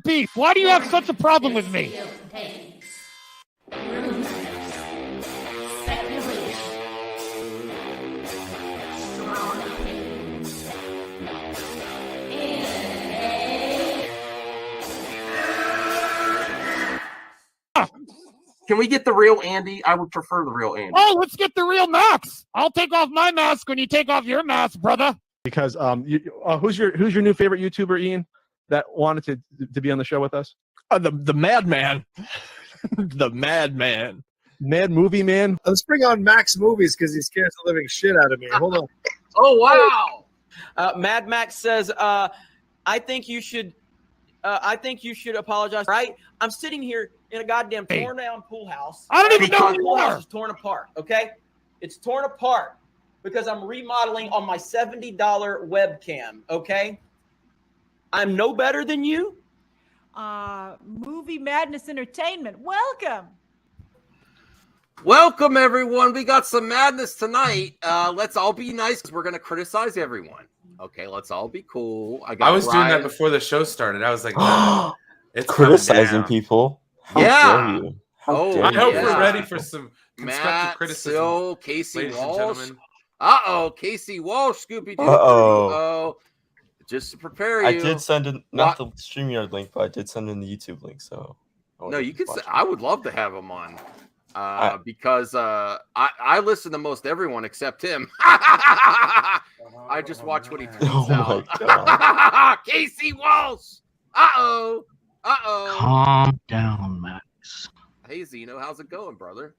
Beef, why do you have such a problem with me? Can we get the real Andy? I would prefer the real Andy. Oh, let's get the real Max. I'll take off my mask when you take off your mask, brother. Because who's your new favorite YouTuber, Ian, that wanted to be on the show with us? The Madman. The Madman. Mad Movie Man. Let's bring on Max Movies because he scares the living shit out of me. Hold on. Oh, wow. Mad Max says, I think you should apologize. Right? I'm sitting here in a goddamn torn down pool house. I don't even know who the you pool are. house is torn apart. Okay, it's torn apart because I'm remodeling on my $70 webcam. Okay, I'm no better than you. Movie Madness Entertainment. Welcome, everyone. We got some madness tonight. Let's all be nice because we're going to criticize everyone. Okay, let's all be cool. I was doing that before the show started. I was like, no, it's criticizing people. How dare you? How dare I hope you? we're ready for some constructive Matt, criticism. Sil, Casey ladies and Walsh. gentlemen. Casey Walsh, Scooby Doo. Uh-oh. Just to prepare you. I did send in not the StreamYard link, but I did send in the YouTube link. So no, you could. I would love to have him on. Because I listen to most everyone except him. I just watch what he tweets out. My God. Casey Walsh. Uh-oh. Calm down, Max. Hey, Zeno, how's it going, brother?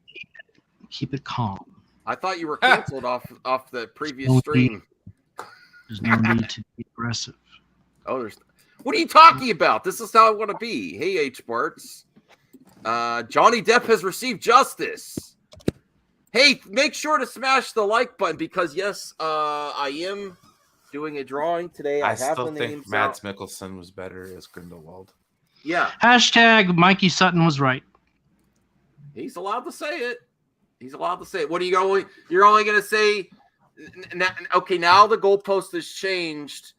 Keep it calm. I thought you were canceled off the previous No stream. There's no need to be aggressive. Oh, what are you talking about? This is how I want to be. Hey, H. Barts. Johnny Depp has received justice. Hey, make sure to smash the like button because yes, I am doing a drawing today. I have still the think names Mads out. Mikkelsen was better as Grindelwald. Yeah, Hashtag Mikey Sutton was right. he's allowed to say it. He's allowed to say it. What are you going? You're only going to say? Okay, now the goalpost has changed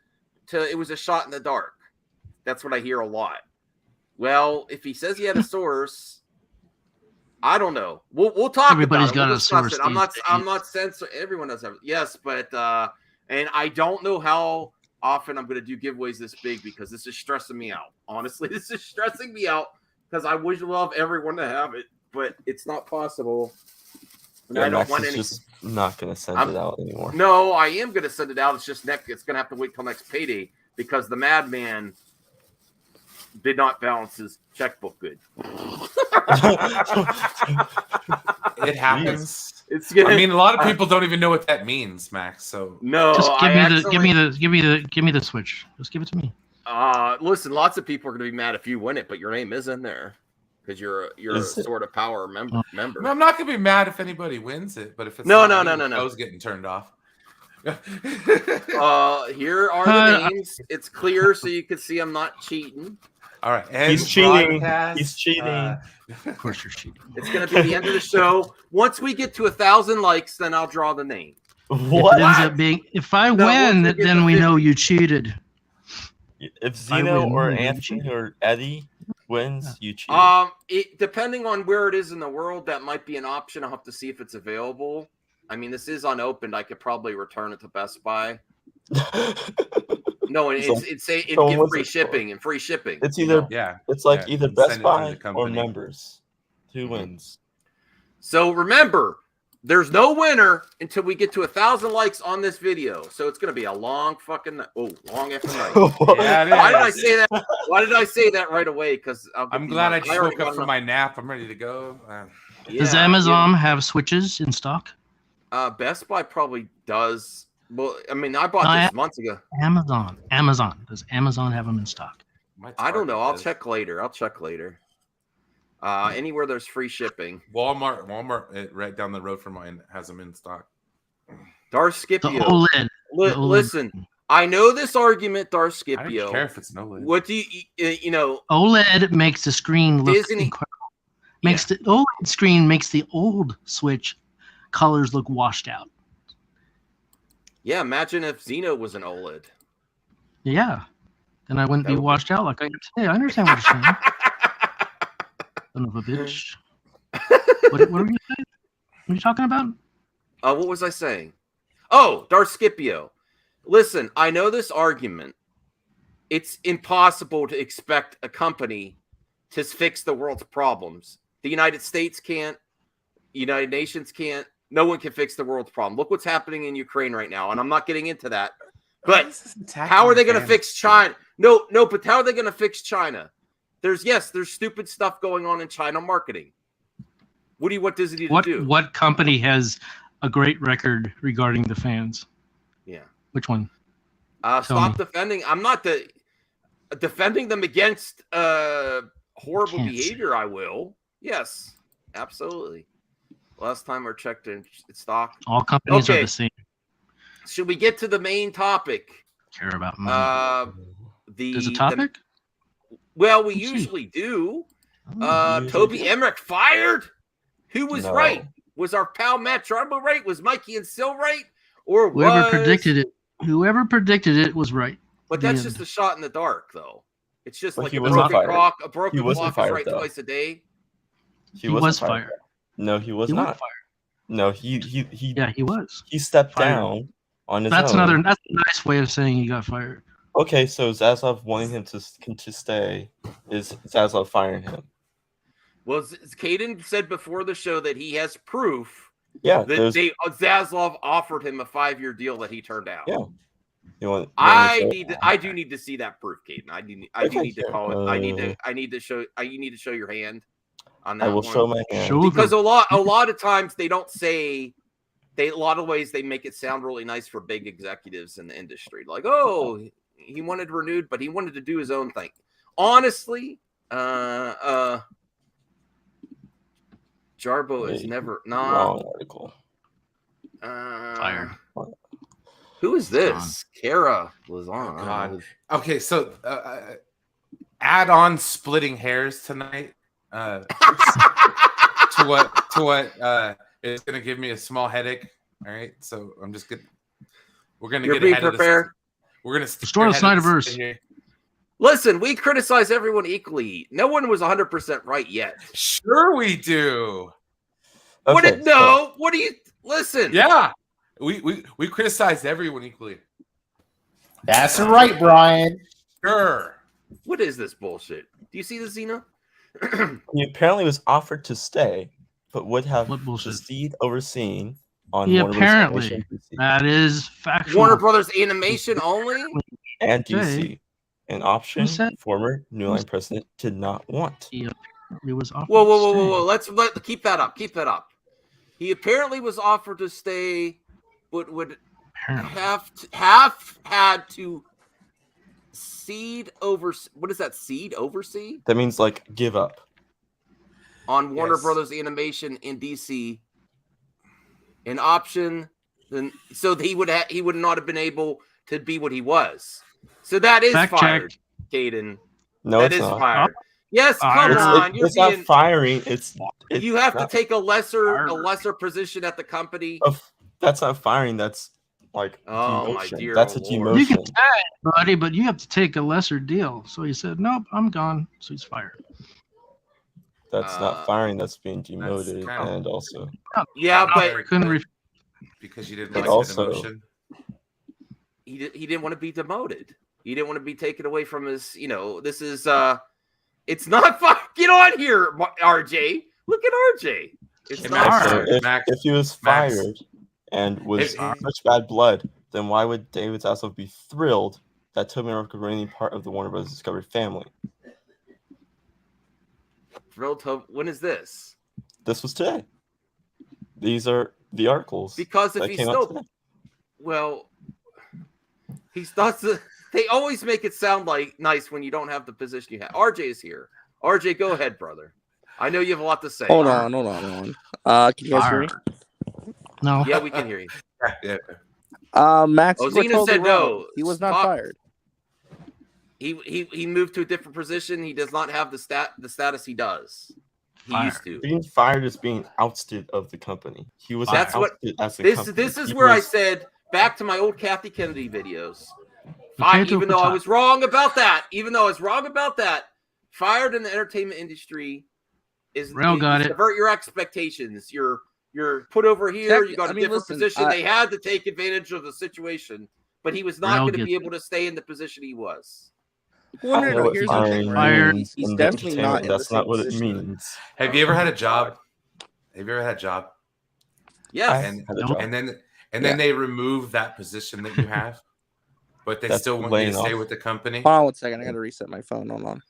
to it was a shot in the dark. That's what I hear a lot. Well, if he says he had a source, I don't know. We'll talk. Everybody's about it. got a source. It. I'm not censoring. Everyone does have. Yes, but and I don't know how often I'm going to do giveaways this big because this is stressing me out. Honestly, this is stressing me out because I would love everyone to have it, but it's not possible. Yeah, I don't Max want is any. just not going to send it out anymore. No, I am going to send it out. It's just it's going to have to wait till next payday because the madman did not balance his checkbook good. It happens. I mean, a lot of people don't even know what that means, Max. So no, Just give me the Switch. Just give it to me. Listen, lots of people are going to be mad if you win it, but your name is in there because you're a sort of power member. No, I'm not going to be mad if anybody wins it, but if it's no, the show's getting turned off. Here are the names. It's clear, so you can see I'm not cheating. All right, He's cheating. He's cheating. Of course you're cheating. It's going to be the end of the show. Once we get to 1,000 likes, then I'll draw the name. What? It ends up being, if I win, then we know you cheated. If Zeno or Anthony or Eddie wins, you cheat. Depending on where it is in the world, that might be an option. I'll have to see if it's available. I mean, this is unopened. I could probably return it to Best Buy. No, it's free shipping and free shipping. It's either either Best Buy or members. 2 wins. So remember, there's no winner until we get to 1,000 likes on this video. So it's gonna be a long fucking long after night. Why did I say that? Why did I say that right away? Because I'm glad I just woke up from my nap. I'm ready to go. Does Amazon have Switches in stock? Best Buy probably does. Well, I mean, I bought this months ago. Amazon. Does Amazon have them in stock? I don't know. I'll check later. Anywhere there's free shipping. Walmart, right down the road from mine, has them in stock. Darth Scipio. Listen, I know this argument, Darth Scipio. I don't care if it's an OLED. What do you know? OLED makes the screen look incredible. The OLED screen makes the old Switch colors look washed out. Yeah, imagine if Xeno was an OLED. Yeah. Then I wouldn't be washed out like I am today. I understand what you're saying. Son of a bitch. What are you saying? What are you talking about? What was I saying? Oh, Darth Scipio. Listen, I know this argument. It's impossible to expect a company to fix the world's problems. The United States can't. United Nations can't. No one can fix the world's problem. Look what's happening in Ukraine right now, and I'm not getting into that. But how are they going to fix China? No, but how are they going to fix China? There's stupid stuff going on in China marketing. What does it need to do? What company has a great record regarding the fans? Yeah. Which one? Stop defending. I'm not defending them against horrible behavior. I will. Yes, absolutely. Last time I checked in stock. All companies are the same. Should we get to the main topic? Care about money. There's a topic? We usually do. Toby Emmerich fired? Who was right? Was our pal Matt JARBO right? Was Mikey and Sil right? Or whoever predicted it was right. But that's just a shot in the dark, though. It's just like a broken clock is right twice a day. He was fired. No, he was not. No, he was. He stepped down on his own. That's a nice way of saying he got fired. Okay, so Zaslav wanting him to stay is Zaslav firing him. Well, Caden said before the show that he has proof that Zaslav offered him a 5-year deal that he turned down. Yeah. I do need to see that proof, Caden. I do need to call it. I need to show. You need to show your hand on that. I will show my hand because a lot of times they don't say. A lot of ways they make it sound really nice for big executives in the industry, like, oh, he wanted renewed, but he wanted to do his own thing. Honestly, JARBO is never wrong article. Fired. Who is this? Kara was on. Oh, God. Okay, so add on splitting hairs tonight to what it's going to give me a small headache. All right, so I'm just good. We're going to get ahead prepared. Of this. We're going to restore the Snyderverse. Listen, we criticize everyone equally. No one was 100% right yet. Sure, we do. What do you listen? Yeah, we criticize everyone equally. That's right, Brian. Sure. What is this bullshit? Do you see the Xena? He apparently was offered to stay, but would have proceed overseen on apparently that is factual. Warner Brothers Animation only and DC. An option former New Line president did not want. He was offered whoa. Let's keep that up. Keep that up. He apparently was offered to stay, but would have had to cede over. What is that? Cede oversee? That means like give up on Warner Brothers Animation in DC. An option, then so he would not have been able to be what he was. So that is fired, Caden. No, that is not. Fired. Yes, come on. It's not firing. You have to take a lesser position at the company. That's not firing. That's like demotion. My dear that's a demotion. You can say it, buddy, but you have to take a lesser deal. So he said, "Nope, I'm gone." So he's fired. That's not firing. That's being demoted, and also but because you didn't like the demotion. He didn't want to be demoted. He didn't want to be taken away from his. This is it's not fun. Get on here, RJ. Look at RJ. It's not. So if he was fired and was such bad blood, then why would David Zaslav be thrilled that Toby Emmerich was really part of the Warner Bros. Discovery family? When is this? This was today. These are the articles. Because if he's still, he's not. They always make it sound like nice when you don't have the position you have. RJ is here. RJ, go ahead, brother. I know you have a lot to say. Hold on. Can you guys hear me? No. Yeah, we can hear you. Yeah. Max. Xena said no. He was not fired. He moved to a different position. He does not have the status he does. He used to. Being fired is being ousted of the company. He was ousted as a company. This is where I said back to my old Kathy Kennedy videos. Fine, Potato, even though I potato. was wrong about that. Fired in the entertainment industry is Rail got it. Divert your expectations. You're put over here. You got a different position. They had to take advantage of the situation, but he was not Rail going to gets be able to stay in the position he was. Well, I know no, what here's the thing, firing right? means He's in definitely not entertainment. in the That's same not what it position. means. Have you ever had a job? Have you ever had a job? Yes. And had a job. then they remove that position that you have, but they That's still want you to laying stay off. with the company. Hold on 1 second. I got to reset my phone. Hold on.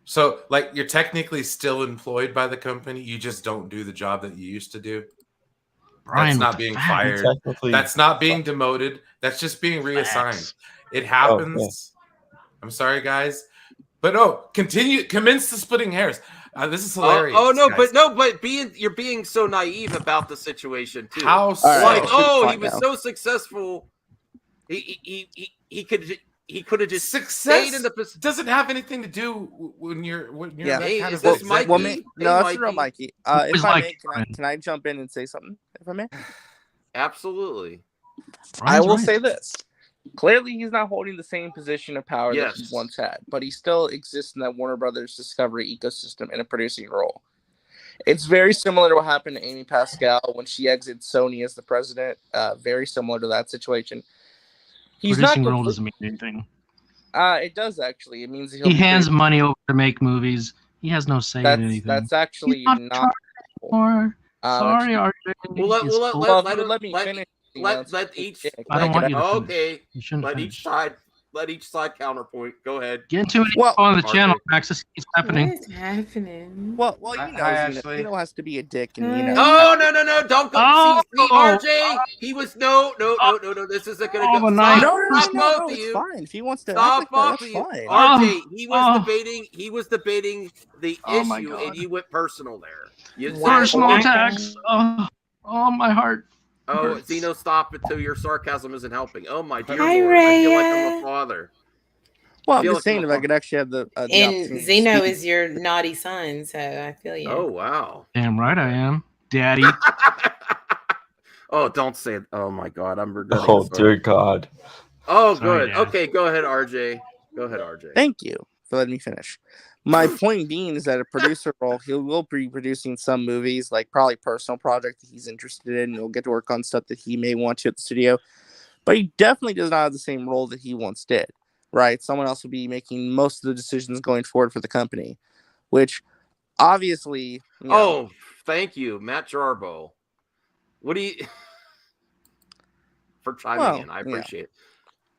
So, like, you're technically still employed by the company. You just don't do the job that you used to do. Brian That's not with the being facts. fired. Technically, That's not being demoted. That's just being reassigned. Facts. It happens. I'm sorry, guys, but commence the splitting hairs. This is hilarious. But you're being so naive about the situation too. How so? Like, Fine he was now. so successful. He could have just Success stayed in the position. doesn't have anything to do when you're Yeah. that Hey, kind is of this Mikey? Well, executive. no, Hey, that's real, Mikey. Mikey. If I like may, it, can I jump in and say something? If I may, Absolutely. I Brian's will right. say this. Clearly, he's not holding the same position of power that he Yes. once had, but he still exists in that Warner Brothers Discovery ecosystem in a producing role. It's very similar to what happened to Amy Pascal when she exited Sony as the president. Very similar to that situation. He's Producing not role complete- doesn't mean anything. It does actually. It means He hands money over to make movies. He has no say in anything. That's actually He's not not. Or sorry, that's- RJ. Well, He's cool. let me finish. Let each. I don't want you to finish. Okay. You shouldn't Let finish. each side counterpoint. Go ahead. Get into it Well- on the RJ. channel, Max. This keeps happening. What is happening? Well, you know, Hi, Zeno, Ashley. Zeno has to be a dick, and you know. No! Don't go. Oh! See, RJ. He was no. This isn't gonna Oh, go. the night. Stop both of It's you. fine. If he wants to Stop act like both that, of that's you. fine. RJ, he was Oh. debating. He was debating the Oh, my issue, God. and you went personal there. You said- Personal Wow. attacks. Oh, my heart. Oh, hurts. Zeno, stop it too. Your sarcasm isn't helping. Oh my dear Hi, Lord. I feel like I'm Raya. a father. Well, I'm feel just like saying, I'm if a I could actually have the And opportunity to Zeno speak. is your naughty son, so I feel you. Oh wow. Damn right I am, Daddy. Oh, don't say it. Oh my God, I'm regretting Oh this dear already. God. Oh, Sorry, good. Dad. Okay, go ahead, RJ. Go ahead, RJ. Thank you for letting me finish. My point being is that a producer role, he will be producing some movies, like probably personal project that he's interested in. He'll get to work on stuff that he may want to at the studio. But he definitely does not have the same role that he once did, right? Someone else will be making most of the decisions going forward for the company, which obviously... you know, Oh, thank you, Matt Jarbo. What do you... for chiming in. I appreciate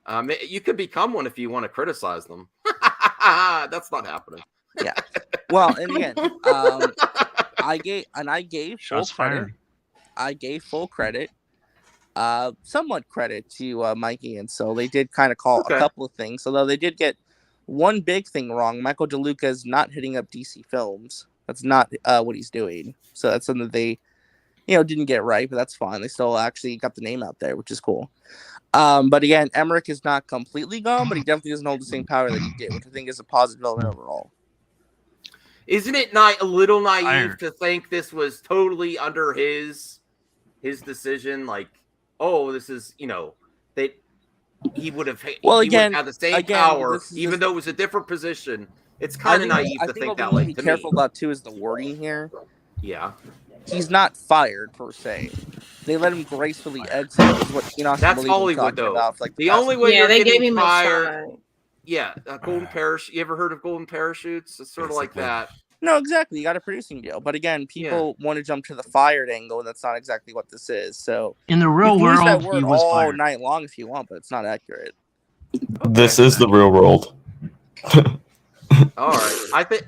it. You could become one if you want to criticize them. That's not happening. Yeah. Well, and again, I gave full Shots credit. fired. I gave full credit, somewhat credit to Mikey, and so they did kind of call a couple of things. Although they did get one big thing wrong. Michael DeLuca is not hitting up DC Films. That's not what he's doing. So that's something that they, didn't get right, but that's fine. They still actually got the name out there, which is cool. But again, Emmerich is not completely gone, but he definitely doesn't hold the same power that he did, which I think is a positive development overall. Isn't it a little naive to think this was totally under his decision? Like, oh, this is, that he would have had the same power, even though it was a different position. It's kind of naive to think that way. Be careful about too is the wording here. Yeah, he's not fired per se. They let him gracefully exit. Is what that's Hollywood though. About, like, the only way you're they getting gave him fired. a shot. Yeah, golden parachute. You ever heard of golden parachutes? It's sort of like that. No, exactly. You got a producing deal, but again, people want to jump to the fired angle, and that's not exactly what this is. So in the real you can use world, that word he was all fired. night long if you want, but it's not accurate. This is the real world. All right, I think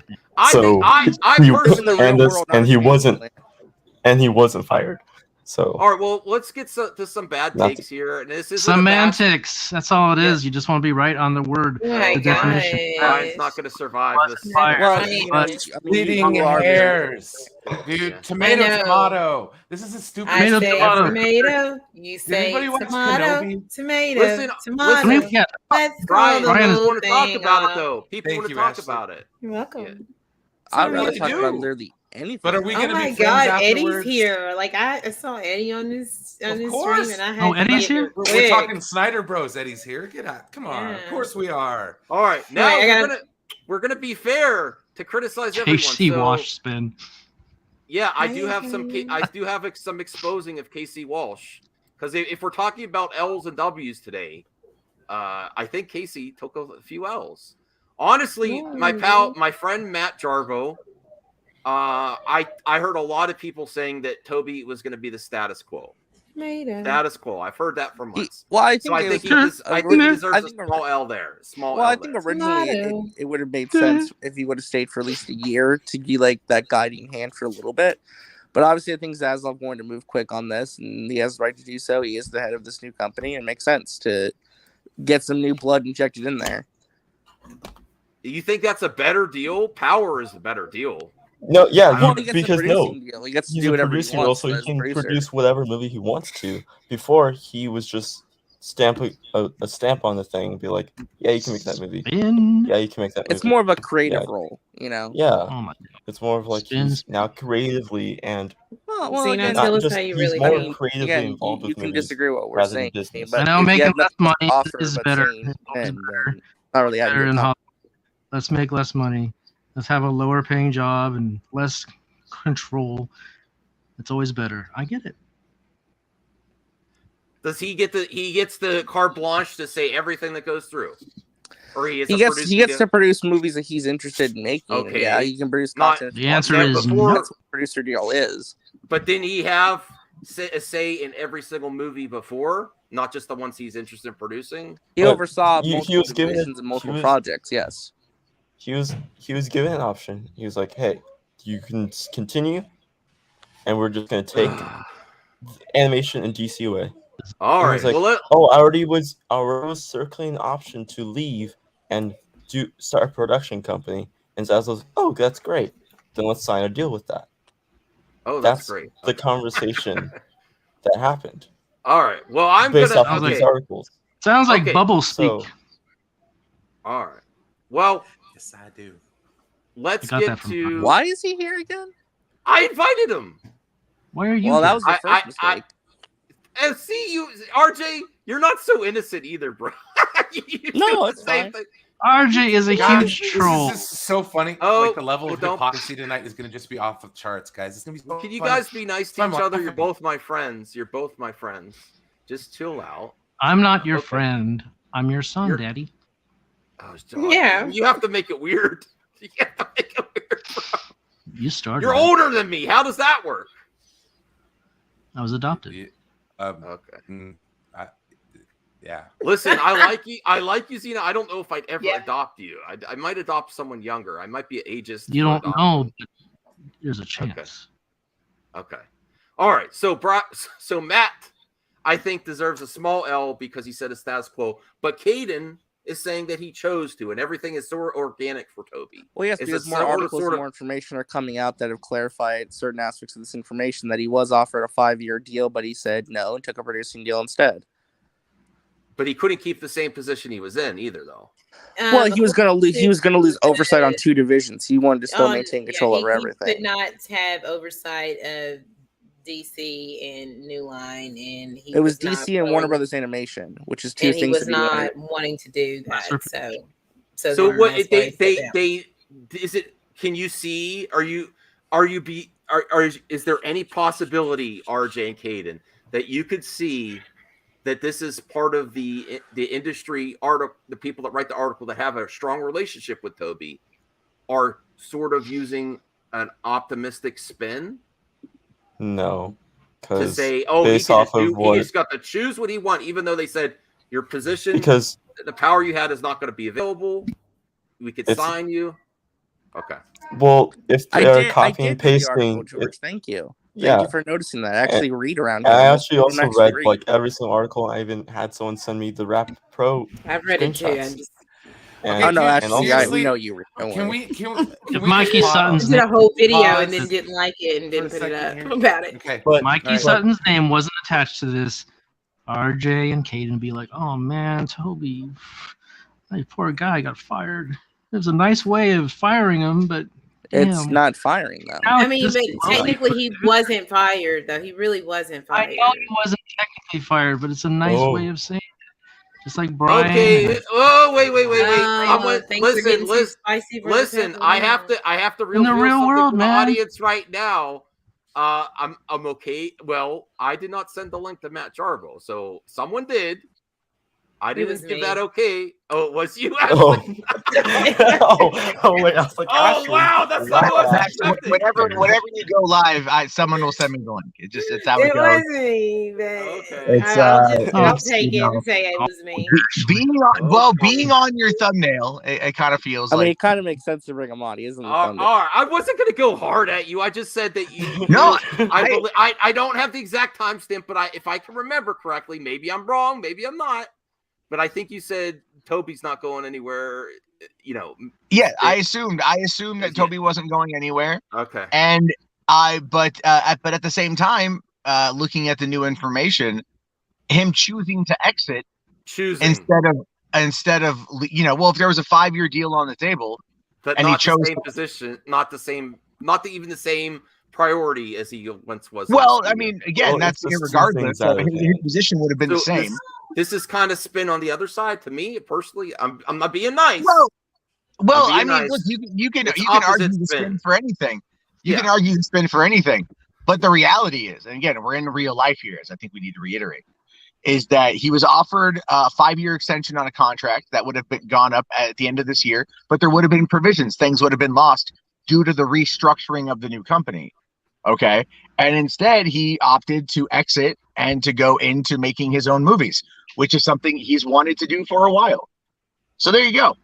he wasn't fired. So all right, well, let's get to some bad takes here, and this is semantics. That's all it is. You just want to be right on the word. The definition. Brian's not going to survive this. Splitting hairs, dude. Tomato. This is a stupid. I say tomato. You say tomato. Tomato. Listen, tomato. Let's Brian, call the people whole want to talk thing about off. it though. People want to talk about it. You're welcome. I'd rather talk about literally anything. But are we Oh gonna my be friends God, Eddie's afterwards? here. Like I saw Eddie on this stream, and I had Oh, to Eddie's get here? We're quick. talking Snyder Bros. Eddie's here. Get out. Come on. Yeah. Of course we are. All right, now Right, we're gonna be fair to criticize everyone. KC So, Wash spin. yeah, I do have some exposing of KC Walsh, because if we're talking about L's and W's today, I think Casey took a few L's. Honestly, my friend Matt JARBO, I heard a lot of people saying that Toby was going to be the status quo. Status quo. I've heard that from months. Well, I so think I think he deserves a small L there. Well, I think originally it would have made sense if he would have stayed for at least a year to be like that guiding hand for a little bit. But obviously, I think Zaslav wanted to move quick on this, and he has the right to do so. He is the head of this new company, and it makes sense to get some new blood injected in there. You think that's a better deal? Power is a better deal. No, yeah, Well, he gets a because producing deal. He gets to he's do a whatever he producing wants role, so as he a can producer. produce whatever movie he wants to. Before, he was just stamp a stamp on the thing and be like, yeah, you can make that movie. Yeah, you can make that movie. It's more of a creative role, you know? Yeah. Oh my It's more of like he's now creatively and Well, See, now tell us how you really more feel. creatively Again, involved you with can movies disagree what we're rather than saying, business. but I know if you making have less nothing money to offer is but better. saying, Always then better. not really Better having in a Hollywood. Let's make less money. Let's have a lower paying job and less control. It's always better. I get it. Does he get he gets the carte blanche to say everything that goes through? Or he gets to produce movies that he's interested in making. Okay. Yeah, he can produce Not- content. The answer is no. That's what a producer deal is. But didn't he have a say in every single movie before? Not just the ones he's interested in producing? He But oversaw he multiple was given divisions and multiple he was- projects. Yes. He was given an option. He was like, "Hey, you can continue, and we're just gonna take animation and DC away." All And right. he's like, Well, I already was circling the option to leave and start a production company. And Zaz was, "Oh, that's great. Then let's sign a deal with that." Oh, that's great. The conversation that happened. All right. Well, I'm based gonna off of these articles. Sounds like Okay, bubble speak. So, all right. Well, yes, I do. Let's You got get that from- to. Why is he here again? I invited him. Why are you? Well, that here? was the first mistake. And see you, RJ. You're not so innocent either, bro. You No, do the it's same fine. thing. RJ is a Guys, huge troll. This is so funny. Oh, like the level well, of don't- hypocrisy tonight is going to just be off the charts, guys. It's going to be. So Can you funny. guys be nice to I'm each other? You're laughing. both my friends. You're both my friends. Just chill out. I'm not your Okay. friend. I'm your son, You're- Daddy. Oh, John, Yeah. You have to make it weird. You have to make it weird, bro. You started. You're it. older than me. How does that work? I was adopted. Okay. Yeah. Listen, I like you, Zena. I don't know if I'd ever adopt you. I might adopt someone younger. I might be ageist. You to don't adopt. know. But there's a chance. Okay. All right. So Matt, I think deserves a small L because he said it's status quo. But Caden is saying that he chose to, and everything is sort of organic for Toby. Well, yes, Is because it more sort of- articles and more information are coming out that have clarified certain aspects of this information. That he was offered a 5-year deal, but he said no and took a producing deal instead. But he couldn't keep the same position he was in either, though. Well, he was gonna lose. He was gonna lose oversight on 2 divisions. He wanted to still maintain control over He everything. could not have oversight of DC and New Line, and he It was not DC and willing- Warner Brothers Animation, which is 2 and he things. was to be not right. wanting to do that. So So then what that's why he stepped down. they is it? Can you see? Is there any possibility, RJ and Caden, that you could see that this is part of the industry article? The people that write the article that have a strong relationship with Toby are sort of using an optimistic spin no, to because say, "Oh, based off of he what just got to choose what he wants," even though they said your position, because the power you had is not going to be available. We could It's- sign you. Okay. well, if I they're did copying and read the article, pasting, George. Thank you. yeah. Thank you for noticing that. I actually read around. I here. actually I'm also actually read read. like every single article. I even had someone send me the Rap Pro. I've read it too. I'm screenshots. just And, Oh no, and actually, also, we know you. Read. Don't Can worry. we? Can If we Mikey just Sutton's I did a name, whole video pause and then didn't like it and didn't for a put it second up here? about it. Okay. but Mikey Alright. Sutton's name wasn't attached to this, RJ and Caden would be like, "Oh man, Toby, that poor guy got fired. It was a nice way of firing him, but It's Damn. not firing though. Now I it's mean, just- but technically he wasn't fired though. He really wasn't I fired. know he wasn't technically fired, but it's a nice Oh. way of saying it. Just like Brian. Okay. and- Oh, wait. Oh, thanks for getting too spicy for the Listen. pepper. I have to In the reveal real something world, to the man. audience right now. I'm okay. Well, I did not send the link to Matt Jarbo, so someone did. I It was didn't give me. that okay. Oh, it was you, Oh. Ashley. Wait, I was like, Oh, Ashley, wow, that's not what I was expecting. Whenever you go live, someone will send me the link. It's how it It goes. was me, but Okay. It's, I'll it's, take you it know, and say it was me. being on your thumbnail, it kind of feels I mean, like. it kind of makes sense to bring him on. He isn't the All thunder. right. I wasn't gonna go hard at you. I just said that you. No, I don't have the exact timestamp, but if I can remember correctly, maybe I'm wrong, maybe I'm not. But I think you said Toby's not going anywhere. You know. Yeah, I assumed that Toby wasn't going anywhere. Okay. And but at the same time, looking at the new information, him choosing to exit instead of well, if there was a 5-year deal on the table, but and not he chose the same position, not even the same priority as he once was. Well, I mean, again, that's it's just two irregardless. things So out of his it. position would have been the same. This is kind of spin on the other side to me personally. I'm not being nice. Well, I'm I being mean, nice. look, you can It's argue opposite the spin. spin for anything. You Yeah. can argue the spin for anything. But the reality is, and again, we're in real life here, as I think we need to reiterate, is that he was offered a 5-year extension on a contract that would have gone up at the end of this year, but there would have been provisions. Things would have been lost due to the restructuring of the new company. Okay. And instead, he opted to exit and to go into making his own movies, which is something he's wanted to do for a while. So there you go.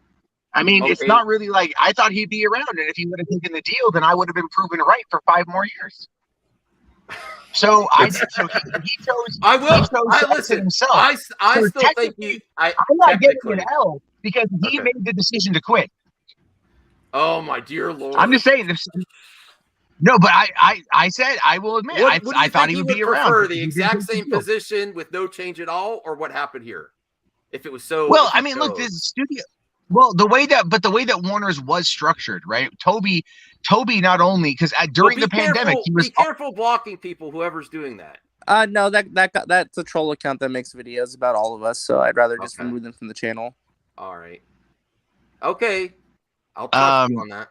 I mean, it's not really like I thought he'd be around, and if he would have taken the deal, then I would have been proven right for 5 more years. So he chose. I will. He chose I to exit listen. himself. I So still think you. I'm not getting technically. an L because he made the decision to quit. Oh my dear Lord! I'm just saying. No, but I said I will admit What do I you thought think he would you be prefer, around. the exact same position with no change at all, or what happened here? If it was so. Well, if you I mean, look, chose. this studio. Well, the way that Warner's was structured, right? Toby not only because during the pandemic he was be careful blocking people. Whoever's doing that. No, that's a troll account that makes videos about all of us. So I'd rather just remove them from the channel. All right. Okay. I'll trust you on that.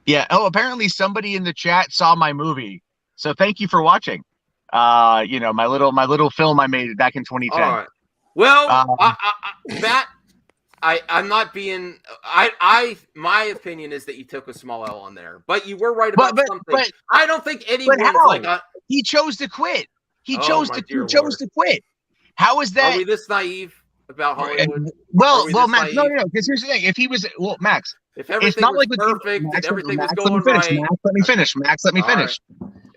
Yeah. Oh, apparently somebody in the chat saw my movie, so thank you for watching. My little film I made back in 2010. All right. Well, Matt, I'm not being. My opinion is that you took a small L on there, but you were right about something. I don't think anyone is like he chose to quit. He Oh, chose my to dear to quit. How is that? Are we this naive about Hollywood? Well, Are we Max, this no, naive? because here's the thing. If he was, Max, If it's everything not was like with perfect and everything was going Max, right. Max, let me finish. Max, let me All finish.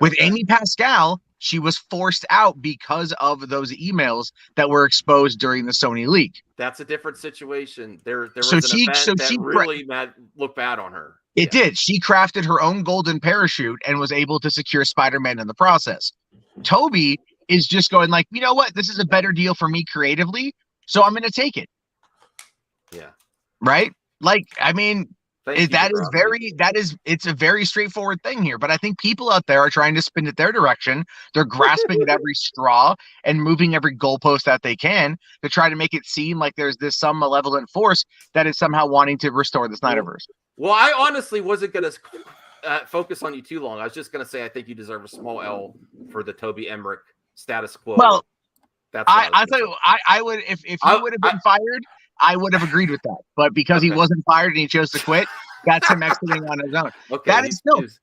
With Amy Pascal, she was forced out because of those emails that were exposed during the Sony leak. That's a different situation. There was So an she- event so that she- really looked bad on her. It did. She crafted her own golden parachute and was able to secure Spider-Man in the process. Toby is just going like, you know what? This is a better deal for me creatively, so I'm going to take it. Yeah. Right? Like, I mean, Thank you, it's a very straightforward thing here. But I think people out there are trying to spin it their direction. They're grasping at every straw and moving every goalpost that they can to try to make it seem like there's some malevolent force that is somehow wanting to restore the Snyderverse. Well, I honestly wasn't going to focus on you too long. I was just going to say I think you deserve a small L for the Toby Emmerich status quo. Well, that's I tell you, I would if he would have been fired, I would have agreed with that. But because he wasn't fired and he chose to quit, that's him exiting on his own. Okay,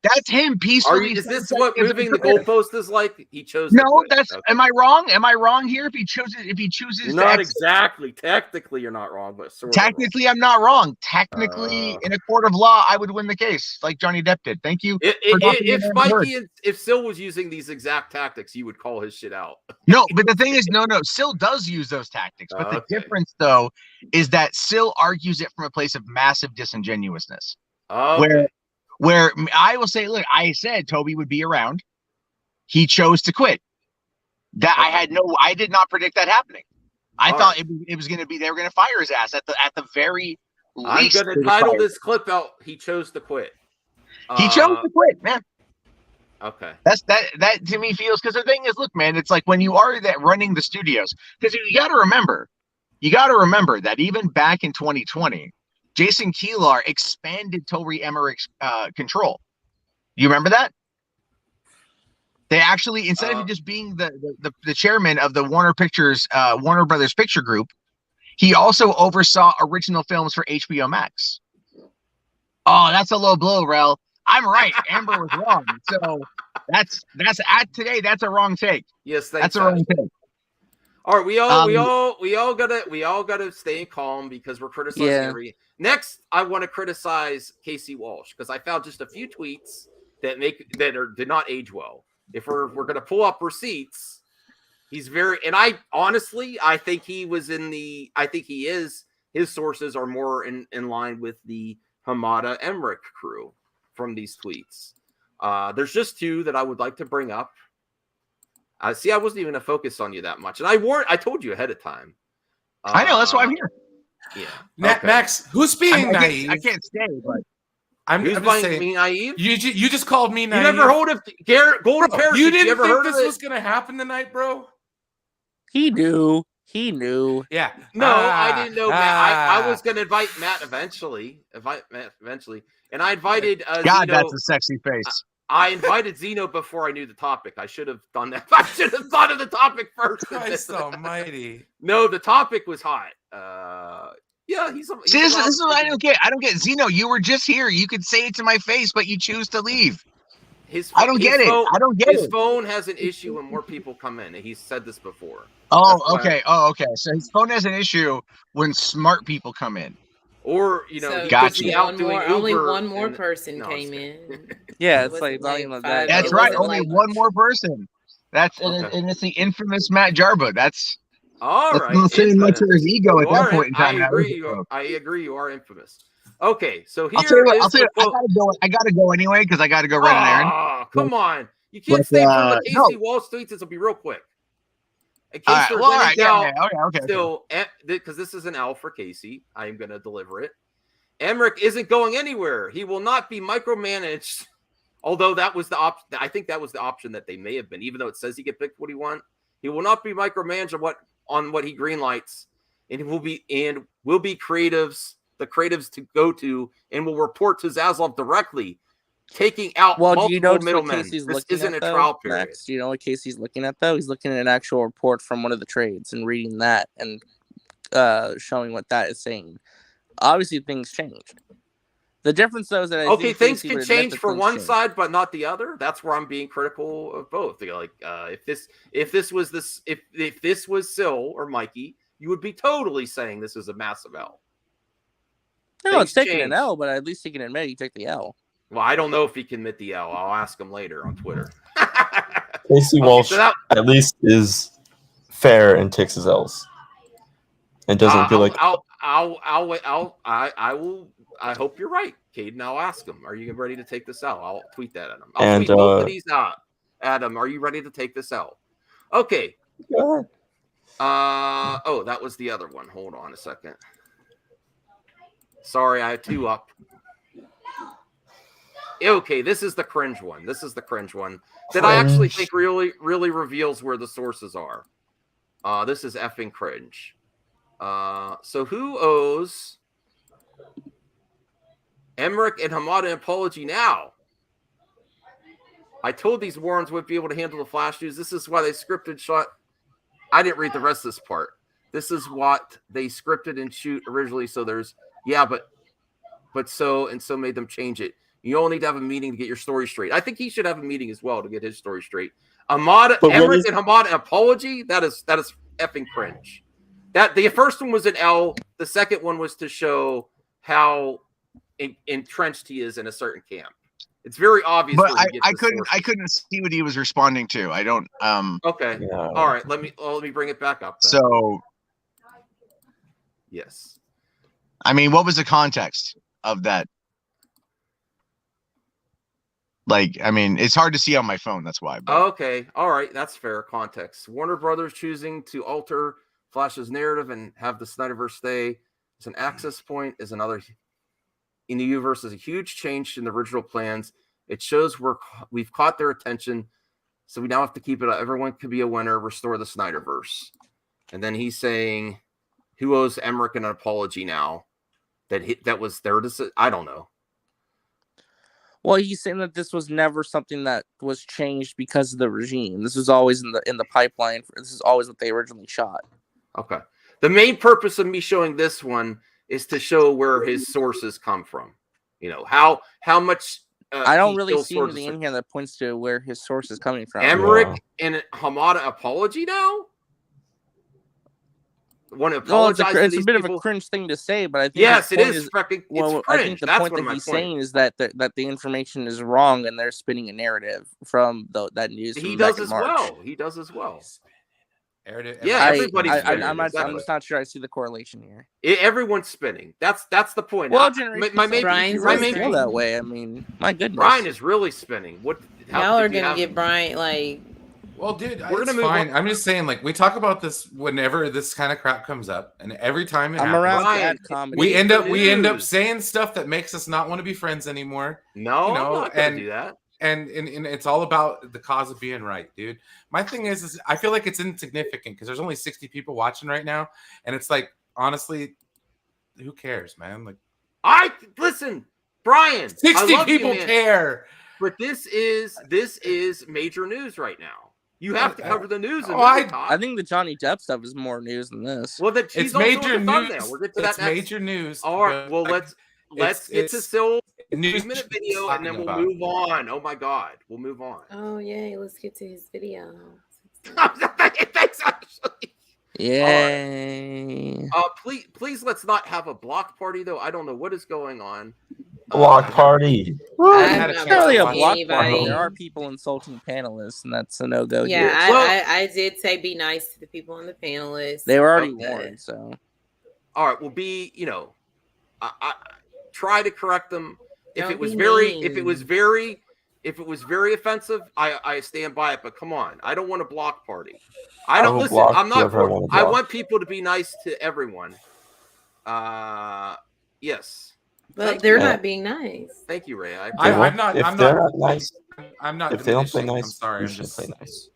that's him peacefully. Is this what moving the goalpost is like? He chose. No, to quit. that's. Okay. Am I wrong? Am I wrong here? If he chooses, You're to not exit? exactly. Technically, you're not wrong, but sort Technically, I'm not wrong. Technically, in a court of law, I would win the case, like Johnny Depp did. Thank you. If Mikey, if Sil was using these exact tactics, you would call his shit out. No, but the thing is, no, Sil does use those tactics. But the difference, though, is that Sil argues it from a place of massive disingenuousness. Where I will say, look, I said Toby would be around. He chose to quit. That I did not predict that happening. I thought it was going to be they were going to fire his ass at the very least. I'm going to title this clip out. He chose to quit. He chose to quit, man. Okay. That to me feels, because the thing is, look, man, it's like when you are that running the studios, because you got to remember that even back in 2020, Jason Kilar expanded Toby Emmerich's control. You remember that? They actually, instead of just being the chairman of the Warner Brothers Picture Group, he also oversaw original films for HBO Max. Oh, that's a low blow, Rel. I'm right. Amber was wrong. So that's today. That's a wrong take. Yes, that's a wrong take. All right, we all gotta stay calm because we're criticizing every. Next, I want to criticize Casey Walsh because I found just a few tweets that did not age well. If we're gonna pull up receipts, he's very, and I think he was I think he is. His sources are more in line with the Hamada Emmerich crew from these tweets. There's just two that I would like to bring up. See, I wasn't even gonna focus on you that much, and I told you ahead of time. I know, that's why I'm here. Yeah, okay. Max, who's being naive? I can't stay, but I'm just saying, being naive. You just called me naive. You never heard of Golden Parachute? You didn't think heard this was gonna happen tonight, bro? He knew. Yeah. No, I didn't know. Matt. I was gonna invite Matt eventually. And I invited. God, Zeno. that's a sexy face. I invited Zeno before I knew the topic. I should have done that. I should have thought of the topic first. Christ almighty. No, the topic was hot. Yeah, he's See, this is what I don't get. I don't get. Zeno, you were just here. You could say it to my face, but you choose to leave. I don't get it. I don't get it. His phone has an issue when more people come in. He's said this before. Oh, okay. So his phone has an issue when smart people come in. Or, So gotcha. Only one more person came in. Yeah, it's like volume of that. That's right. Only one more person. That's and it's the infamous Matt JARBO. That's all right. Not saying much of his ego at that point in time. I agree. You are infamous. Okay, so here I'll tell you, I gotta go anyway because I gotta go run an errand. Oh, come on! You can't stay for the Casey Walsh tweets. This will be real quick. In case there's any doubt, still, because this is an L for Casey, I am going to deliver it. Emmerich isn't going anywhere. He will not be micromanaged. Although that was the option. I think that was the option that they may have been, even though it says he can pick what he wants. He will not be micromanaged on what he greenlights, and will be the creatives to go to, and will report to Zaslav directly, taking out multiple middlemen. This isn't a trial period. Max, do you know what Casey's looking at, though? He's looking at an actual report from one of the trades and reading that and showing what that is saying. Obviously, things changed. The difference, though, is that things can change for one side, but not the other. That's where I'm being critical of both. Like, if this was Sil or Mikey, you would be totally saying this is a massive L. No, it's taking an L, but at least he can admit he took the L. Well, I don't know if he can admit the L. I'll ask him later on Twitter. Casey Walsh at least is fair and takes his L's, and doesn't feel like. I hope you're right, Caden. I'll ask him. Are you ready to take this L? I'll tweet that at him. I'll tweet both of these out. Adam, are you ready to take this L? Okay. Go ahead. Oh, that was the other one. Hold on a second. Sorry, I had two up. Okay, this is the cringe one. That I actually think really reveals where the sources are. This is effing cringe. So who owes Emmerich and Hamada an apology now? I told these Warrens would be able to handle the flash news. This is why they scripted shot. I didn't read the rest of this part. This is what they scripted and shoot originally. So there's but so made them change it. You only need to have a meeting to get your story straight. I think he should have a meeting as well to get his story straight. Emmerich and Hamada apology. That is effing cringe. That the first one was an L. The second one was to show how entrenched he is in a certain camp. It's very obvious. But I couldn't see what he was responding to. I don't. Okay. Yeah. All right. Let me bring it back up then. So. Yes. I mean, what was the context of that? Like, I mean, it's hard to see on my phone. That's why. But. Okay. All right. That's fair context. Warner Brothers choosing to alter Flash's narrative and have the Snyderverse stay as an access point is another. in the universe is a huge change in the original plans. It shows we've caught their attention, so we now have to keep it. Everyone could be a winner. Restore the Snyderverse. And then he's saying, who owes Emmerich an apology now? That was their decision. I don't know. Well, he's saying that this was never something that was changed because of the regime. This was always in the pipeline. This is always what they originally shot. Okay. The main purpose of me showing this one is to show where his sources come from. You know, how much. I don't really see anything in here that points to where his source is coming from. Emmerich and Hamada apology now? Want to apologize to it's these a bit people? of a cringe thing to say, but I think yes, it is. it's cringe. I think the That's point what that my he's point. saying is that the information is wrong, and they're spinning a narrative from that news. He from does back in as March. well. He does as well. Yeah, everybody's spinning. I'm just not sure I see the correlation here. Everyone's spinning. That's the point. Well, Brian's my spinning. feel that way. I mean, my goodness. Brian is really spinning. Y'all are gonna get Brian like. Well, dude, We're it's gonna move fine. on. I'm just saying, like, we talk about this whenever this kind of crap comes up, and every time it I'm happens, around Brian, bad comedy. we end up saying stuff that makes us not want to be friends anymore. No, you know, I'm not gonna do that. And it's all about the cause of being right, dude. My thing is I feel like it's insignificant because there's only 60 people watching right now, and it's like, honestly, who cares, man? Like, listen, Brian. 60 people care. But this is major news right now. You have to cover the news. I think the Johnny Depp stuff is more news than this. Well, it's major news. We'll get to that it's next. major news. All right. Well, let's get to Sil. 2-minute video, and then we'll move on. Oh my God, we'll move on. Oh yay! Let's get to his video. Thanks, actually. Yay! Please, let's not have a block party though. I don't know what is going on. Block party. It's not really a block party. Anybody. There are people insulting panelists, and that's a no-go. Yeah, here. I did say be nice to the people on the panelists. They were already Okay. warned, so. All right, we'll be. I try to correct them. If Don't it was be very, mean. if it was very offensive, I stand by it. But come on, I don't want a block party. I don't listen. I'm not. I want people to be nice to everyone. Yes. But they're not being nice. Thank you, Ray. I'm not. If they're not nice, I'm not. if they don't play diminishing. nice, I'm sorry. you I'm should just play nice.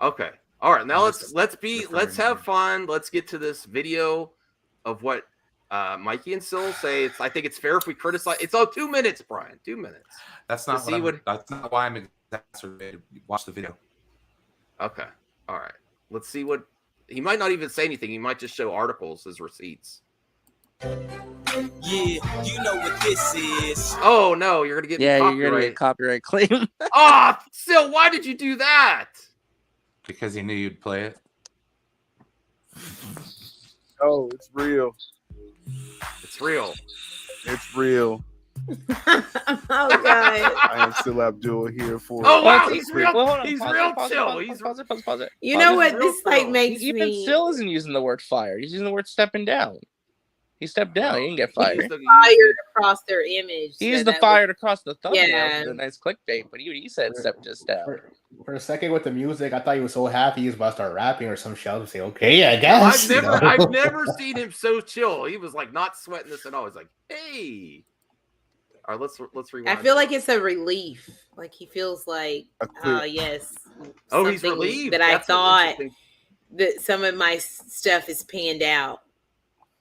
Okay. All right. Now let's have fun. Let's get to this video of what Mikey and Sil say. I think it's fair if we criticize. It's all 2 minutes, Brian. 2 minutes. That's not that's not why I'm exacerbated. Watch the video. Okay. All right. Let's see what he might not even say anything. He might just show articles as receipts. Yeah, you know what this is. Oh no, you're gonna get You're gonna get copyright claim. Sil, why did you do that? Because he knew you'd play it. Oh, it's real. It's real. It's real. Oh God. I am still Abdul here for. Oh wow, he's real. Well, hold on, He's pause real it, chill. Pause it. You know what? This like makes Even me still isn't using the word fire. He's using the word stepping down. He stepped down. He didn't get fired. fired across their image. He used so the that fired across the thumbnail Yeah. for the nice clickbait, but he said step just down. For a second with the music, I thought he was so happy he was about to start rapping or some shit. I was say, okay, I guess. I've never seen him so chill. He was like not sweating this at all. He's like, hey. All right, let's rewind. I feel like it's a relief. Like he feels like, oh yes. Oh, he's something relieved. that I That's thought that some of my stuff is panned out.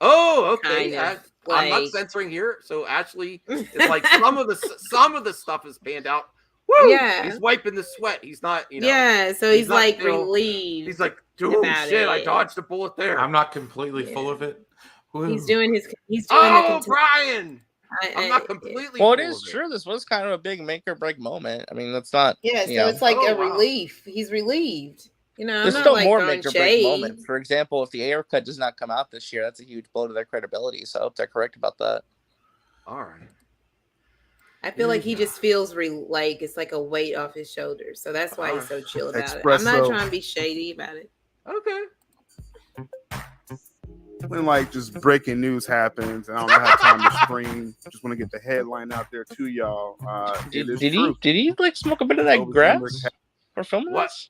Oh, okay. Kind of, I'm not like- censoring here. So Ashley, it's like some of the stuff is panned out. Woo! Yeah. He's wiping the sweat. He's not, Yeah, so he's not like still- relieved. He's like, dude, about shit, I it. dodged a bullet there. I'm not completely full of it. He's doing his. He's doing Oh, the Brian! I'm not completely. Well, it full is of it. true. This was kind of a big make or break moment. I mean, that's not. Yeah, so you know. it's like a wow. relief. He's relieved. You know, There's I'm still not, like, more throwing make or break shade. moments. For example, if the Air cut does not come out this year, that's a huge blow to their credibility. So I hope they're correct about that. All right. I feel like he just feels like it's like a weight off his shoulders. So that's why he's so chill about it. I'm not Espresso. trying to be shady about it. Okay. When like just breaking news happens and I don't have time to scream, just want to get the headline out there to y'all. Did he like smoke a bit of that Toby grass Emmerich for filming What? this?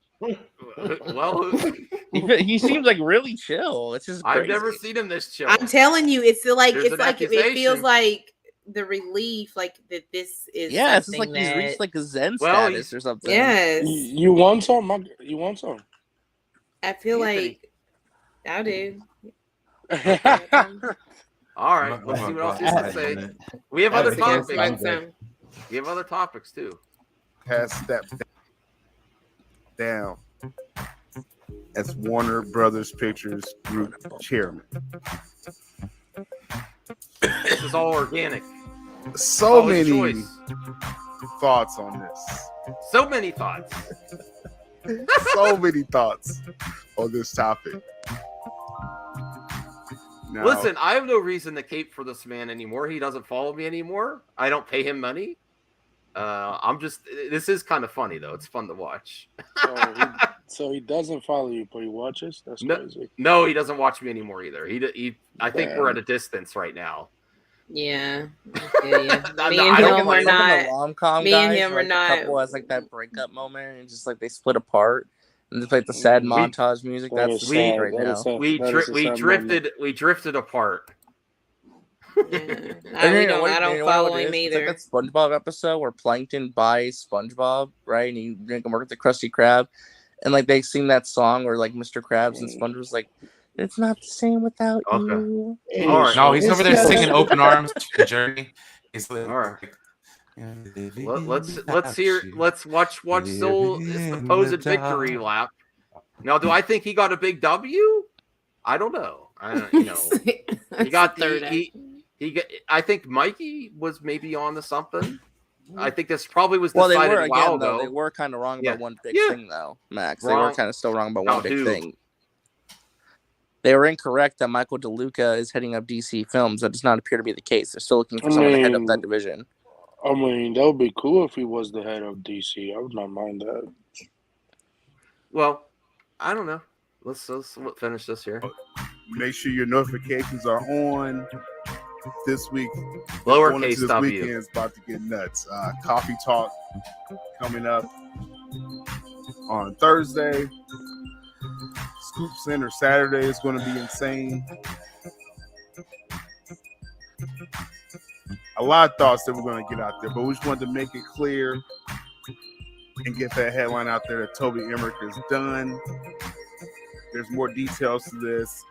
Well, He seems like really chill. It's just I've crazy. never seen him this chill. I'm telling you, it's like There's it's an like it accusation. feels like the relief, like that this is Yeah, it's just something like he's reached that like a Zen Well, status or something. yes, You want some? You want some? I feel Anthony. like I do. All right, let's see what else he has to say. We have other topics. We have other topics too. Has stepped down as Warner Brothers Pictures Group chairman. This is all organic. So All his many choice. thoughts on this. So many thoughts. So many thoughts on this topic. Now, Listen, I have no reason to cape for this man anymore. He doesn't follow me anymore. I don't pay him money. This is kind of funny though. It's fun to watch. So he doesn't follow you, but he watches. That's No, crazy. no, he doesn't watch me anymore either. I think we're at a distance right now. Yeah. Me and him are not. Rom-com Me and guys, him where, are like, not. The couple has like that breakup moment, and just like they split apart, and just like the sad montage music. That's the thing right now. We drifted apart. I don't follow him either. It's like that SpongeBob episode where Plankton buys SpongeBob, right? And he can work with the Krusty Krab, and like they sing that song where like Mr. Krabs and Sponge was like, "It's not the same without you." All right. No, he's over there singing "Open Arms" to Journey. He's like, all right. Let's watch Soul's supposed victory lap. Now, do I think he got a big W? I don't know. He got I think Mikey was maybe on to something. I think this probably was decided a while ago. They were kind of wrong about one big thing, though, Max. Wrong. They were kind of still wrong about one big thing. They were incorrect that Michael DeLuca is heading up DC Films. That does not appear to be the case. They're still looking for someone to head up that division. I mean, that would be cool if he was the head of DC. I would not mind that. Well, I don't know. Let's finish this here. Make sure your notifications are on. This week, Lowercase this W. weekend is about to get nuts. Coffee Talk coming up on Thursday. Scoop Center Saturday is going to be insane. A lot of thoughts that we're going to get out there, but we just wanted to make it clear and get that headline out there that Toby Emmerich is done. There's more details to this.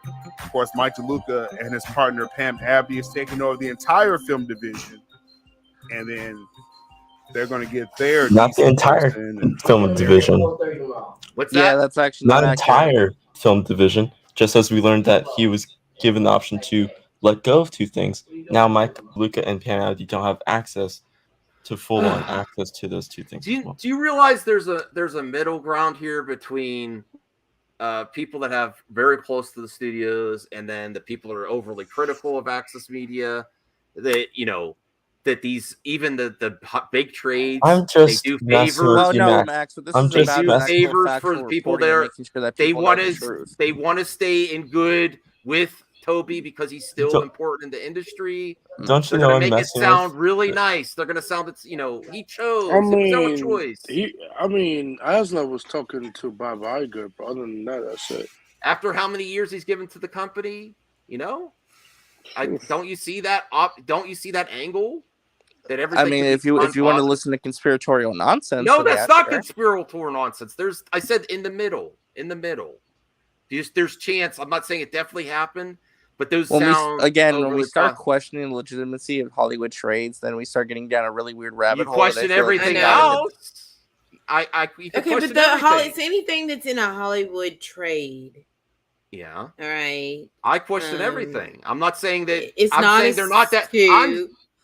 Of course, Mike DeLuca and his partner Pam Abdi is taking over the entire film division, and then they're going to get their not the entire film division. What's that? Yeah, that's actually not entire film division. Just as we learned that he was given the option to let go of two things. Now, Mike DeLuca and Pam Abdi don't have access to full-on access to those two things. Do you realize there's a middle ground here between people that have very close to the studios and then the people that are overly critical of Access Media? That these even the big trades, I'm just they do favors. Max, but this I'm is just about do actual favors for factual the people reporting there. and making sure that They people want know the to truth. they want to stay in good with Toby because he's still important in the industry. Don't you They're know gonna I'm make it messing sound with? really nice. They're gonna sound he chose. I It was our mean, choice. Asla was talking to Bob Iger, but other than that, that's it. After how many years he's given to the company, don't you see that? Don't you see that angle? That everything. I mean, if you want to listen to conspiratorial nonsense, no, then that's yeah, not sure. conspiratorial nonsense. I said in the middle. There's chance. I'm not saying it definitely happened, but those sound when we start questioning the legitimacy of Hollywood trades, then we start getting down a really weird rabbit hole. Question everything else. You can Okay, but it's anything that's in a Hollywood trade. Yeah. All right. I question everything. I'm not saying that it's I'm not saying they're not that.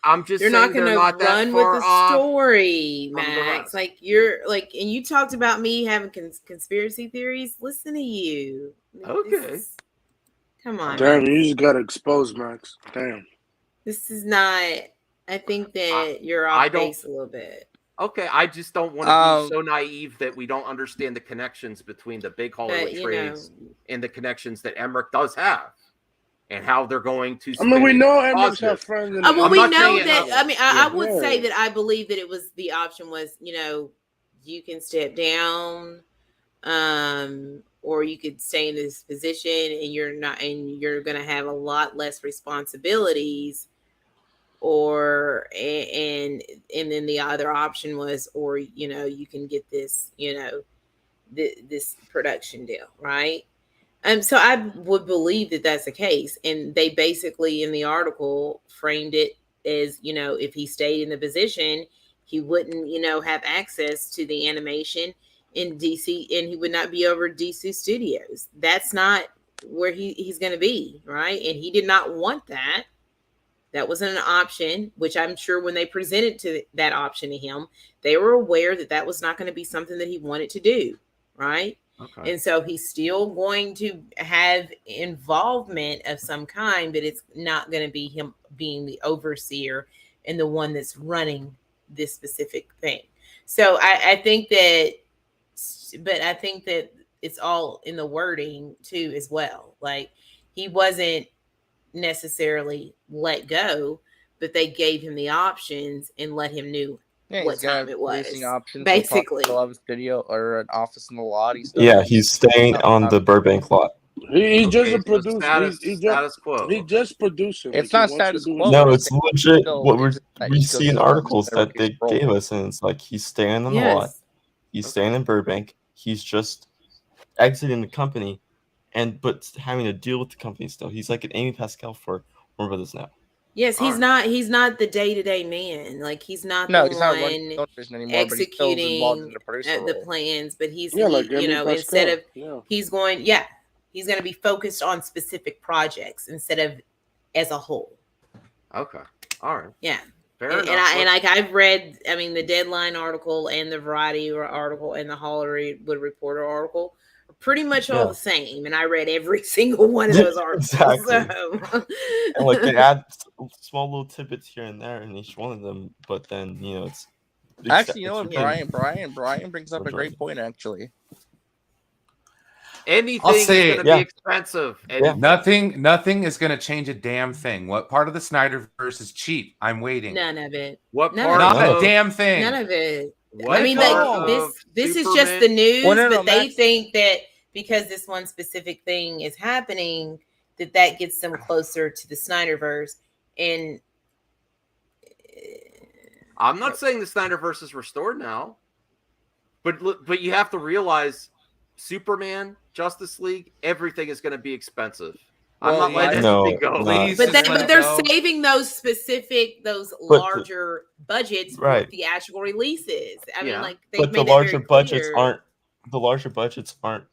I'm just you're saying not going they're to not that run far with the off story, from the Max. rest. Like and you talked about me having conspiracy theories. Listen to you. Okay. Come on. Damn, Max. you just got exposed, Max. Damn. This is not. I think that you're off base a little bit. Okay, I just don't want to be so naive that we don't understand the connections between the big Hollywood trades and the connections that Emmerich does have, and how they're going to. I mean, we know Emmerich's have friends. Well, we know that. I mean, I would say that I believe that it was the option was, you can step down, or you could stay in this position, and you're going to have a lot less responsibilities. or and then the other option was, or you can get this, this production deal, right? So I would believe that that's the case. And they basically in the article framed it as, if he stayed in the position, he wouldn't, have access to the animation in DC, and he would not be over DC Studios. That's not where he's going to be, right? And he did not want that. That wasn't an option, which I'm sure when they presented that option to him, they were aware that that was not going to be something that he wanted to do, right? Okay. And so he's still going to have involvement of some kind, but it's not going to be him being the overseer and the one that's running this specific thing. So I think that it's all in the wording too, as well. Like, he wasn't necessarily let go, but they gave him the options and let him know what time it was. Basically, he'll have a studio or an office in the lot. He's staying on the Burbank lot. He just a so producer. status quo. He just producing. It's not status quo. No, it's legit. What we see in articles that they gave us, and it's like he's staying on the lot. He's staying in Burbank. He's just exiting the company, but having to deal with the company still. He's like an Amy Pascal for Warner Brothers now. Yes, he's not the day-to-day man. Like, he's not the one executing the plans, but he's instead of he's going to be focused on specific projects instead of as a whole. Okay. All right. Yeah. Fair and enough. I've read, the Deadline article and the Variety article and the Hollywood Reporter article are pretty much all the same. And I read every single one of those articles. Exactly. So. And like they add small little tidbits here and there in each one of them, but then it's actually, Brian brings up a great point. Actually, anything is going to be expensive. Nothing is going to change a damn thing. What part of the Snyderverse is cheap? I'm waiting. None of it. What None part? Not a damn thing. None of it. What this is just the news, but they Max, think that because this one specific thing is happening, that gets them closer to the Snyderverse. And I'm not saying the Snyderverse is restored now, but you have to realize Superman, Justice League, everything is going to be expensive. I'm not letting anything go. But they're saving those larger budgets for theatrical releases. But the larger budgets aren't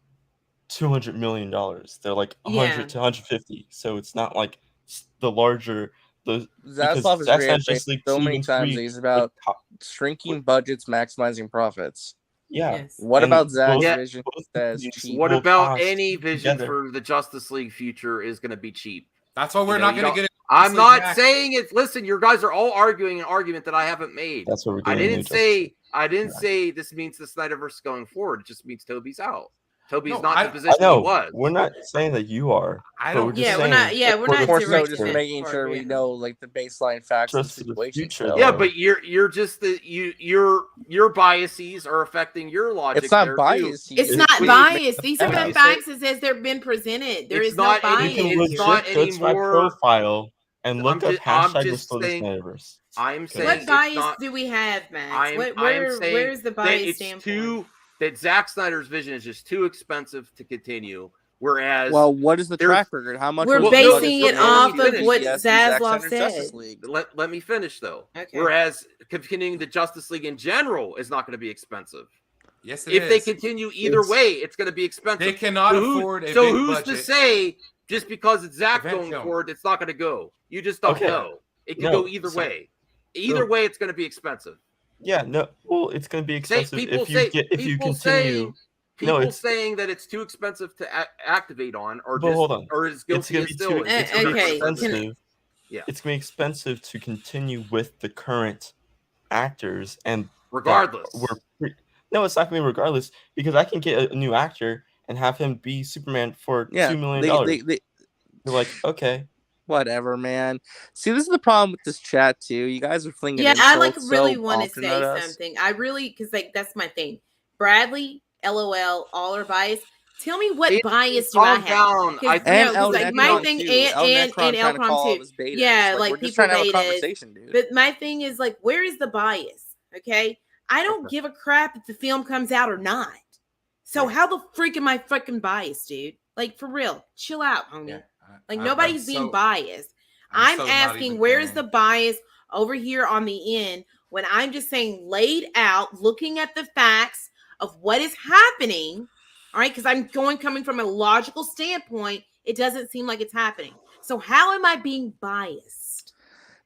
$200 million. They're like 100 to 150. So it's not like the larger. Zaslav is reiterating so many times he's about shrinking budgets, maximizing profits. Yeah. Yes. What about Zach's vision? What about any vision for the Justice League future is going to be cheap? That's why we're not going to get it. I'm not saying it. Listen, you guys are all arguing an argument that I haven't made. That's what we're doing. I didn't say this means the Snyderverse is going forward. It just means Toby's out. Toby's not in the position he was. We're not saying that you are. We're not more so just making sure we know like the baseline facts of the situation. But you're just your biases are affecting your logic. It's not bias. It's not bias. These are the facts as they're been presented. There is no bias. It's not anymore. Profile and look up hashtag Restore the Snyderverse. I'm saying what bias do we have, Max? Where's the bias standpoint? That Zack Snyder's vision is just too expensive to continue. Whereas, what is the track record? How much? We're basing it off of what Zaslav said. Let me finish though. Okay. Whereas continuing the Justice League in general is not going to be expensive. Yes, it is. If they continue either way, it's going to be expensive. They cannot afford a So big who's budget. to say just because it's Zack going forward, it's not going to go? You just don't know. It can go either way. Either way, it's going to be expensive. Yeah, no. Well, it's going to be expensive if you continue. People saying that it's too expensive to activate on, or is guilty as still. It's going to be expensive. It's going to be expensive to continue with the current actors, and regardless, no, it's not going to be regardless because I can get a new actor and have him be Superman for $2 million. You're like, okay. Whatever, man. See, this is the problem with this chat too. You guys are flinging. Yeah, I really want to say something. I really, because that's my thing. Bradley, LOL, all are biased. Tell me what It- bias do I calm have? down. 'Cause, I you think- know, And 'cause, El like my Necron thing too. and El Necron trying to Elcron call all too. of us betas. Yeah, like we're just people trying to have a betas. conversation, dude. But my thing is like, where is the bias? Okay, I don't give a crap if the film comes out or not. So how the freak am I fucking biased, dude? Like for real, chill out, homie. Like nobody's being biased. I'm so not asking even where is caring. the bias over here on the end when I'm just saying laid out, looking at the facts of what is happening. All right, because I'm coming from a logical standpoint, it doesn't seem like it's happening. So how am I being biased?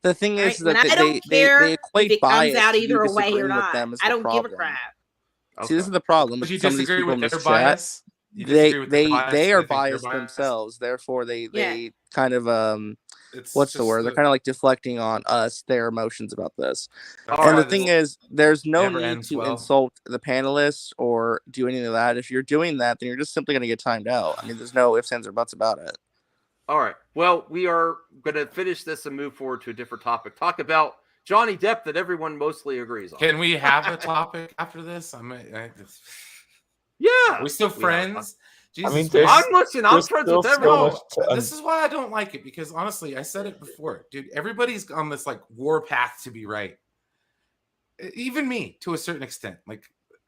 The thing All is right, that when I don't they care equate if it comes bias out to either you way or disagreeing with not. them is I the don't give a problem. crap. See, this is the problem. Would you With some of these disagree people in with this their chat. bias? You disagree with their bias? They They are think you're biased biased? themselves. Therefore, they Yeah. kind of It's what's the just word? They're kind of like deflecting on us their emotions about this. That's And why the thing this is, there's no never need ends to well. insult the panelists or do any of that. If you're doing that, then you're just simply going to get timed out. I mean, there's no ifs, ands, or buts about it. All right. Well, we are going to finish this and move forward to a different topic. Talk about Johnny Depp that everyone mostly agrees on. Can we have a topic after this? Yeah. Are we still friends? Jesus, I mean, man. I'm listening. I'm there's friends still with so everyone. much to This is why I don't like it, because honestly, I said it before, dude. Everybody's on this like war path to be right. Even me, to a certain extent, like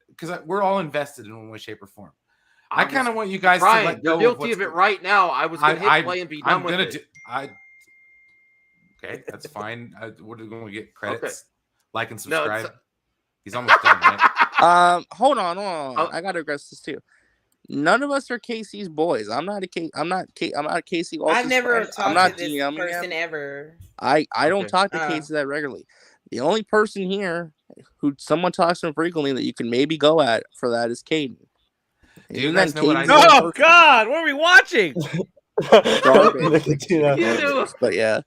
because we're all invested in one way, shape, or form. I kind of want you guys Brian, to let you're go guilty of it right now. I was going to hit play and be done with it. Okay, that's fine. What are we going to get credits? Okay. Like and No, subscribe. He's almost done, right? Hold on. I gotta address this too. None of us are Casey's boys. I'm not Casey. Walsh's I've never friend. I'm talked not to this DMing person him. ever. I don't Okay. talk to Casey that regularly. The only person here who someone talks to him frequently that you can maybe go at for that is Caden. Do you And guys then know what I Caden's know? the Oh person. God, what are we watching? Garbage. Nicotina. But yeah.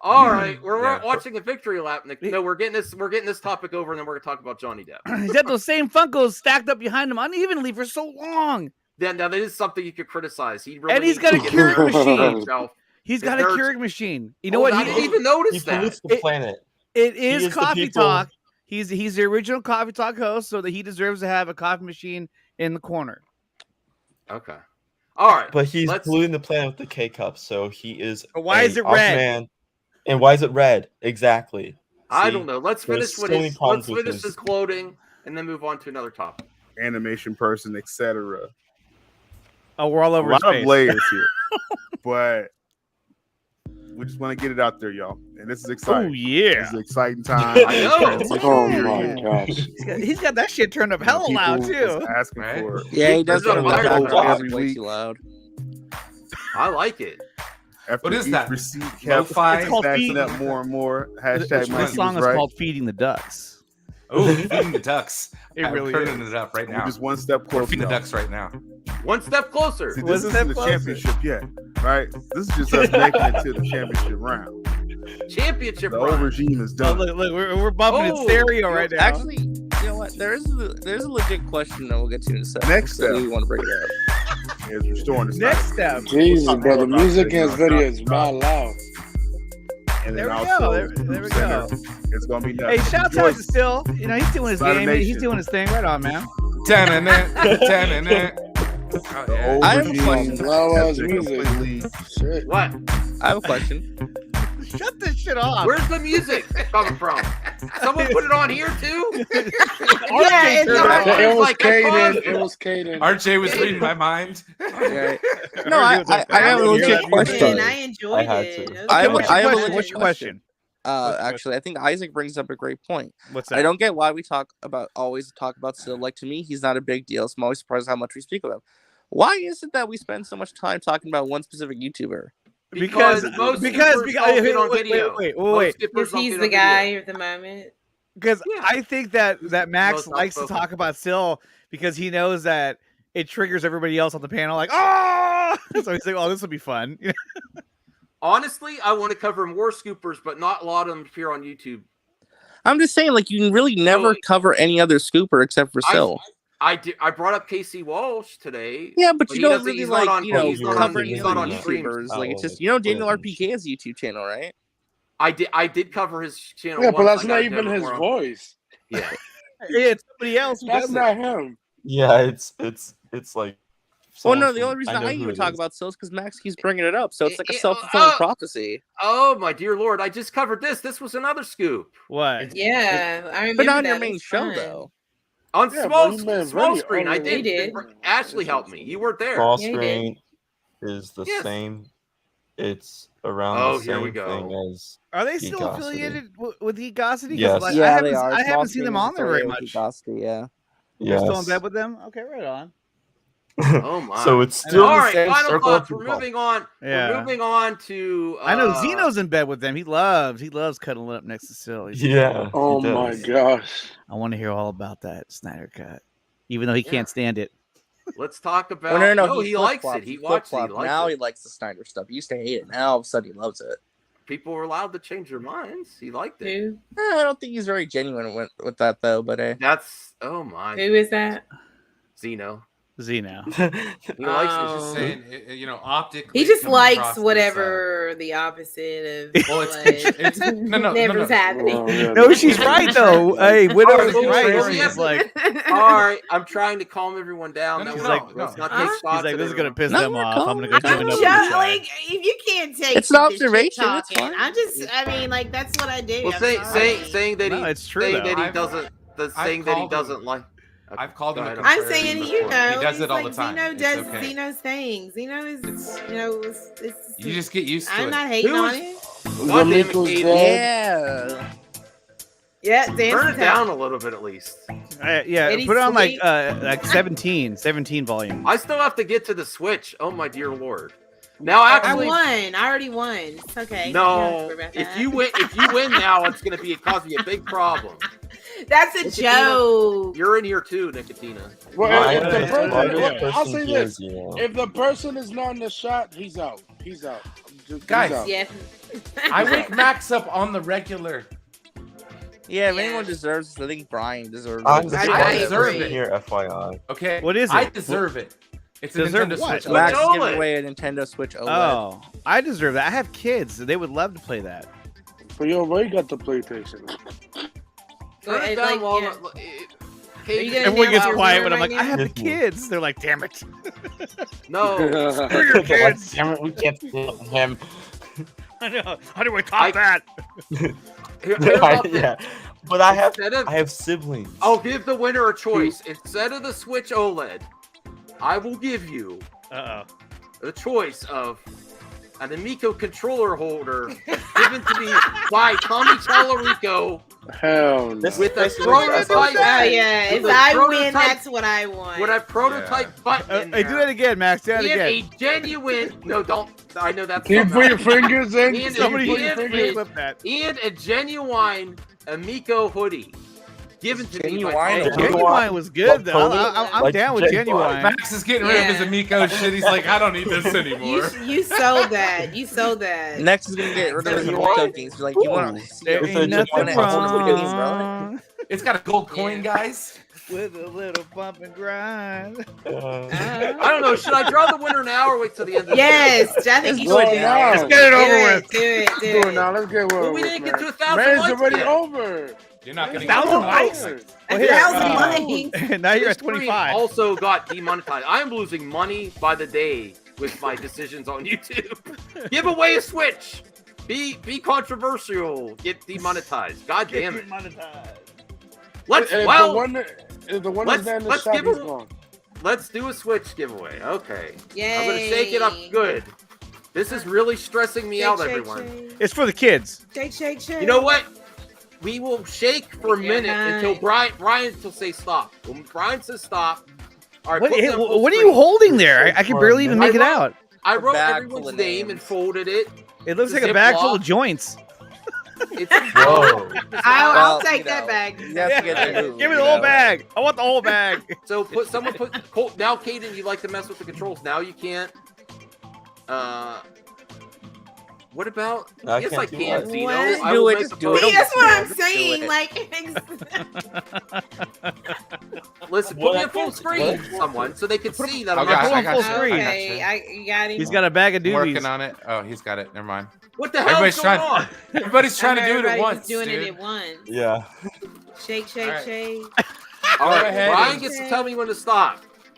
All right, we're Yeah. watching a victory lap. No, we're getting this topic over, and then we're going to talk about Johnny Depp. He's got those same Funkos stacked up behind him unevenly for so long. Now that is something you could criticize. He really And he's needs got a to get Keurig there machine. himself. He's His got a nerds- Keurig machine. You know Oh, what? I didn't even notice He that. pollutes the planet. It He is is the Coffee people- Talk. He's the original Coffee Talk host, so that he deserves to have a coffee machine in the corner. Okay. All right. But he's polluting the planet with the K cup, so he is. But why is a it red? Aquaman. And why is it red? Exactly. I See? don't know. Let's There's finish with so many his. problems Let's with finish his clothing, and then move on to another topic. Animation person, etc. Oh, we're all A over lot his of face. layers here, but we just want to get it out there, y'all. And this is exciting. Oh yeah, This is an exciting time. I know. Transition Oh period. my gosh. he's got that shit turned up hella loud People too. is asking Right? for it. Yeah, he does There's get a fire background truck music every way week. too loud. I like it. After What is each that? receipt kept Lo-fi? It's called stacking feed- up more and more. Hashtag This Mikey song was is right. called "Feeding the Ducks." Oh, feeding the ducks. It I'm really turning is. it up right We're now. just one step We're closer. feeding the y'all. ducks right now. One step closer. See, One this step isn't the closer. championship yet, right? This is just us making it to the championship round. Championship The run. old regime is Oh, done. look, we're bumping in Oh, stereo right now. Actually, you know what? There's a legit question that we'll get to in a second. Next so step. we want to bring it up. Is restoring the Next Snyderverse. step. Jesus, We'll talk bro, more the about music that, and you know, video is mad loud. And There then we also, go. There we go. It's gonna be Hey, nuts. shout out to Still. You know, he's doing his Snyder game. He's Nation. doing his thing. Right on, man. Oh, The yeah. old I have a regime question. Loud has ass been music. completely Shit. What? I have a question. Shut this shit off. Where's the music coming from? Someone put it on here too? RJ it's turned not- it on. It was Like, I paused Caden. it. It was Caden. RJ was reading my mind. Okay. No, I have a I legit heard question. I enjoyed I had it. to. It was I have good. a- I have a What's legit your question? Actually, I think Isaac brings up a great point. What's I don't get why we always talk about Still. Like, to me, he's not a big deal. So I'm always surprised how much we speak of him. Why is it that we spend so much time talking about one specific YouTuber? Because most skippers don't get on video. wait. Most skippers Because don't he's get the on guy video. at the moment. Because Yeah. I think that Max most likes to outspoken. talk about Still because he knows that it triggers everybody else on the panel. Like, oh, so he's like, oh, this will be fun. Honestly, I want to cover more scoopers, but not a lot of them appear on YouTube. I'm just saying, like, you can really never cover any other scooper except for Still. I brought up Casey Walsh today. Yeah, but you he don't doesn't- really he's not like, on- you know, he's not on- cover he's any not other on streams. YouTubers. Oh, Like, it's just, you know, Daniel RPK has a YouTube channel, right? I did cover his channel. Yeah, but once. that's I not gotta even do it his more. voice. Yeah. It's somebody else. Who That's does not him. Yeah, it's like Well, someone no, the from- only reason know I who even it talk is. about Sills because Max keeps bringing it up, so it's like a self-fulfilling prophecy. Oh my dear Lord! I just covered this. This was another scoop. What? Yeah, I remember But not on that. your It main was show, fun. though. On Yeah, small but he made small very screen, I early. did. He did. Ashley helped me. You weren't there. Small Yeah, he did. screen is the Yes. same. It's around Oh, the here we same go. thing as. Are they still Geekosity. affiliated with Geekosity? 'Cause, Yes. like, Yeah, they are. I Small haven't seen them Screen is on there very affiliated with much. Geekosity, yeah. They're still in Yes. bed with them? Okay, right on. Oh my! So it's still all the right. same Final circle of thoughts. We're people. moving on. Yeah. We're moving on to. I know Zeno's in bed with them. He loves cuddling up next to Sil. He's Yeah. Oh he my does. gosh. I want to hear all about that Snyder cut, even though he can't stand it. Let's talk about. Oh, no, he likes it. He watches it. He likes now it. he likes the Snyder stuff. He used to hate it. Now all of a sudden he loves it. People were allowed to change their minds. He liked it. Who? I don't think he's very genuine with that though. But That's oh my. Who is that? Zeno. Zeno. He likes it. Just saying, you know, optically. He just coming likes across this, whatever the opposite of well, it's no. never's happening. Oh, yeah. No, she's right though. Hey, Widow Alright, is well, right. well, She's yes. like, All right, I'm trying to calm everyone down. No, That no, was- no, let's no. not take Huh? shots he's like, at this is gonna everyone. piss No, them you're off. calm. I'm gonna go I'm join I'm up with just you. like, if you can't take It's an this shit observation, it's talking, fine. I mean, like that's what I do. Well, I'm saying sorry. that No, he it's true, saying though. that he I've- doesn't I've saying that he called him. doesn't like. I've called him a Go ahead. I'm contrarian saying, you before. know, He does he's it all like, the time. Zeno It's does okay. Zeno's thing. Zeno is, It's- you know, it's You just get used to I'm it. not hating Who on is- it. God damn it, Miko's Katie. dead. yeah, Yeah, dance Turn it attack. down a little bit at least. Yeah, Eddie put it on Sweet. like 17 volume. I still have to get to the Switch. Oh my dear Lord! Now I actually, won. I already won. It's okay. You don't have to no. worry about If that. you win now, it's going to be cause me a big problem. That's a Nicotina, joke. You're in here too, Nicotina. Well, I if the understand why person, this I'll person say hears this: you. if the person is not in the shot, he's out. He's out. He's Guys. out. Yeah. I wake Max up on the regular. yeah. If Yeah. anyone deserves it, I think Brian deserves I'm it. the I strongest deserve person it. here, FYI. Okay. What is I it? deserve it. It's a Deserve Nintendo what? Switch. Max is OLED. giving away a Nintendo Switch OLED. Oh, I deserve that. I have kids. They would love to play that. But you already got the PlayStation. Go Turn it ahead, down like, while yeah. Katie, Are you gonna Everyone announce gets your quiet winner when I'm right like, I now? have the kids. They're like, damn it. no. Screw your kids. Damn it, we can't steal him. I know. How do I top I- that? Here about this. Yeah, but I Instead of- have siblings. I'll give the winner a choice. Instead of the Switch OLED, I will give you Uh-oh. the choice of an Amico controller holder given to me by Tommy Tallarico Hell no. This with a is prototype. Oh yeah, with if a I win, prototype- that's what I want. with a prototype button in Hey, there. do that again, Max. Do that And again. a genuine. No, don't. I know that's. Can you something put your else. fingers in? And Somebody a put your finger genuine- clip that. and a genuine Amico hoodie given to me by Genuine. Tommy. Genuine was good, though. Totally. I'm Like down with Genuine. Genuine. Max is getting rid of his Yeah. Amico shit. He's like, I don't need this anymore. You sold that. You sold that. Next is gonna get rid of his Genuine? Amico games. Like, you want to see There It's it? a ain't nothing genuine wrong It's got a gold coin, guys. with a little bump and grind. I don't know. Should I draw the winner now or wait till the end of the Yes, I think you should. Go now. Let's get it over with. Do it. Let's do it now. Let's get Well, over we it, didn't man. get to 1,000 Man, it's likes already yet. over. You're not gonna 1,000 get likes? likes. Well, here, 1,000 uh, likes. now you're This at stream 25. also got demonetized. I'm losing money by the day with my decisions on YouTube. Give away a Switch. Be controversial. Get demonetized. God damn it. Let's If well. the one let's- is in the let's shop, give he's him- gone. Let's do a Switch giveaway. Okay. Yay. I'm gonna shake it up good. This is really stressing me out, everyone. Shake, It's for the kids. shake, shake, shake. You know what? We will shake for a Yeah, minute until nice. Brian will say stop. When Brian says stop, all right. What, put hey, me on full what are screen. you holding there? I can barely even make it out. I wrote bag everyone's full of name and names. folded it. It looks It's like a a bag full Ziploc. of joints. It's Whoa. I'll Well, take you that know, bag. You have to get Yeah, the give me the whole bag. I want the whole bag. so someone put now, Caden. You like to mess with the controls. Now you can't. What about? I Yes, can't I do can. what? Zeno. What? I Do will it, make just a do it. post. See, that's what I'm Just do saying. it. Like, Listen, put me on full screen, someone, so they can see that I'm Okay, not. I got full you. screen. okay, you got him. He's got a bag of I'm doobies. working on it. Oh, he's got it. Never mind. What the hell is going on? Everybody's trying to do it at Everybody's once, doing dude. it at once. Yeah. Shake, shake, All right. shake. All right, ahead Brian and- gets to tell me when to stop.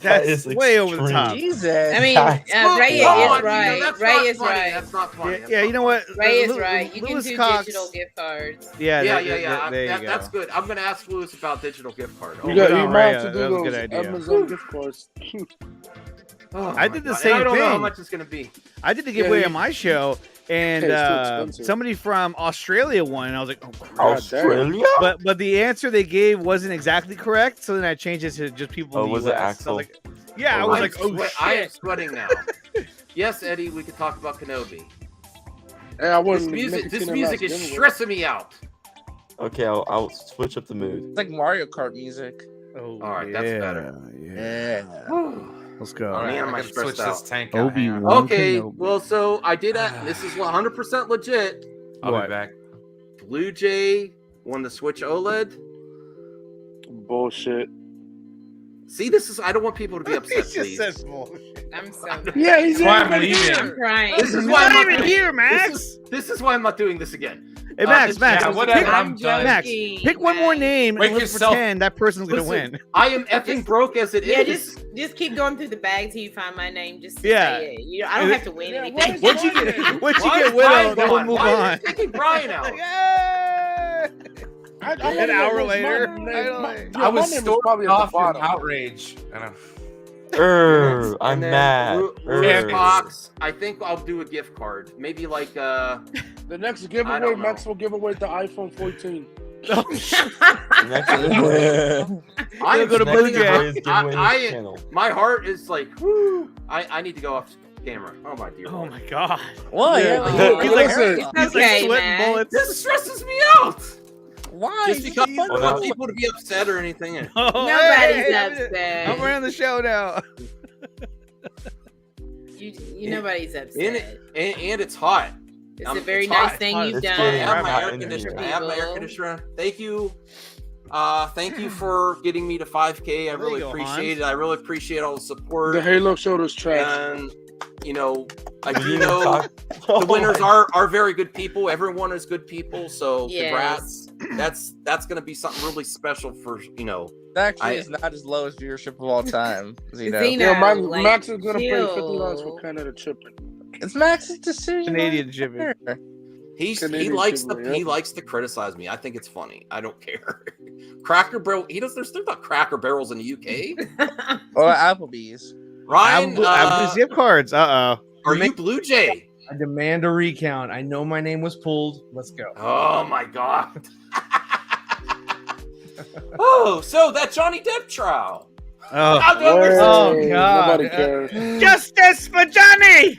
That's way over the top. Jesus. I mean, Ray is right. Ray is right. That's not funny. Yeah, you know what? Ray is right. You Lewis can do Cox- digital gift cards. Yeah, Yeah. there you go. That's good. I'm gonna ask Lewis about digital gift card. You got no, you Ray, might have to that do was a good those idea. Amazon gift cards. I did the God. same And I don't thing. know how much it's gonna be. I did the giveaway Yeah, on my show, and Hey, it's too expensive. somebody from Australia won, and I was like, oh, crap. Australia? But the answer they gave wasn't exactly correct, so then I changed it to just people in the was it US. So I was Axel? like, yeah, I was like, oh shit. I am sweating now. Yes, Eddie, we could talk about Kenobi. Hey, I This wouldn't music is stressing me out. Okay, I'll switch up the mood. It's like Mario Kart music. Oh, All right, that's better. Yeah. Let's go. All right, Man, am I I gotta switch stressed this out. tank out. Hang on. Obi-Wan Okay, Kenobi. well, so I did. This is 100% legit. I'll What? be back. Blue Jay won the Switch OLED. Bullshit. See, this is. I don't want people to be upset. He just Please. said bullshit. I'm so. Yeah, he's Why I'm in leaving. I'm crying. This is He's why I'm not not even doing- here, Max. This is why I'm not doing this again. Hey, Max, this- Max, yeah, whatever, pick, I'm done. Max, pick one more name Wake and let's yourself- pretend that person's gonna Listen, win. I am effing broke as it is. Yeah, just keep going through the bag till you find my name. Just to Yeah. say it. You know, I don't have to win anything. Once you get Why Widow, is Brian then we'll gone? move Why on. are you taking Brian out? Yeah. An hour later, I was stormed probably at off the in bottom. outrage. And I'm I'm And then mad. Lewis Cox, I think I'll do a gift card. Maybe like The next I giveaway, don't know. Max will give away the iPhone 14. I am go to splitting Blue Jay. a- Is giveaway I- channel. my heart is like, whoo. I need to go off camera. Oh my dear. Oh Lord. my god. Why? Yeah. He's like, Listen, he's like okay, sweating man. bullets. This stresses me out. Why? Just because I don't Oh, want no. people to be upset or anything. Oh, Nobody's hey, upset. I'm running the show now. Nobody's upset. And it's hot. It's a very it's nice hot. thing Hot. you've It's done. getting I have my hot air in conditioner. here. I have my air People. conditioner. Thank you. Thank you for getting me to 5K. I There really you go, appreciate Hans. it. I really appreciate all the support. The Halo showed us trash. And you know, I We do didn't know talk- the winners are very good people. Everyone is good people. So Yes. congrats. That's gonna be something really special for That actually I- is not as low as viewership of all time. Zeno. Zeno. Yeah, like, Max is gonna pay chill. $50 for Canada chipping. It's Max's decision. Canadian shipping. he Canadian likes chivalry, he yep. likes to criticize me. I think it's funny. I don't care. Cracker Barrel. There's not Cracker Barrels in the UK. Or Applebee's. Ryan, Applebee's gift cards. Uh are you Blue Jay? I demand a recount. I know my name was pulled. Let's go. Oh my god. Oh, so that Johnny Depp trial. oh. I don't understand. Hey, God. Nobody cares. Justice for Johnny.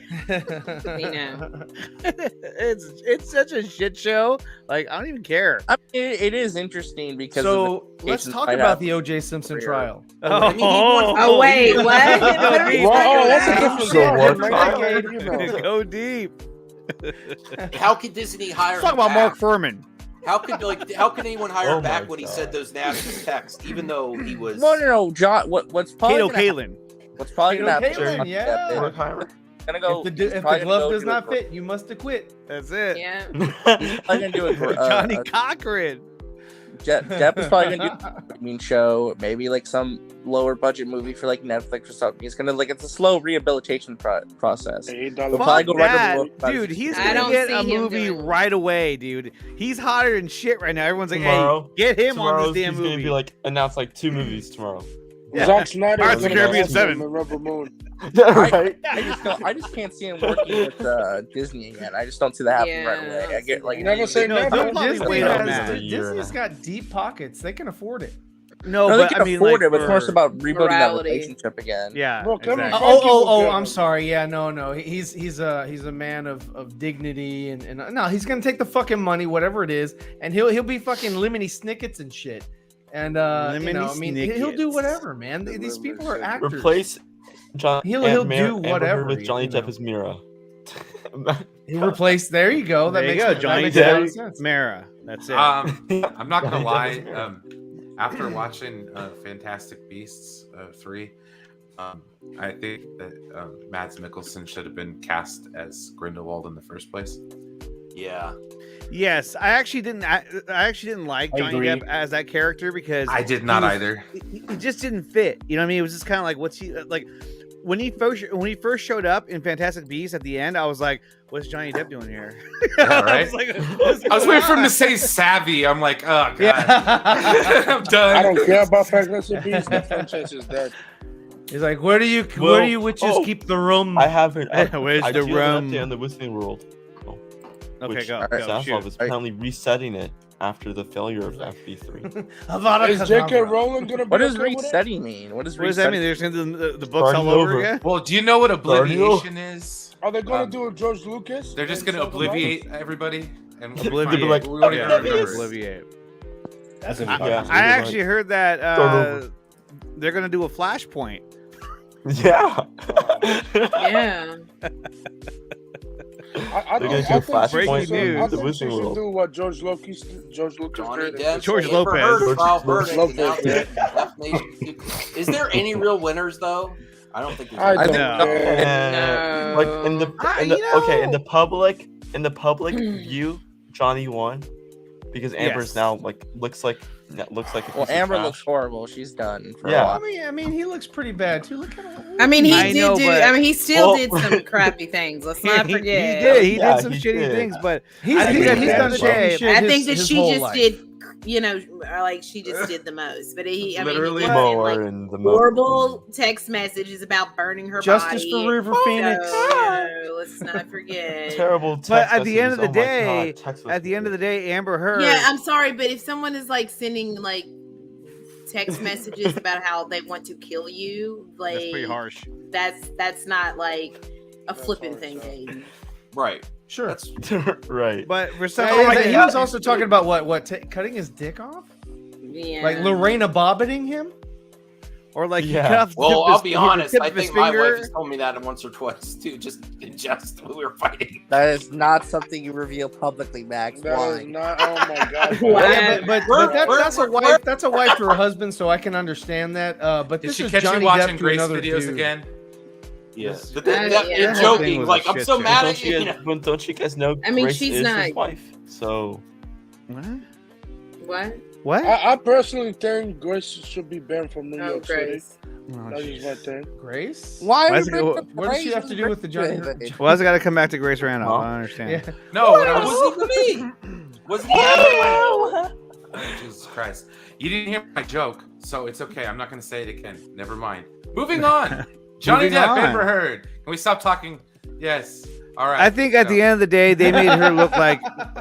Zeno. it's such a shit show. Like I don't even care. I mean, it is interesting because. So let's implications talk might about have the O.J. Simpson career. trial. Oh wait, what? What are we Oh, that's a talking different So what? story. You know. Go deep. How could Disney hire Let's talk him about back? Mark Furman. How could anyone hire Oh him back my when he God. said those nasty texts, even though he was No, John. What's probably Kato gonna Kalin. What's probably gonna Kato happen? Kalin, yeah. Mark Howard. Gonna go. If he's the probably gonna glove go does do a not gr- fit, you must acquit. That's it. Yeah. He's probably gonna do a Johnny Cochran. Depp is probably gonna do a show, maybe like some lower budget movie for like Netflix or something. He's gonna it's a slow rehabilitation process. $8 He'll probably go right that. to the book. Dude, he's I gonna don't get see a him movie doing it. right away, dude. He's hotter than shit right now. Everyone's like, Tomorrow. hey, get him Tomorrow on this damn he's movie. gonna be like announce like 2 movies tomorrow. Yeah. Zack Snyder Pirates is of the gonna Caribbean go 7. on the Rebel Moon. Right? I just can't see him working with Disney again. I just don't see that happening right away. I get like You never say No, never. they'll probably Disney wait on has, that. a year Disney's now. got deep pockets. They can afford it. No, No, they but can I mean, afford like, it, but it's more so about rebuilding that morality. relationship again. Yeah, Bro, Kevin exactly. Feige will Oh, get I'm him. sorry. Yeah, no. He's a man of dignity and no, he's gonna take the fucking money, whatever it is, and he'll be fucking Lemony Snickets and shit. And Lemony I mean, he'll do Snickets. whatever, man. These people are actors. Replace John. He'll Aunt do Amber whatever, with Johnny you know. Depp as Mira. He'll replace. There you go. That There you makes go, that Johnny makes a lot of Depp. sense. Mara. That's it. I'm not gonna Johnny lie. Depp is Mira. After watching Fantastic Beasts 3, I think that Mads Mikkelsen should have been cast as Grindelwald in the first place. Yeah. Yes, I actually didn't. I actually didn't like I Johnny agree. Depp as that character because I did not he was- either. He just didn't fit. You know what I mean? It was just kind of like, what's he like? When he first showed up in Fantastic Beasts at the end, I was like, "What's Johnny Depp doing here?" Yeah, right? I was like, what's I was going waiting for him on? to say savvy. I'm like, oh god, Yeah. I'm done. I don't care about Fantastic Beasts. The franchise is dead. He's like, where do you witches keep the rum? I haven't. Where's I the do have an rum? update on the Wizarding World. Okay, which go, Zaslav shoot. is apparently resetting it after the failure of FB3. Is J.K. Rowling gonna be What does okay with it? resetting mean? What does What does that mean? resetting They're just gonna do the books Starting all over over. again? Well, do you know what obliviation is? Are they gonna do a George Lucas? They're just and gonna show the obliviate everybody and Obliviate. like, we won't even remember. Obliviate. That's I, gonna be I actually heard that over. they're gonna do a Flashpoint. Yeah. Yeah. I They're think gonna do she Flashpoint should- in I the think she Wizarding should World. do what George Lucas Johnny did. Depp, George Amber Lopez. Heard, Foul George Verdict, Lopez, announced yeah. it. Death Nation. Is there any real winners though? I don't think there's. I any. don't No. care. Like in the okay in the public Hmm. view, Johnny won because Amber's Yes. now like looks like a Well, piece of Amber trash. looks horrible. She's done. For Yeah. A while. I mean, he looks pretty bad too. Look at him. I mean, he I did know, do. but- I mean, he still Well- did some crappy things. Let's not He forget. did. He Yeah, did some he shitty did. things, but He's, I think he's, at he's the done end of the shitty day, shit I his- think that his she whole just life. did. You know, like she just did the most. But he, I mean, Literally. he was in, More like and the most. horrible text messages about burning her Justice body. for River So, Phoenix. let's not forget. Terrible text but at the end of the messages. Oh my day, God, text at the end of the day, Amber Heard. Yeah, I'm sorry, but if someone is like sending like text messages about how they want to kill you, like that's pretty harsh. that's not like a flipping thing, Aiden. Right. Sure. That's right. But for some Yeah, reason, he was also talking about cutting his dick off, Yeah. like Lorena bobbiting him. or like he Yeah. cut off the Well, tip of I'll his- be the honest. tip I of his think my wife finger. has told me that once or twice too. Just in jest when we were fighting. That is not something you reveal publicly, Max. That Why? is not. Oh my god. Wow. Yeah, but that's a we're- wife. That's a wife to her husband, so I can understand that. But Did this she is catch Johnny you watching Depp to Grace another videos dude. again? Yes. But yeah. you're That whole thing joking. was a Like I'm shit so show. mad Don't at you. you, you guys, know? don't you guys know I mean, Grace she's is not- his wife? So What? What? What? I personally think Grace should be banned from New Oh, York City. Grace. Oh, That's just my thing. Grace? Why? Why are is you it- bringing up What does she Grace? have to do with the Johnny? Really? Well, I got to come back to Grace Randolph. Huh? I don't understand. Yeah. No, what I It was. wasn't even me. Wasn't even me. Jesus Christ. You didn't hear my joke, so it's okay. I'm not going to say it again. Never mind. Moving on. Johnny Moving Depp, on. Amber Heard. Can we stop talking? Yes. All right. I think at the go. end of the day, they made her look like,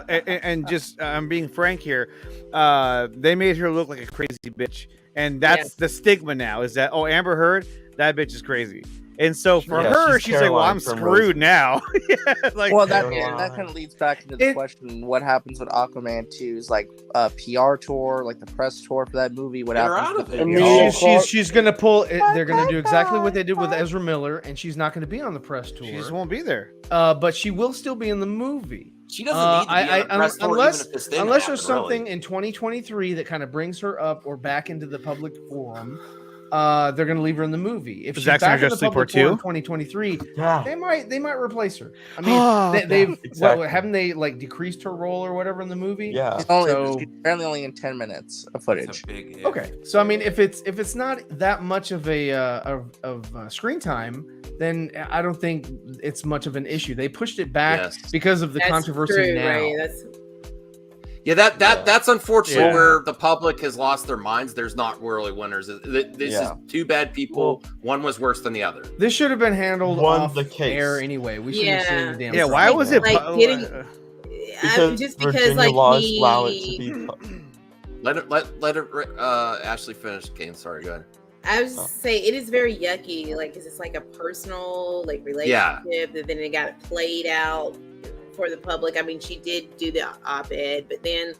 and just I'm being frank here, they made her look like a crazy bitch, and that's Yes. the stigma now is that Amber Heard, that bitch is crazy, and so for Yeah, her, she's she's like, well, Caroline I'm from screwed Rose. now. Yeah, like, Well, that Caroline. kind of leads back into the question: what happens with Aquaman 2's like PR tour, like the press tour for that movie? What Get her happens? out of with it. Emilia She's gonna pull. They're gonna do exactly what they did with Ezra Miller, and she's not gonna be on the press tour. she just won't be there. But she will still be in the movie. She doesn't need to be on the press tour, unless even if this didn't unless there's happen, something really. in 2023 that kind of brings her up or back into the public forum. They're gonna leave her in the movie. If she's Zack back Snyder in the Justice League public Part forum in 2? 2023, yeah. they might replace her. I Oh, mean, they've exactly. haven't they like decreased her role or whatever in the movie? Yeah. It's only, So- she's apparently only in 10 minutes of It's footage. a big if. Okay, so I mean, if it's not that much of a screen time, then I don't think it's much of an issue. They pushed it back Yes. because of the That's controversy true, now. Ray. That's Yeah, that's unfortunately Yeah. where the public has lost their minds. There's not really winners. This Yeah. is two bad people. One was worse than the other. This should have been handled Won off the case. air anyway. We shouldn't have seen the damn. Yeah, thing. why was it? like getting Because just because Virginia like laws he allow it to be. Let it Ashley finish. Kane, sorry, go ahead. I was just say it is very yucky. Like, 'cause it's like a personal like relationship that then it got played out for the public. I mean, she did do the op-ed, but then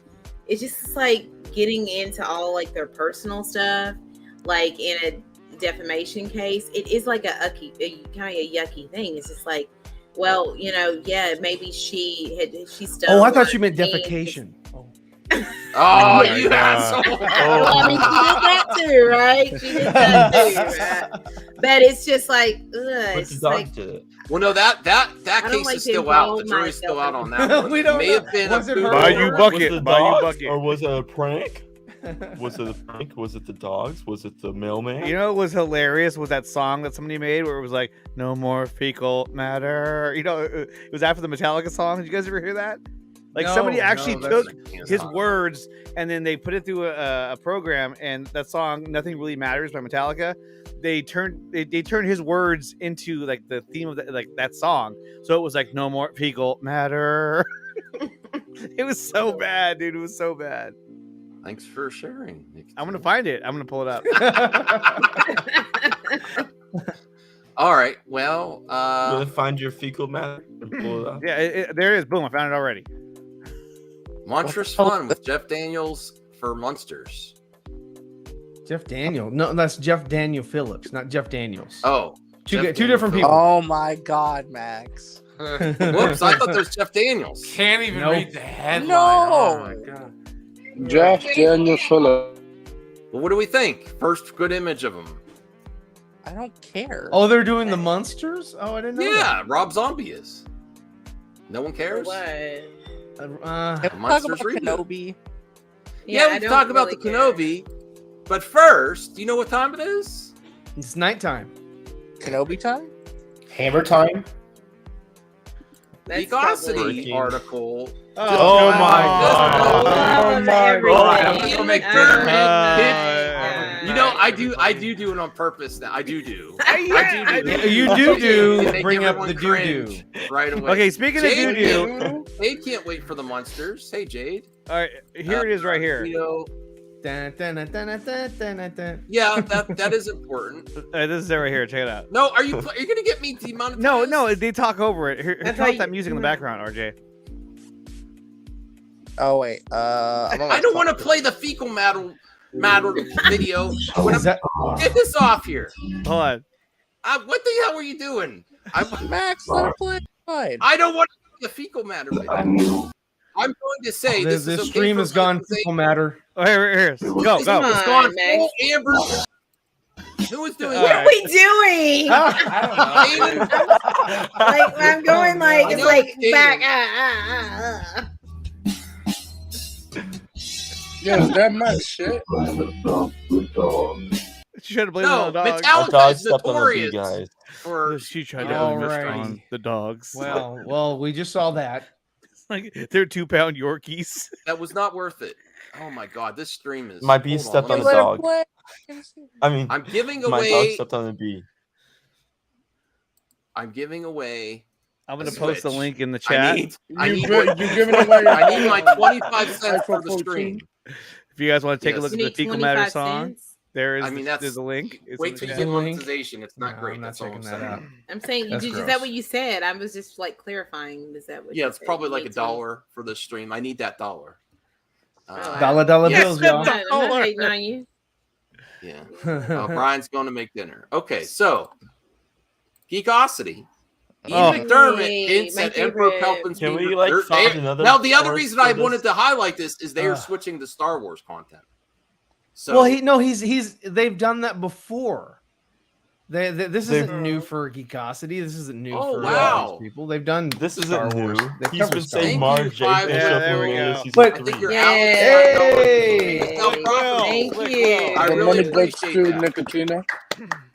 it's just like getting into all like their personal stuff, like in a defamation case. It is like a kind of a yucky thing. It's just like, well, yeah, maybe she stole. Oh, I thought you meant things. defecation. Oh, my you God. asshole! Well, I mean, she did that too, right? She did that too, right? But it's just like, ugh, But it's the just dog like, did it. Well, no, that I don't case like is to still out. The involve jury's still out myself on that one. We It don't may know. have been Was a it boot her? Buy or- you Was bucket. the Buy you dogs, bucket. or was it a prank? Was it a prank? Was it the dogs? Was it the mailman? You know what was hilarious was that song that somebody made where it was like "No more fecal matter." You know, it was after the Metallica song. Did you guys ever hear that? Like somebody No, actually no, that's- took his words and then they put it through a program, and that song "Nothing Really Matters" by Metallica. They turned his words into like the theme of like that song. So it was like "No more fecal matter." It was so bad, dude. It was so bad. Thanks for sharing. I'm gonna find it. I'm gonna pull it up. All right. Well, Will it find your fecal matter and pull it up? Yeah, there it is. Boom! I found it already. Monstrous Fun with Jeff Daniels for Monsters. Jeff Daniel. No, that's Jeff Daniel Phillips, not Jeff Daniels. Oh, two Jeff two different people. Oh my God, Max. Whoops! I thought there was Jeff Daniels. Can't even Nope. read the headline. No. Oh my God. Jeff Daniel Phillips. Well, what do we think? First good image of him. I don't care. Oh, they're doing the Monsters? Oh, I didn't know. Yeah, Rob Zombie is. No one cares. what? That. Can we talk Monsters about reboot. Kenobi? Yeah, I we can don't talk about really the care. Kenobi. But first, do you know what time it is? It's nighttime. Kenobi time? Hammer time. The That's Gossity probably- article. Oh my God. Oh my I'm just gonna make dinner. God. You know, I do it on purpose now. I do. You do Make bring up everyone the cringe right away. Okay, speaking of Jade doo-doo. Jade can't wait for the Monsters. Hey, Jade. All right, here it is right here. You know, Dun, dun, dun, dun, dun, dun, dun, dun. yeah, that is important. This is it right here. Check it out. No, are you gonna get me demonetized? No, they talk over it. Here, I turn thought off that you- music in the background, RJ. Oh wait. I'm on my I don't want to phone. play the fecal matter video. Is that- Get this off here. Hold on. What the hell are you doing? Max, let it play. Fine. I don't want to play the fecal matter video. I'm going to say The, this the is okay stream for has gone monetization. fecal matter. Oh, here. Go, This go. has on, gone Max. full Amber. Who is doing All What that? are we doing? Like I'm going like I it's know like it's back. Yeah, is that my shit? She tried to blame No, it on the dogs. Our Metallica dog is stepped on the bee, notorious guys. for. She tried to All blame it right. on the dogs. Well, we just saw that. Like they're 2-pound Yorkies. That was not worth it. Oh my god, this stream is. My bee hold stepped let on me- the dog. Play. I mean, I'm giving my dog away. stepped on the bee. I'm giving away. I'm gonna a post the Switch. link in the I chat. need. You giving away your I need my 25 cents for the iPhone stream. If you guys want to take a Yes. look You at the need fecal matter 25 song, cents? there is I mean, there's that's- a link. It's in Wait the till you chat. get monetization. It's not No, great. I'm not That's all I'm checking that saying. out. I'm saying, That's is that gross. what you said? I was just like clarifying. Is that what? Yeah, you it's said? probably You like need $1 for the stream. I need that dollar. Dollar yes. bills, y'all. I'm not hating on you. Yeah. Brian's going to make dinner. Okay, so Geekosity. Ian Oh. McDermott Yay, hints my at Emperor favorite. Palpatine's Can being we, like, find another Now, the other source reason I for wanted this? to highlight this is they are Ugh. switching to Star Wars content. So Well, they've done that before. This isn't new for Geekosity. This isn't new Oh, for wow. these people. They've done This Star isn't Wars. new. They've He's covered been Star saying Wars. Mara Jade Thank you, and Yeah, stuff there for we Mandalorian go. season But- I think 3. you're Yay. Alex. Thank you. I really Money goes appreciate to that. Nicotina.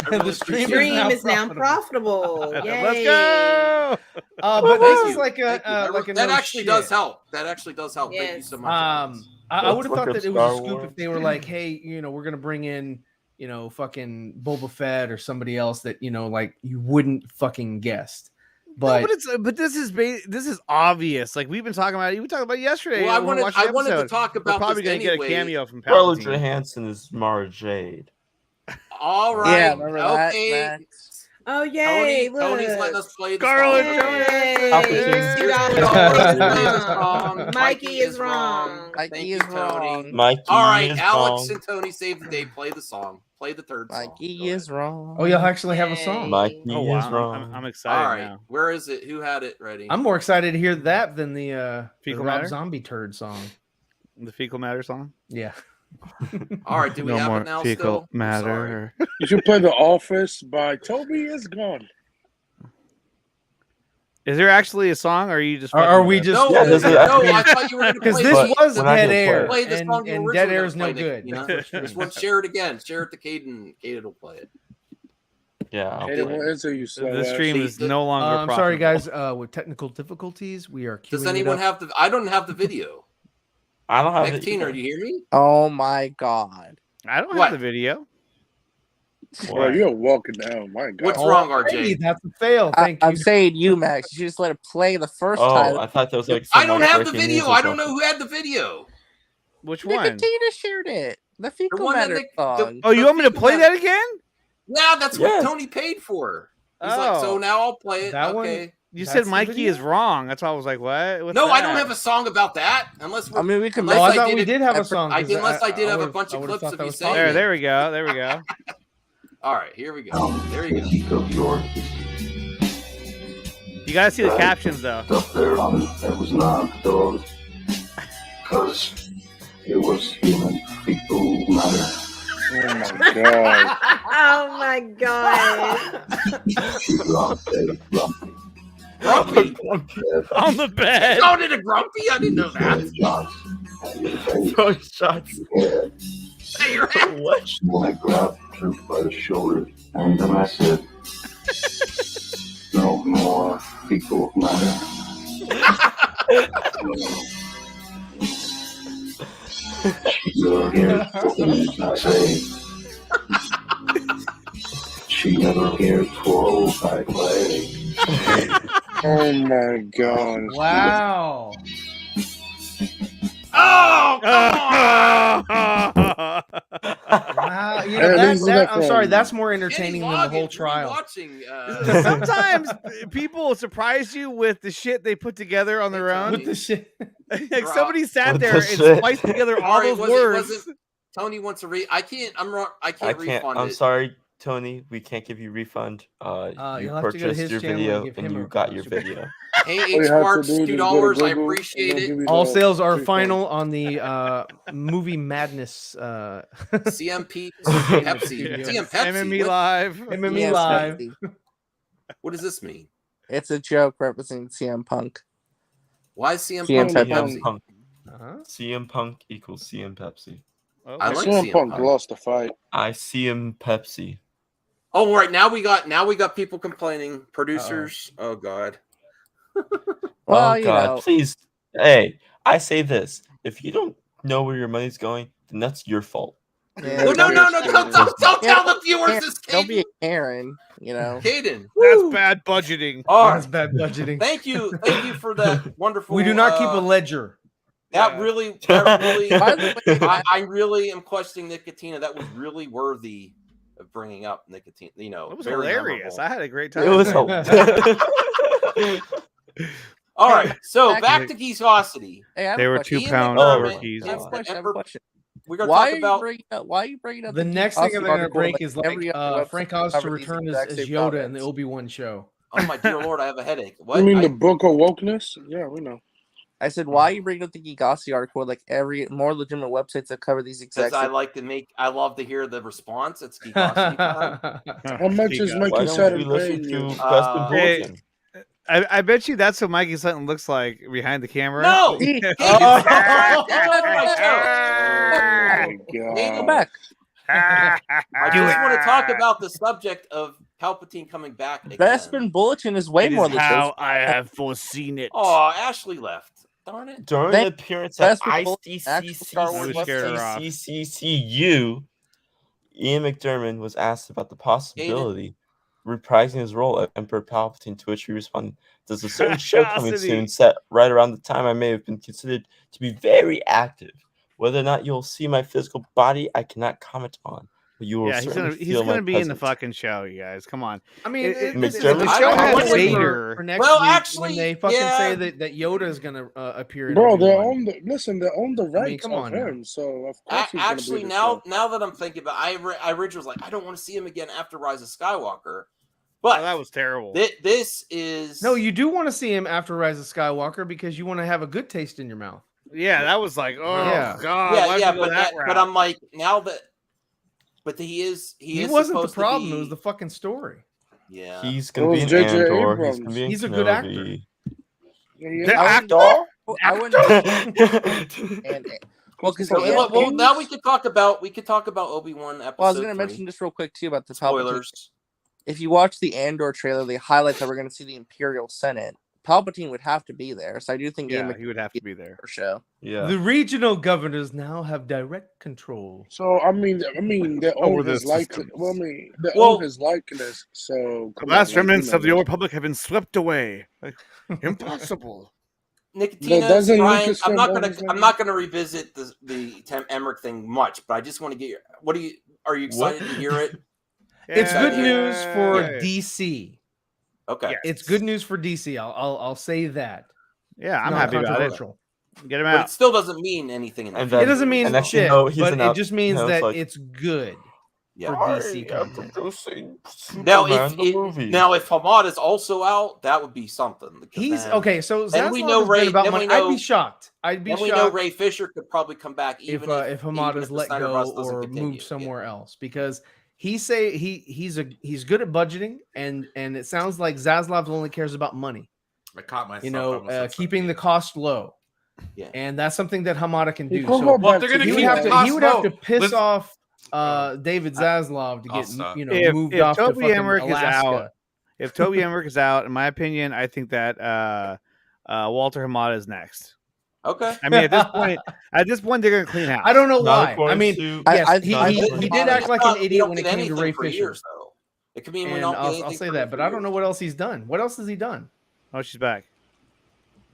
I really The stream appreciate Stream that. is now profitable. Let's Yay. go. but Thank this is you. like Thank you. like a that no actually shit. does help. That actually does help. Thank you Yes. so much. Alex. I Let's would have look thought up that it was a Star scoop Wars. if they were like, hey, we're gonna bring in, fucking Boba Fett or somebody else that like you wouldn't fucking guessed. But, But this is obvious. Like we've been talking about it. We talked about it yesterday. Well, I when we wanted watched the I wanted to episode. talk We're about probably this gonna anyway. get a cameo from Scarlett Palpatine. Johansson is Mara Jade. All right. Yeah, remember that, Okay. Max? Oh yay! Tony's Look. letting us play the Scarlett song. Yay. Palpatine. $60 wrong. Mikey is wrong. Thank Mikey you, is Tony. wrong. Mikey All right, is Alex wrong. and Tony save the day. Play the song. Play the third song. Mikey is wrong. oh, you'll actually have a song. Mikey Oh is wow, wrong. I'm excited All right, now. where is it? Who had it ready? I'm more excited to hear that than the Fecal Rob Matter? Zombie turd song. The fecal matter song. Yeah. All right, do we No have more it now? fecal Still? I'm matter. You should play The Office by Toby Is Gone. Is there actually a song, or are you just? Are we just? No, I thought you were going to play Because this was the- dead the- air, play the song you and were dead originally air gonna is no play, good. Nick, That's for Just sure. share it again. Share it to Caden. Caden will play it. Yeah. I'll Hey, play what it. is it, you slow The ass? stream is no longer. I'm sorry, profitable. guys. With technical difficulties, we are. Does queuing it anyone up. have the? I don't have the video. I don't have it. Tina, do you hear me? Oh my god. I don't What? have the video. Bro, you're walking down. My God. What's wrong, Alrighty, RJ? that's a fail. Thank I'm you. saying you, Max. You should just let it play the first time. Oh, I thought that was like. I some, don't like, have the breaking news video. or I don't know something. who had the video. Which one? Nicotina shared it. The fecal one that matter Nick- song. Oh, you want me to play that again? Yeah, that's what Yeah. Tony paid for. He's like, so Oh. now I'll play it. That one- Okay. You That's said the Mikey video? is wrong. That's why I was like, what? What's No, I that? don't have a song about that. Unless we're, I mean, we can. unless Oh, I I thought did we it- did have a song. I did, unless I did have a would've- bunch I of would've clips thought of that you was saying Tony. it. There we go. There we go. All right, here we go. There you go. You gotta see the captions though. Stuff there on it that was not dog. Because it was human fecal matter. Oh my God. Oh my god. Grumpy. On the bed. Called it a grumpy? I didn't know that. Throwing shots. Hey, your head. What? When I grabbed Truth by the shoulder, and then I said, no more fecal matter. She never hears what the news I say. She never hears what I play. Oh my God. Wow. Oh, come on. Wow. You Hey, know, this is I'm like, sorry. That's more entertaining than the Loggins, whole what are you trial. Watching, Sometimes people surprise you with the shit they put together on their own. With the shit. Like somebody sat With there the and shit. spliced together all Sorry, those was words. it Tony wants to read. I can't. I'm wrong. I I can't can't. refund I'm it. sorry, Tony. We can't give you refund. You you'll have to go to purchased his your channel and video give and him you a got your refund. video. Hey, All H you have to Sparks, do is $2. go to I Google, appreciate and they'll it. give you All the sales are refund. final on the movie madness. CMP, Pepsi, Yes. TM Pepsi. MME What, Live. MME Yes, Live. Pepsi. what does this mean? It's a joke representing CM Punk. Why is CM CM Punk Pepsi. Pepsi? Punk. Uh-huh. CM Punk equals CM Pepsi. I like CM CM Punk Punk. lost the fight. I CM Pepsi. Oh, right now we got people complaining. Producers. Oh God. Well, Oh you God! know. Please, hey, I say this: if you don't know where your money's going, then that's your fault. Yeah, No, don't tell the viewers this, Don't be Caden. a Karen, you know. Caden. That's bad budgeting. All That's right. bad budgeting. Thank you for that wonderful. We do not keep a ledger. That Yeah. really, By the way, I really am questioning Nicotina. That was really worthy of bringing up Nicotina. You know, It was very hilarious. memorable. I had a great time. It was. All right, so Back- back to Geekosity. Hey, I have They a were question. 2-pound Oh, turkeys. I have a question. I have a question. We're gonna Why talk are you about. bringing up The next thing Geekosity they're going to article break like is like every other Frank website Oz to covers these return exact as same Yoda in topics? the Obi-Wan show. Oh my dear lord, I have a headache. What? You mean I- the book of wokeness? Yeah, we know. I said, why are you bringing up the Geekosity article like every more legitimate websites that cover these Because exact I same like to make. I love to hear the response. It's Geekosity time. How much is Why Mikey don't we Saturn listen paying to you? Preston Hey, Bulletin? I bet you that's what Mikey Sutton looks like behind the camera. No. See? Caden, Oh. stop trying to show. Oh my Go God. back. I just want to talk about the subject of Palpatine coming back again. Bespin Bulletin is way It more is than how I have foreseen it. Oh, Ashley left. Darn it. During Thank- an appearance at Bespin Bulletin, actual Star Wars website. ICCCCU, Ian McDermott was asked about the possibility of reprising his role as Emperor Palpatine, to which he responded, "There's a certain show coming Curiosity. soon set right around the time I may have been considered to be very active. Whether or not you'll see my physical body, I cannot comment on. But you will Yeah, he's certainly gonna feel my be in the presence." fucking show, you guys. Come on. I mean, McDermott- the show I has wonder Vader for next Well, week actually, when they fucking yeah. say that Yoda is going to appear in Bro, they're Obi-Wan. on the they're on the rights come of on now. him, so of course he's gonna Actually, be in the now show. now that I'm thinking about, I originally was like, I don't want to see him again after Rise of Skywalker, Oh, but that was terrible. this is No, you do want to see him after Rise of Skywalker because you want to have a good taste in your mouth. Yeah, that was like, oh Yeah. god, Yeah, why'd yeah, you go that but route? I'm like now that, but he is wasn't the supposed problem. To It be, was the fucking story. Yeah, He's It gonna be was an J.J. Andor. He's Abrams. gonna be in He's a good actor. Kenobi. The I actor? wouldn't, I wouldn't. And well, because well, now we could talk about Obi-Wan episode. Well, I was going to 3. mention just real quick too about the Spoilers. Palpatine. If you watch the Andor trailer, they highlight that we're going to see the Imperial Senate. Palpatine would have to be there, so I do think he would have to be there for show. Yeah. The regional governors now have direct control. So I mean, they Over own the his likeness. systems. Well, I mean, they own his likeness. So The last remnants of the old republic have been swept away. Like, impossible. Nicotina, doesn't Brian, Lucas I'm own his not gonna revisit the Tim Emmerich thing much, but I just want to get your. Are you excited to hear it? It's good Yeah. news for Yeah. DC. Okay. It's good news for DC. I'll say that. Yeah, I'm Not happy about it. controversial. Get him But out. it still doesn't mean anything. And It doesn't mean and shit, he's but announced- it just means it's that like, it's good Yeah. for DC content. Now, Superman, the if movie. Hamad is also out, that would be something. because He's then- okay. So then we Zaslav know has Ray. been about Then money. we know, I'd be shocked. I'd be then shocked we know Ray Fisher could probably come back if even if Hamada's even if the let Snyderverse go doesn't or continue. moved somewhere else because he's good at budgeting and it sounds like Zaslav only cares about money. I caught myself. You know, almost at keeping the cost low. Yeah, and that's something that Hamada can He do. could So go back they're to gonna he would keep have the to cost he would have low. to piss Listen- off David Zaslav to I'll get stop. moved If off to Toby fucking Emmerich is Alaska. out, if Toby Emmerich is out, in my opinion, I think that Walter Hamada is next. Okay. I mean, at this point, they're gonna clean house. I don't know Not why. I mean, according yes, to- he did act like an idiot when it came to Ray for Fisher. years, though. It could mean we And don't. I'll say that, but I don't know what else he's done. What else has he done? Oh, she's back.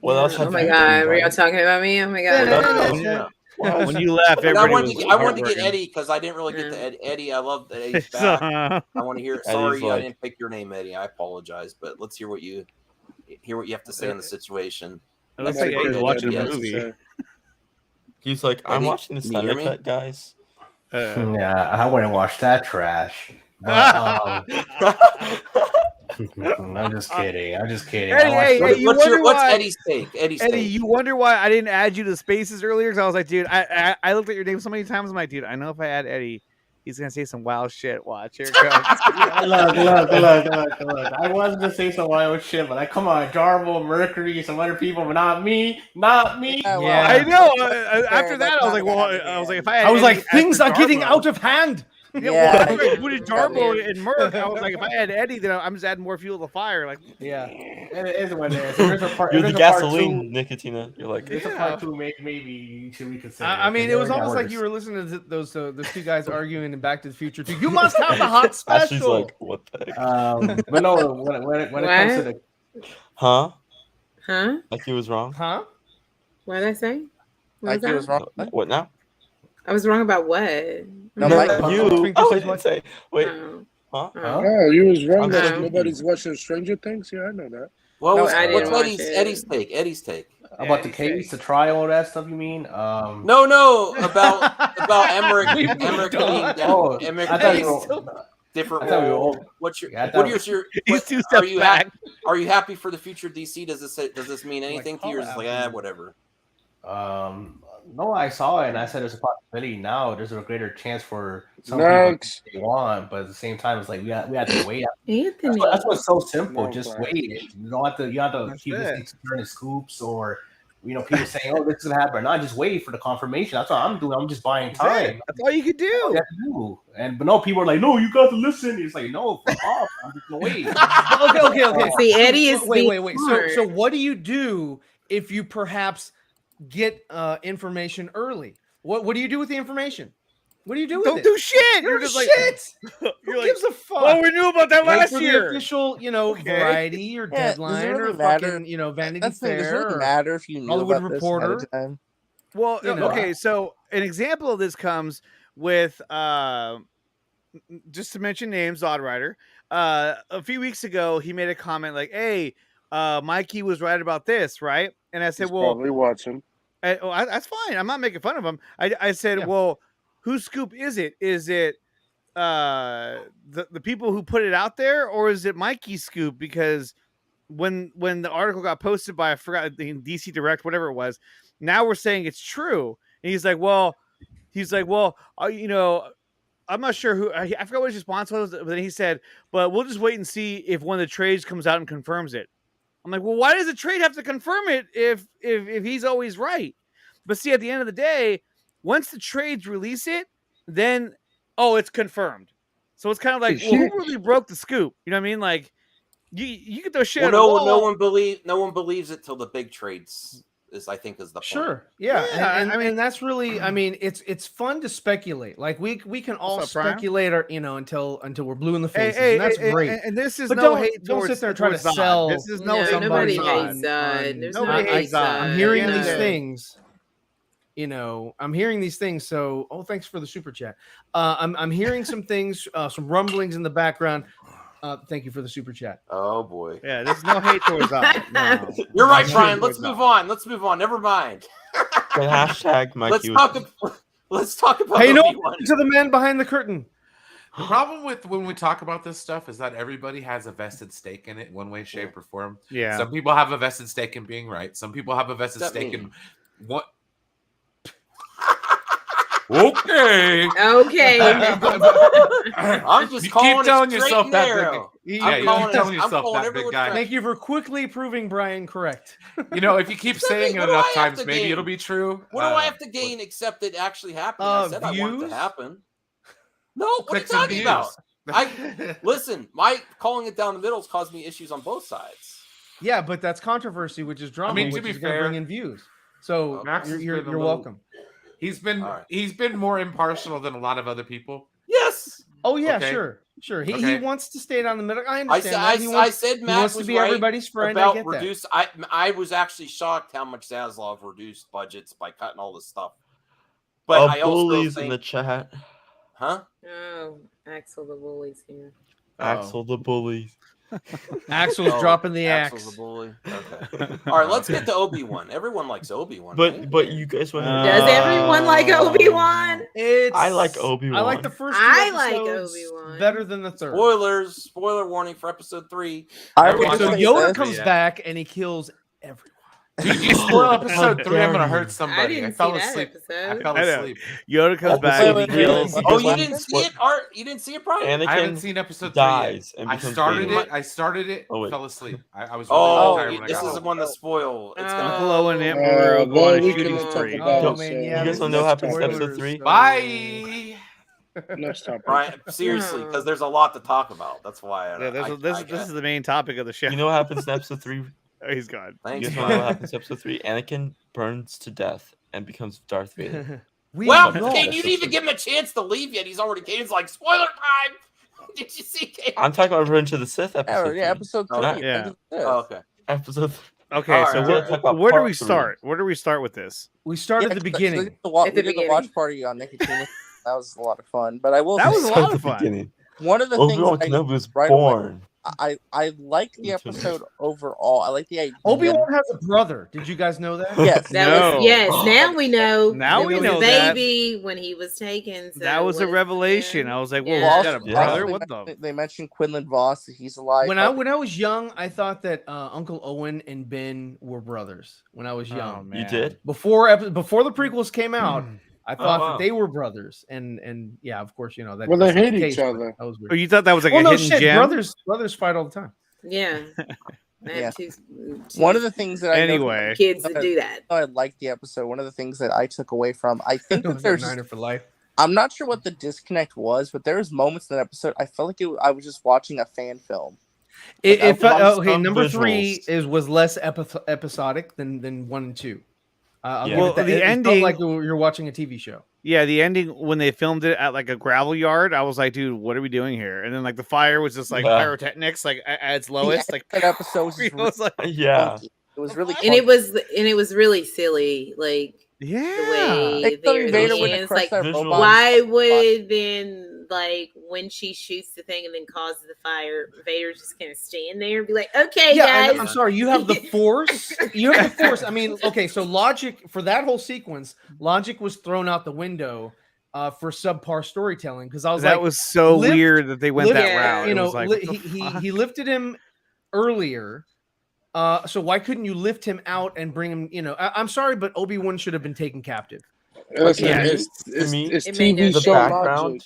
What else Oh have my you god, done, were y'all Brian? talking about me? Oh my god. When you left, But I everybody wanted, was I wanted to get heartbroken. Eddie because I didn't really get to Eddie. I love that Eddie's So- back. I want to hear. Eddie's Sorry, I like- didn't pick your name, Eddie. I apologize, but let's hear what you have to say on the situation. It looks That's like Eddie's great. watching Yeah. a movie. He's like, I'm Eddie, watching the can you hear Snyder me? Cut, guys. Yeah, I wouldn't watch that trash. But, I'm just kidding. I'm just kidding. I watched- Hey, you wonder What's why- Eddie's take? Eddie's Eddie, take. you wonder why I didn't add you to Spaces earlier? Because I was like, dude, I looked at your name so many times. I'm like, dude, I know if I add Eddie, he's gonna say some wild shit. Watch, here it comes. Look. I was gonna say some wild shit, but come on, Jarbo, Mercury, some other people, but not me. Not me. Yeah. I know. After that, I was like, well, if I had I was Eddie like, things are after getting Jarbo- out of hand. Yeah, Yeah. well, I included Jarbo and Merc. I was like, if I had Eddie, then I'm just adding more fuel to the fire. Like, Yeah, it is what it is. There's a part. You're the there's a part gasoline, Nicotina. You're like, There's a part two. Maybe you should reconsider. I mean, it was almost like you were listening to those two guys arguing in Back to the Future too. You must have the hot Ashley's special. like, what the heck? But no, when it comes to the Huh? Huh? Like he was wrong? Huh? What did I say? What Like he was wrong. What now? I was wrong about what? No, No, Mike- you. Oh, I didn't say. Wait. Oh. Huh? Oh, you was wrong I'm that sorry. nobody's watching Stranger Things. Yeah, I know that. Well, No, what's I didn't watch Eddie's, it. Eddie's take? Eddie's take. about the case, the trial, all that stuff. You mean? No, about Emmerich. Emmerich being Oh, Emmerich I thought being you were. different I thought we were role. old. What's your? Yeah, I What thought- is your? He's what- 2 are steps you back. Are you happy for the future DC? Does this mean anything to you? Or is it like whatever? No, I saw it and I said there's a possibility now. There's a greater chance for some Next. people they want, but at the same time, it's like we have to wait. Anthony. That's what's so simple. No, Just but- wait. You don't have to. You have to That's keep it. this turning scoops or people saying, "Oh, this is gonna happen." No, just wait for the confirmation. That's what I'm doing. I'm just buying time. That's all you could That's all do. you have to do. But no, people are like, "No, you got to listen." It's like, no, fuck off. I'm just gonna wait. Okay. See, Eddie is being Wait. smart. So what do you do if you perhaps get information early? What do you do with the information? What do you do with Don't it? do shit. You're You're just just like, like, who you're gives like, a fuck? well, we knew about that Wait last for the year. official, Okay. Variety or Yeah, does it Deadline really or matter? fucking, Vanity That's the thing. Does it Fair really or matter if you knew Hollywood about this ahead of Reporter. time? Well, You know. okay. So an example of this comes with, just to mention names, Odd Rider. A few weeks ago, he made a comment like, "Hey, Mikey was right about this, right?" And I said, He's "Well, probably watching. that's fine. I'm not making fun of him." I said, Yeah. "Well, whose scoop is it? Is it the people who put it out there, or is it Mikey's scoop? Because when the article got posted by I forgot the DC Direct, whatever it was. Now we're saying it's true, and he's like, well, you know, I'm not sure who. I forgot what his response was, but then he said, but we'll just wait and see if one of the trades comes out and confirms it. I'm like, well, why does the trade have to confirm it if he's always right? But see, at the end of the day, once the trades release it, then it's confirmed. So it's kind of like, well, who really broke the scoop? You know what I mean? Like, you get those shit. Well, no one believes it till the big trades I think is the point. Sure. Yeah. And I mean, that's really, I mean, it's fun to speculate. Like we can all speculate until we're blue in the face. And that's great. And this is but no don't, hate don't towards, sit there and try to sell. This is nobody hates There's nobody hates I'm hearing these things. I'm hearing these things. So, thanks for the super chat. I'm hearing some things, some rumblings in the background. Thank you for the super chat. Oh boy. Yeah, there's no hate towards that. No. You're right, Brian. Let's move on. Never mind. The hashtag Mikey. Let's talk about. Hey, to the man behind the curtain. The problem with when we talk about this stuff is that everybody has a vested stake in it, one way, shape, or form. Yeah. Some people have a vested stake in being right. Some people have a vested stake in what. Okay. I'm just keep telling yourself that. Big guy. Thank you for quickly proving Brian correct. If you keep saying it enough times, maybe it'll be true. What do I have to gain except it actually happened? I said I want it to happen. No, what are you talking about? Listen, my calling it down the middle has caused me issues on both sides. Yeah, but that's controversy, which is drama. I mean, to which be is gonna fair, bring in views. So you're welcome. He's been more impartial than a lot of other people. Yes. Oh yeah, sure. He wants to stay down the middle. I understand. I said Matt wants to be everybody's friend. About I get reduce. That. I was actually shocked how much Zaslav reduced budgets by cutting all this stuff. But I also bullies think, in the chat. Huh? Oh, Axel the bully's here. Axel the bully. Axel's dropping the axe. Axel's a bully. Okay. All right, let's get to Obi-Wan. Everyone likes Obi-Wan. But you guys want Does everyone like Obi-Wan? I like Obi-Wan. I like the first. I like Obi-Wan better than the third. Spoiler warning for episode 3. So Yoda comes back and he kills everyone. You spoil episode 3, I'm gonna hurt somebody. I fell asleep. Yoda comes back and he kills. Oh, you didn't see it, Art? You didn't see it, Brian? I haven't seen episode 3 dies yet. I started it. Fell asleep. I was. Really tired when this is the one to spoil. It's gonna Uncle Owen and Emperor go on a shooting spree. You guys want to know what happens in episode 3? Bye. Next time, Brian. Seriously, because there's a lot to talk about. That's why. This is the main topic of the show. You know what happens in episode 3? Oh, he's gone. Thanks. You guys want to know what happens in episode 3? Anakin burns to death and becomes Darth Vader. Well, Kane, you didn't even give him a chance to leave yet. He's already. Kane's like, spoiler time. Did you see Kane? I'm talking about Revenge of the Sith episode. Yeah, episode 3. Yeah. Oh, okay. Episode 3. Okay, so where do we start? Where do we start with this? We start at the beginning. We did the watch party on Nicotine. That was a lot of fun. But I will. That was a lot of fun. One of the Obi-Wan things Kenobi was born. I like the episode overall. I like the idea. Obi-Wan has a brother. Did you guys know that? Yes. Now we know. Now we know baby when he was taken. So that was a revelation. I was like, "Whoa, Yeah. he's got a brother? What the?" They mentioned Quinlan Voss. He's alive. When I was young, I thought that Uncle Owen and Ben were brothers. When I was young, You did? Before the prequels came out, I thought that they were brothers, and yeah, of course, that. Well, they that's not hate the each case, but other. That was weird. Oh, you thought that was like well, a no hidden shit. gem? Brothers fight all the time. Yeah. Yeah. One of the things that I anyway kids that do that. I liked the episode. One of the things that I took away from, I think that there's Niner for life. I'm not sure what the disconnect was, but there was moments in that episode I felt like I was just watching a fan film. Number 3 was less episodic than 1 and 2. Well, the it ending, felt like you're watching a TV show. Yeah, the ending when they filmed it at like a gravel yard, I was like, dude, what are we doing here? And then like the fire was just like pyrotechnics, like at its lowest. Like that episode was it was like, it was really and it was really silly, like the way Vader it's like why would then like when she shoots the thing and then causes the fire, Vader's just gonna stand there and be like, okay, guys. I'm sorry, you have the Force. You have the Force. I mean, okay, so logic for that whole sequence, logic was thrown out the window for subpar storytelling because I was that was so weird that they went that route. You know, he lifted him earlier, So why couldn't you lift him out and bring him? You know, I'm sorry, but Obi-Wan should have been taken captive. Listen, Yeah, it's It made no TV sense. show background, logic.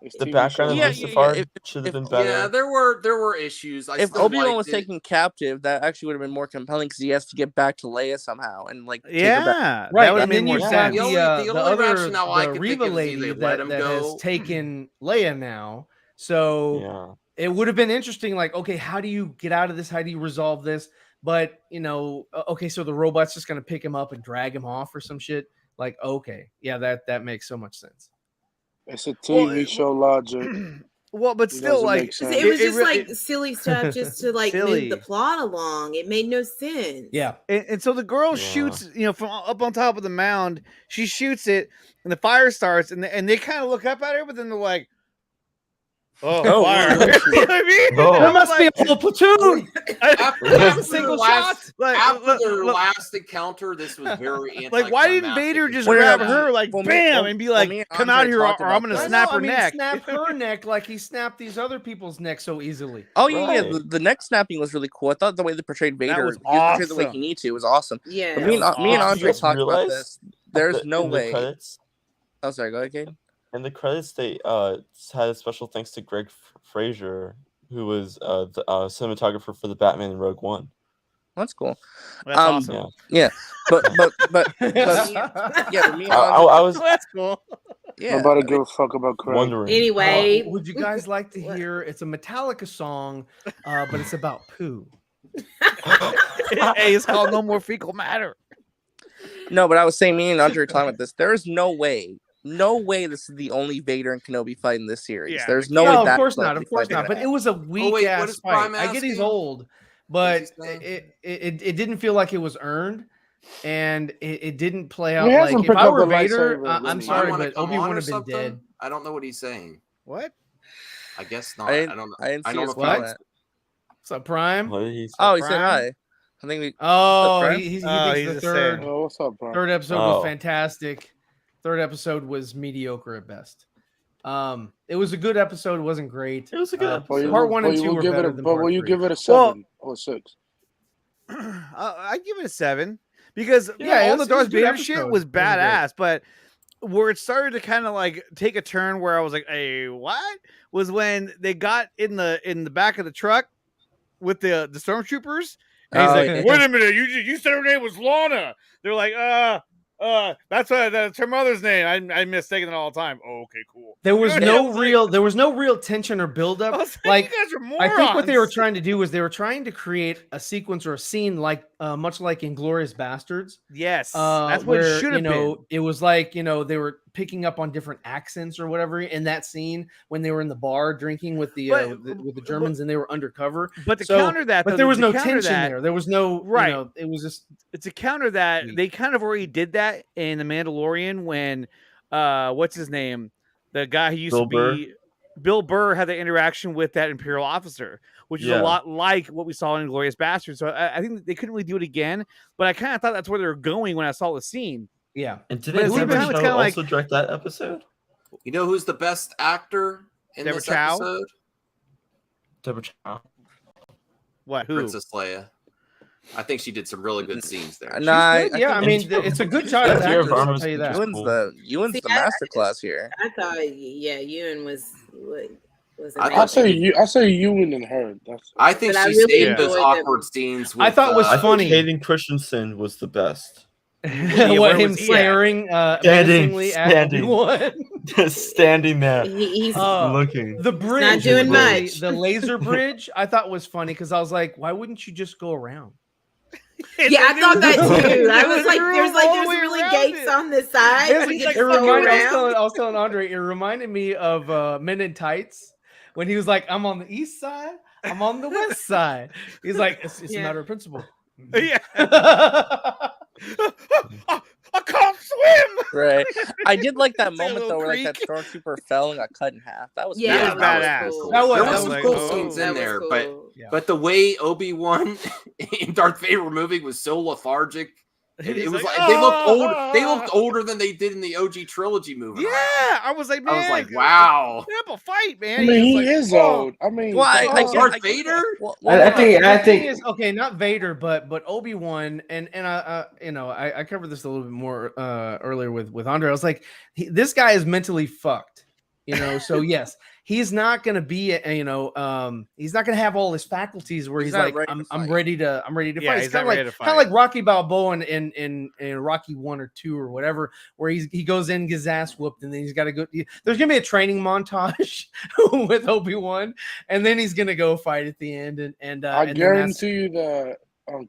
It's the TV background show of logic. Mustafar should have been better. Yeah, there were issues. I If still Obi-Wan was liked it. taken captive, that actually would have been more compelling because he has to get back to Leia somehow and like take her Yeah, back. Right, that would and have then made more you've sense. got The the only other rationale I the could Reva think of is lady either let him that has go. taken Leia now. So it would have been interesting. Like, okay, how do you get out of this? How do you resolve this? But you know, okay, so the robot's just gonna pick him up and drag him off or some shit. Like, okay, yeah, that makes so much sense. It's a TV show logic. Well, but It still, doesn't like make sense. It was just really- like silly stuff just to like Silly. move the plot along. It made no sense. Yeah. And so the girl shoots, you know, from up on top of the mound. She shoots it, and the fire starts, and they kind of look up at her, but then they're like, "Oh, fire!" You know what I mean? There must be a whole platoon. After single their last, shot. Like, after their look- last encounter, this was very Like, why didn't Vader just Well, grab yeah, her, like, well, me- bam, well, and be well, like, me and "Come Andre out here, or talked I'm about gonna this. snap her neck." Snap her neck like he snapped these other people's necks so easily. Oh yeah, the neck snapping was really cool. I thought the way they portrayed Vader, was he was portrayed the way awesome. he needed to, was awesome. Yeah, But me and Did you Andre guys talked about realize this. There's that no in the way. credits, Oh, sorry. Go ahead, Kate. in the credits, they had a special thanks to Greg Fraser, who was the cinematographer for the Batman in Rogue One. That's cool. That's awesome. Yeah. Yeah, but yeah, but me and I Andre, was That's cool. yeah. Nobody give a fuck about Craig. wondering. Anyway, Would you guys like to hear? It's a Metallica song, but it's about poo. Hey, it's called No More Fecal Matter. No, but I was saying, me and Andre were talking about this. There is no way this is the only Vader and Kenobi fight in this series. Yeah, There's no No, way of that course fight not. they Of course fight not. that. But it was a weak wait, what ass is fight. Prime I get he's asking? old, but What is he it didn't feel like it was earned, and it didn't play out He like hasn't if picked I up were the Vader. lightsaber, I'm doesn't he? sorry, wanna but come Obi on would or have been something? dead. I don't know what he's saying. What? I guess not. I I didn't- don't know. I didn't see don't his know if comment. What's up, Prime? What did he say? Oh, he said Prime? hi. I think we. Oh, Prime? he Oh, thinks he's the just third saying. Oh, what's up, bro? third episode Oh. was fantastic. Third episode was mediocre at best. It was a good episode. It wasn't great. It was a good But you- Part 1 and but you 2 will were give it better a, than but part will you 3. give it a Well- 7 or 6? I give it a 7 because Yeah, it all was- the it was Darth a good Vader shit episode. was It was great. badass, but where it started to kind of like take a turn where I was like, "Hey, what?" was when they got in the back of the truck with the stormtroopers, and he's Oh, like, yeah. "Wait a minute, you said her name was Lana." They're like, that's her mother's name. I'm mistaken it all the time." Oh, okay, cool. There was Yeah, no it's like- real there was no real tension or buildup. I was Like you guys are morons. I think what they were trying to do was they were trying to create a sequence or a scene like much like Inglourious Bastards. Yes, that's what where, it should have been. It was like, they were picking up on different accents or whatever in that scene when they were in the bar drinking with the with the Germans and they were undercover. But to counter that, but though, there was to no counter tension that- there. There was no Right. It was just To counter that, they kind of already did that in The Mandalorian when what's his name? The guy who used Bill to be Bill Burr had the interaction with that Imperial officer, which is a Yeah. lot like what we saw in Glorious Bastards. So I think they couldn't really do it again, but I kind of thought that's where they were going when I saw the scene. Yeah. And But didn't at the same Deborah time, it's Chow kinda like- also direct that episode? You know who's the best actor in Deborah this Chow? episode? Deborah Chow. What? Who? Princess Leia. I think she did some really good scenes there. No, I mean, think- it's a good child That's your actress, I'll Varmus tell you that. Ewan's Ewan's See, the master class here. I thought, yeah, Ewan was I say Ewan and her. That's I think But I she really saved those enjoyed awkward scenes. With, I thought it was I think funny. Hayden Christensen was the best. What him staring menacingly at Obi-Wan. Just standing there, he's looking. The bridge, doing the- much. The laser bridge, I thought was funny because I was like, why wouldn't you just go around? Yeah, I thought that too. I was There's like, room there's all the really way really around gates it. on the side. It to get was- to it go reminded- around. I was telling Andre, it reminded me of Men in Tights when he was like, I'm on the east side, I'm on the west side. He's like, it's a matter of principle. Yeah. I can't swim. Right. I did like that It's a moment little though, where like that creek. stormtrooper fell and got cut in half. That was Yeah, badass. that was cool. That was- there that was some was cool like, scenes that in was there, cool. but the way Obi-Wan in Darth Vader movie was so lethargic It was like, like they looked old. They looked older than they did in the OG trilogy movie. Yeah, I was like, man, I was like, wow. Step a fight, I man. mean, he He's is like, old. I mean, Well, I Darth Vader. I think The thing is, okay, not Vader, but Obi-Wan, and I you know, I covered this a little bit more earlier with Andre. I was like, this guy is mentally fucked, you know. So yes, he's not gonna be, you know, he's not gonna have all his faculties where he's like, I'm ready to Yeah, fight. he's It's kind not of ready like to fight. Rocky Balboa in Rocky 1 or 2 or whatever, where he goes in, gets his ass whooped, and then he's got to go. There's gonna be a training montage with Obi-Wan, and then he's gonna go fight at the end, and I and then guarantee you that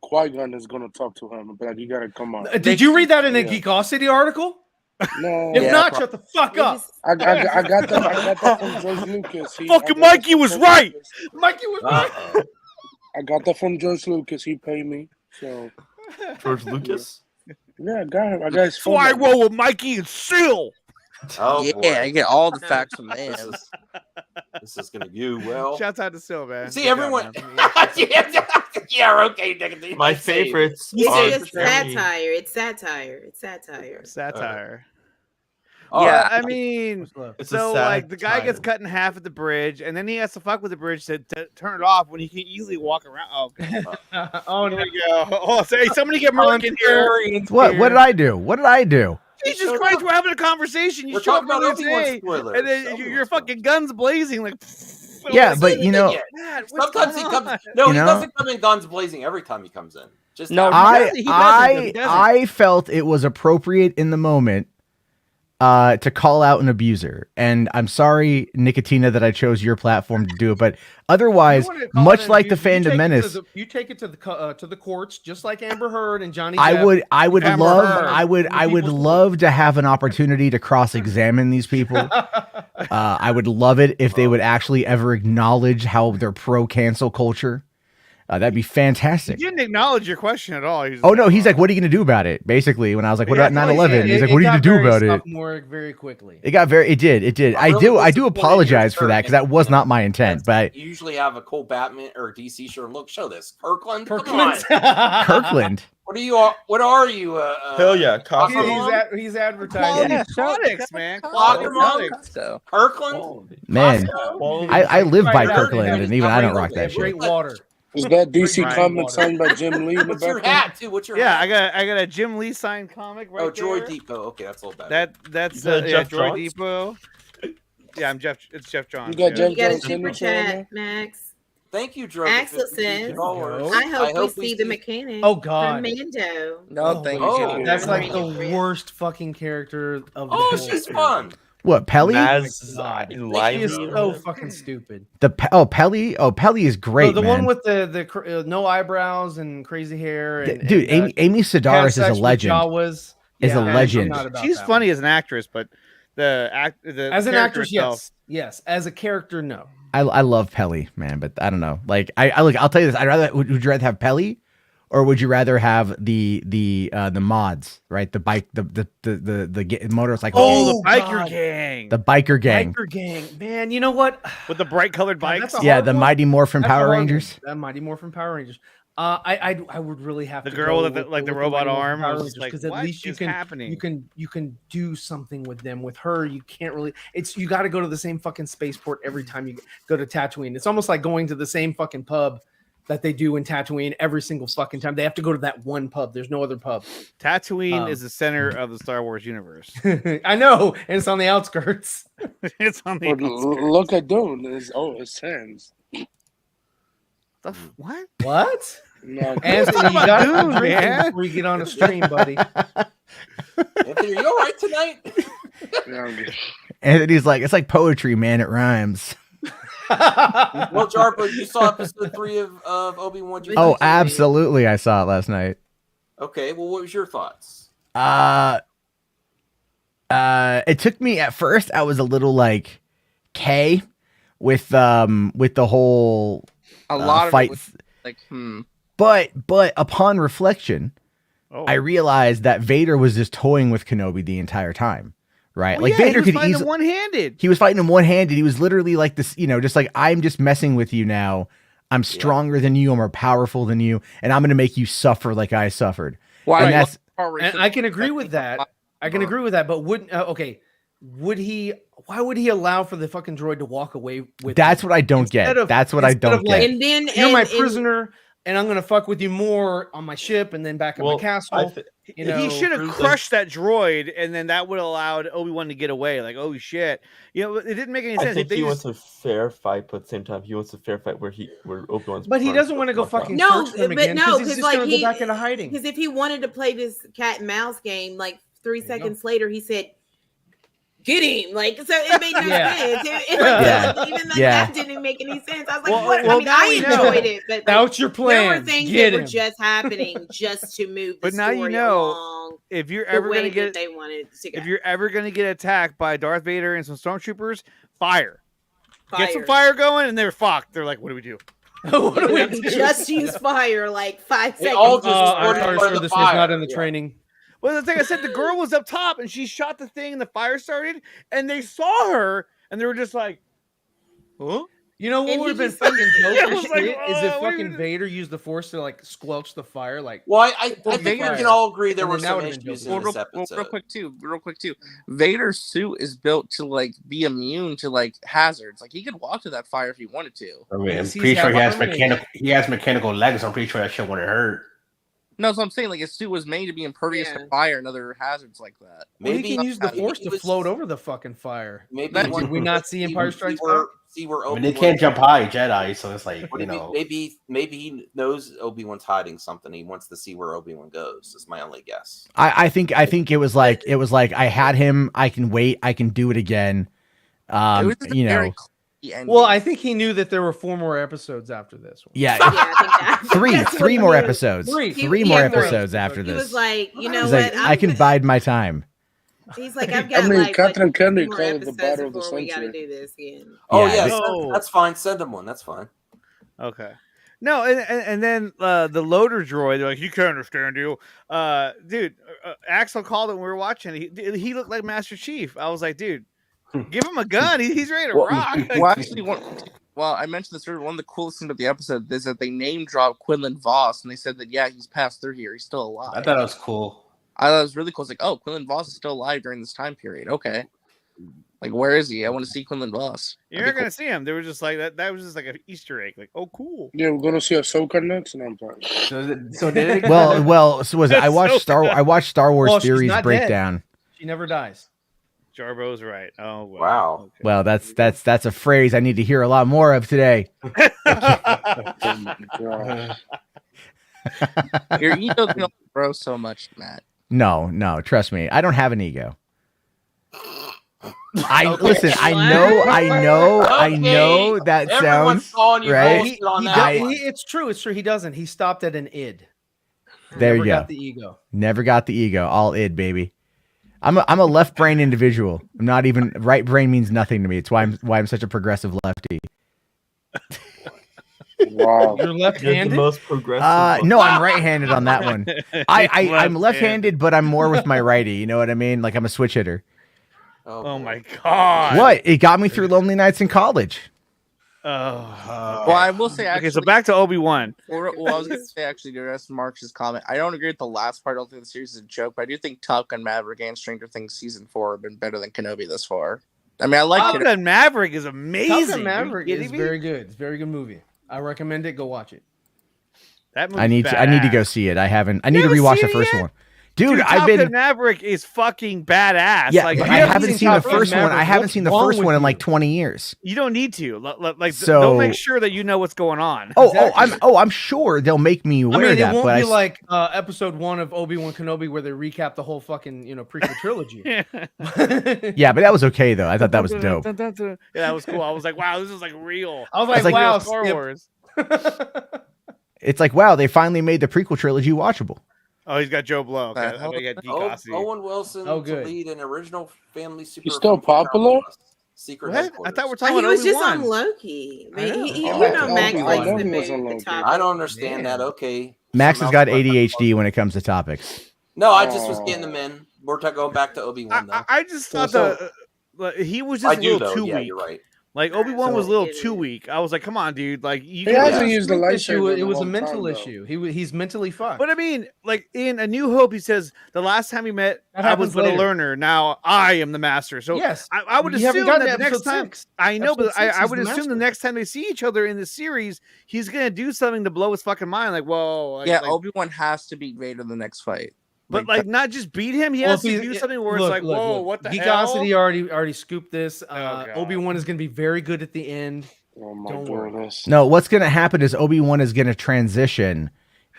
Qui-Gon is going to talk to him, but you got to come on. did you read that in a Geek Off City article? No. If not, shut the fuck up. I got that from George Lucas. Fucking Mikey was right. Mikey was right. I got that from George Lucas. He paid me. So George Lucas? Yeah, I got him. I got his So I roll with Mikey and Seal. Oh, yeah, boy. I get all the facts from man. This is gonna do well. Shouts out to Sil, man. See Good job, everyone. man. Yeah, okay, Nick. My favorites It's are just very- satire. It's satire. It's satire. Satire. All Yeah, right. I mean, It's a so sad like the guy gets title. cut in half at the bridge, and then he has to fuck with the bridge to turn it off when he can easily walk around. Oh, okay. Oh, Here we go. Oh, say somebody get Mark in here. What did I do? What did I do? Jesus Christ, we're having a conversation. You We're show up talking about earlier Obi-Wan today, spoilers. and then your fucking guns blazing like. Yeah, but you know, Man, what's Sometimes he going comes. on? No, You he know? doesn't come in guns blazing every time he comes in. Just No, I felt it was appropriate in the moment to call out an abuser, and I'm sorry, Nicotina, that I chose your platform to do it, but otherwise, much like the Phantom Menace, You take it to the courts, just like Amber Heard and Johnny. I Depp. would Amber love Heard. I would love to have an opportunity to cross-examine these people. I would love it if they would actually ever acknowledge how they're pro cancel culture. That'd be fantastic. He didn't acknowledge your question at all. Oh no, he's like, "What are you gonna do about it?" Basically, when I was like, "What about 9/11?" He's like, "What are you gonna do about it?" Sophomoric very quickly. It did. I do apologize for that because that was not my intent. But You usually have a cool Batman or DC shirt. Look, show this. Kirkland. Come Kirkland. on. Kirkland, What are you? What are you? Hell yeah, coffee. He's advertising. Yeah, products, man. Costco. Kirkland. man, I live by Right, Kirkland, and even I don't rock that shit. Great water. Is that DC Right. comic signed by Jim Lee in the What's your background? hat too? What's your Yeah, hat? I got a Jim Lee signed comic right Oh, there. Droid Depot. Okay, that's a little better. That's You got yeah, Jeff Droid Johns? Depot. Yeah, I'm Jeff. It's Jeff Johns. You got yeah. Jeff You got a Johns super signature on there? chat, Max. Thank you, Droid. Axel says, $50. I hope we see the mechanic. Oh, God. From Mando. No, thank Oh. you. That's like the worst fucking character of the Oh, whole she's series. fun. What Pelly? She is so fucking stupid. Pelly. Oh, Pelly is great, the man. one with the no eyebrows and crazy hair. And, Dude, Amy Sedaris is a legend. Jawas. Is a legend. She's funny as an actress, but the As an character actress, itself- yes. As a character, no. I love Pelly, man, but I don't know. Like I look, I'll tell you this. Would you rather have Pelly, or would you rather have the mods, right? The bike, the motorcycle. Oh, the biker gang. The biker gang. Biker gang, man. You know what? With the bright colored bikes. Yeah, the Mighty Morphin Power Rangers. That Mighty Morphin Power Rangers. I would really have The to girl go with the- like the robot arm, I was just like, because at what least you is can happening? you can do something with them. With her, you can't really. It's you got to go to the same fucking spaceport every time you go to Tatooine. It's almost like going to the same fucking pub that they do in Tatooine every single fucking time. They have to go to that one pub. There's no other pub. Tatooine is the center of the Star Wars universe. I know, and it's on the outskirts. It's on the But outskirts. look at Dune. It's hands. What? What? No, Anthony, you got Dude, to drink man. before you get on a stream, buddy. Anthony, are you all right tonight? Anthony's like, it's like poetry, man. It rhymes. Well, JARBO, you saw episode 3 of Obi-Wan. Oh, absolutely. I saw it last night. Okay, well, what was your thoughts? It took me at first. I was a little like K with the whole A lot of fight. it was like, But upon reflection, Oh. I realized that Vader was just toying with Kenobi the entire time. Right? Well, like yeah, Vader he was could fighting easily him one-handed. He was fighting him one-handed. He was literally like this, just like, I'm just messing with you now. I'm stronger than you. I'm more powerful than you, and I'm going to make you suffer like I suffered. Why? And that's part where he And said- I can agree with that. I can agree with that. But would he? Why would he allow for the fucking droid to walk away with? That's him? what I don't Instead get. of- That's what I instead don't of, like, get. And then You're my and- prisoner, and I'm gonna fuck with you more on my ship, and then back at my castle. You know, he should have crushed that droid, and then that would have allowed Obi-Wan to get away. Like, oh shit, you know, it didn't make any I sense. think They he just- wants a fair fight, but at the same time, he wants a fair fight where Obi-Wan's. But he part doesn't want to go fucking No, search for him but again no, he's because just like gonna go back into hiding. Because if he wanted to play this cat and mouse game, like 3 seconds later, he said, "Get him!" Like, so it made no Yeah. sense. Yeah. Even like Yeah. that didn't make any sense. I was like, Well, "What?" well, I mean, now I we know. enjoyed it, but That's your there plan. were things Get that were him. just happening just to move the But now story you know, along if you're the ever way gonna that get, they wanted to go. if you're ever gonna get attacked by Darth Vader and some stormtroopers, fire. Get some Fire. fire going, and they're fucked. They're like, what do we do? What do we do? Just use fire like 5 They seconds. all just I'm started sorry, by sir, the this was fire. not in the Yeah. training. Well, the thing I said, the girl was up top, and she shot the thing, and the fire started, and they saw her, and they were just like, huh? You know what And would have he been just- fucking dope I as was like, shit? Is what if are you fucking doing? Vader used the Force to like squelch the fire, like. Well, I Well, think we Vader- can all agree there And were then that some would've been issues dope. in this episode. real quick too. Vader's suit is built to like be immune to like hazards. Like he could walk to that fire if he wanted to. I mean, I'm He's pretty sure got permanent. he has mechanical legs. I'm pretty sure that shit wouldn't hurt. No, so I'm saying like his suit was made to be impervious Yeah. to fire and other hazards like that. Well, he Maybe can use the maybe Force he to was- float over the fucking fire. Maybe That- one- Did we not see Empire Strikes Back? See where I mean, Obi-Wan they can't jump high, Jedi, so it's like, you know. Maybe he knows Obi-Wan's hiding something. He wants to see where Obi-Wan goes. Is my only guess. I think it was like I had him. I can wait. I can do it again. It was just a You very know, clean ending. Well, I think he knew that there were 4 more episodes after this one. yeah. Yeah, I think that- Three more episodes. Three. Three He- more yeah, episodes after He this. was like, you know He's what? like, I can bide my time. He's like, I've got I mean, like Captain what, Kennedy more called it the episodes battle of the before we got to century. do this again. Oh Yeah, yeah, this- that's fine. Send him one. That's fine. Okay. No, and then the loader droid, they're like, you can't understand you. Dude, Axel called it when we were watching. He looked like Master Chief. I was like, dude, give him a gun. He's ready to rock. Well, actually, I mentioned this earlier. One of the coolest things about the episode is that they name dropped Quinlan Voss, and they said that he's passed through here. He's still alive. I thought it was cool. I thought it was really cool. It's like, oh, Quinlan Voss is still alive during this time period. Okay, like where is he? I want to see Quinlan Voss. You're not gonna see him. They were just like that. That was just like an Easter egg. Like, oh, cool. Yeah, we're gonna see Ahsoka next, and I'm fine. So did it? Well. So was it? I watched Star Wars Well, she's theories not dead. breakdown. She never dies. Jarbo's right. Oh Wow. Okay. Well, that's a phrase I need to hear a lot more of today. Your ego can only grow so much, Matt. No, trust me. I don't have an ego. Okay. Listen. I know that Everyone's sounds calling you right. bullshit on He that does- one. it's true. It's true. He doesn't. He stopped at an id. There Never you go. got the ego. Never got the ego. All id, baby. I'm a left brain individual. I'm not even right brain means nothing to me. It's why I'm such a progressive lefty. Wow. You're You're the left-handed. most progressive. No, I'm right-handed on that one. I'm left-handed, but I'm more with my righty. You know what I mean? Like I'm a switch hitter. Oh my god. What? It got me through lonely nights in college. Well, I will say actually. Okay, so back to Obi-Wan. Well, I was going to say actually to address Mark's comment. I don't agree with the last part. I don't think the series is a joke, but I do think Top Gun Maverick and Stranger Things season 4 have been better than Kenobi thus far. I mean, I like Top Kenobi. Gun Maverick is Top amazing. Gun Maverick Are you is kidding me? very good. It's a very good movie. I recommend it. Go watch it. That I need to go see it. I need to rewatch the first one. Dude, I've Top been Gun Maverick is fucking badass. Yeah, like but you I haven't seen the Top Gun first one. I Maverick. haven't What's seen the wrong first with one in you? like 20 years. You don't need to. Like, So- they'll make sure that you know what's going on. I'm sure they'll make me I aware mean, of that. it won't But be like episode 1 of Obi-Wan Kenobi where they recap the whole fucking prequel trilogy. yeah, but that was okay though. I thought that was dope. Yeah, that was cool. I was like, wow, this is like real. I was like, like, wow, Star Skip. Wars. It's like, wow, they finally made the prequel trilogy watchable. Oh, he's got Joe Blow. Okay, I got Geek Aussie. Owen Wilson Oh, to good. lead an original family super. He's still popular? Secret What? Headquarters. I thought we're Oh, talking he about was just Obi-Wan. on Loki. I know. You Oh, know Max Obi-Wan. likes I know to he was on move the Loki. topic. I don't understand that. Okay. Max has Somehow got somebody- ADHD when it comes to topics. No, I just was getting them in. We're going back to Obi-Wan though. I just thought So- he was just I a do little though. too Yeah, weak. you're right. Like Obi-Wan was a little too weak. I was like, come on, dude. Like you He hasn't used the lightsaber. It was a mental issue. He's mentally fucked. But I mean, like in A New Hope, he says the last time we met, That I was happens but a later. learner. Now I am the master. So Yes, I would you haven't assume gotten that to the next episode time 6. I know, but Episode 6, I he's would the assume the master. next time they see each other in the series, he's gonna do something to blow his fucking mind. Like, whoa, like, Yeah, like, Obi-Wan has to beat Vader the next fight. but like not just beat him. He Well, has if to he- do something where look, it's like, look, whoa, look. what the Geekosity hell? already scooped this. Obi-Wan is going to be very good at the end. Oh my Don't worry. goodness. No, what's going to happen is Obi-Wan is going to transition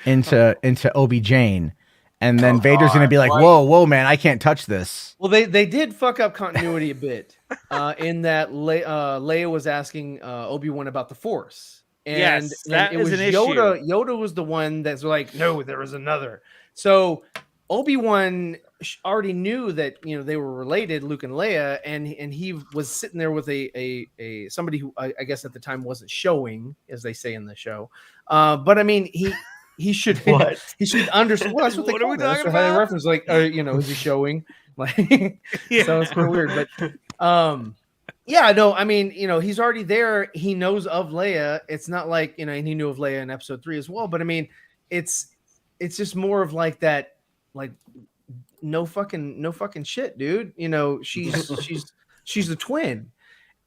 into Obi-Jane, and then Vader's going to be like, "Whoa, man, I can't touch this." Well, they did fuck up continuity a bit in that Leia was asking Obi-Wan about the Force. And, Yes, that it is was an Yoda. issue. Yoda was the one that's like, no, there is another. So Obi-Wan already knew that they were related, Luke and Leia, and he was sitting there with a somebody who I guess at the time wasn't showing, as they say in the show. But I mean, he should he should understand. Well, that's what they What are call we it. That's talking how they about? reference, like, is he showing? Like, so it's kind of weird, but yeah, no, I mean, he's already there. He knows of Leia. It's not like, and he knew of Leia in episode 3 as well. But I mean, it's just more of like that, like no fucking shit, dude. She's the twin.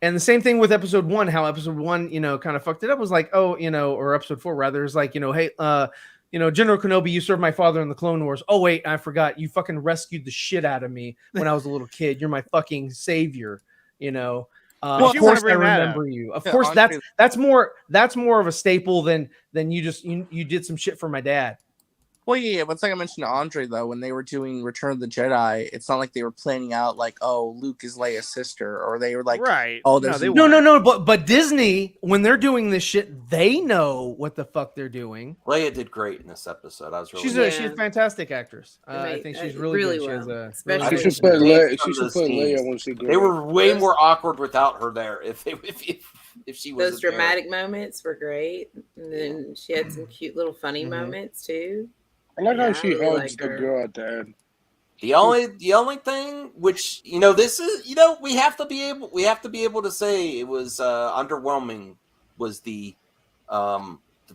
And the same thing with episode 1, how episode 1, kind of fucked it up, was like, or episode 4 rather, is like, hey, General Kenobi, you served my father in the Clone Wars. Oh wait, I forgot. You fucking rescued the shit out of me when I was a little kid. You're my fucking savior. Of course I remember you. Of course, that's more of a staple than you did some shit for my dad. Well, yeah, but it's like I mentioned to Andre, though, when they were doing Return of the Jedi, it's not like they were planning out, like, oh, Luke is Leia's sister, or they were like, right. Oh, there's No, but Disney, when they're doing this shit, they know what the fuck they're doing. Leia did great in this episode. I was really She's a fantastic actress. I think she's really good. She has a She should put Leia when she grew They were up. way more awkward without her there. If she was Those dramatic moments were great, and then she had some cute little funny moments too. I like how Yeah, she I really hugs liked the her. girl at the end. The only thing which this is we have to be able to say it was underwhelming was the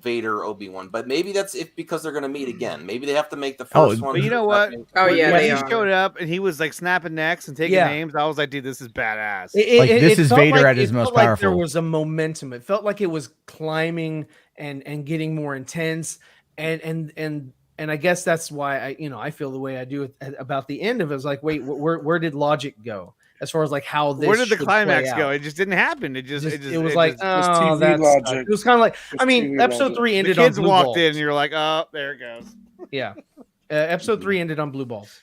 Vader Obi-Wan, but maybe that's because they're going to meet again. Maybe they have to make the first one. But you know what? Oh, yeah, when they he are. showed up and he was like snapping necks and taking names, I was like, dude, this is badass. This is felt Vader like- at his it most felt like powerful. There was a momentum. It felt like it was climbing and getting more intense, and I guess that's why I feel the way I do about the end of it. It's like, wait, where did logic go as far as like how this? Where did the should climax play go? out? It just didn't happen. It was like, oh, that's it was kind of like, I mean, episode 3 ended the kids on blue walked balls. in and you're like, oh, there it goes. Yeah, episode 3 ended on blue balls.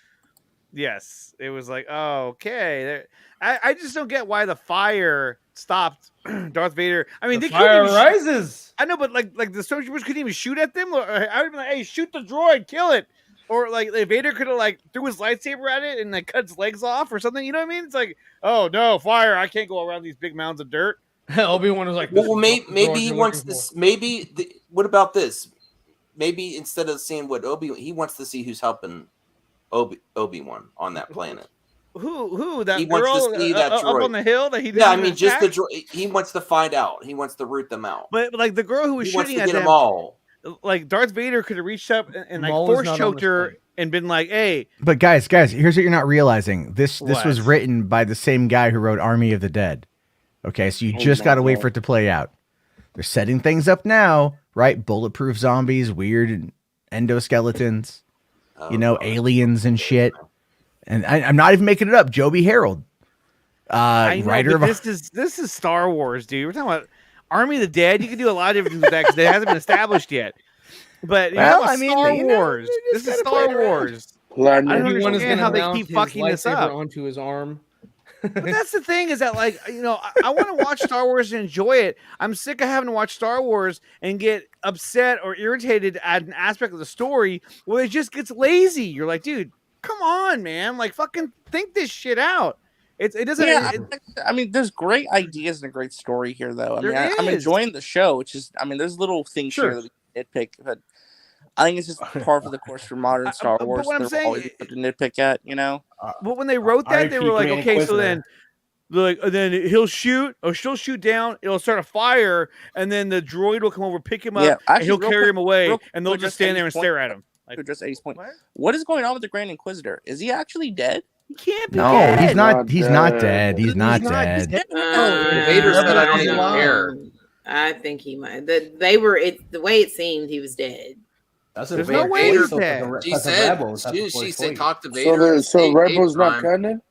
Yes, it was like, oh, okay. I just don't get why the fire stopped Darth Vader. I mean, The they couldn't fire even rises. I know, but like the stormtroopers couldn't even shoot at them. I would have been like, hey, shoot the droid, kill it. Or like Vader could have like threw his lightsaber at it and like cut its legs off or something. You know what I mean? It's like, oh no, fire! I can't go around these big mounds of dirt. Obi-Wan was like, Well, maybe he wants this. What about this? Maybe instead of seeing what he wants to see who's helping Obi-Wan on that planet. Who that He girl wants to see that up droid on the hill that he didn't Yeah, I even mean, just the attack? droid. He wants to find out. He wants to root them out. But like the girl who was He wants shooting to at get them them all. Like Darth Vader could have reached up and like Maul is force not on choked this her and been like, "Hey, But guys, here's what you're not realizing. This was What? written by the same guy who wrote Army of the Dead. Okay, so you Oh just my got to wait God. for it to play out. They're setting things up now, right? Bulletproof zombies, weird endoskeletons, aliens and shit. And I'm not even making it up. Joby Harold, I know, writer but of this is Star Wars, dude. We're talking about Army of the Dead. You can do a lot of different things with that because it hasn't been established yet. But Well, I mean, Star Wars. This is Star Wars. I don't Obi-Wan is understand gonna how they mount keep his fucking this lightsaber up. onto his arm. But that's the thing is that like I want to watch Star Wars and enjoy it. I'm sick of having to watch Star Wars and get upset or irritated at an aspect of the story where it just gets lazy. You're like, dude, come on, man! Like, fucking think this shit out. It doesn't. Yeah, I mean, there's great ideas and a great story here, though. I mean, There I'm is. enjoying the show. It's just, I mean, there's little things Sure. here that we can nitpick, but I think it's just par for the course for modern Star but Wars. what I'm There's saying- always something to nitpick at, you know. But when they wrote that, they were like, okay, so then Like, and then he'll shoot, or she'll shoot down. It'll start a fire, and then the droid will come over, pick him up, Yeah, and actually, he'll real carry quick- him away, real and they'll quick, just stand there and Eddie's stare point- at him. Like, to address Eddie's point. What is going on with the Grand Inquisitor? Is he actually dead? He can't be No, dead. he's not. He's not dead. He's not dead. Vader said, "I don't even care." I think he might. The way it seemed, he was dead. That's There's no way he's dead. She said, she said, talk to So Vader. and so say, Rebels "Hey, not Prime." canon?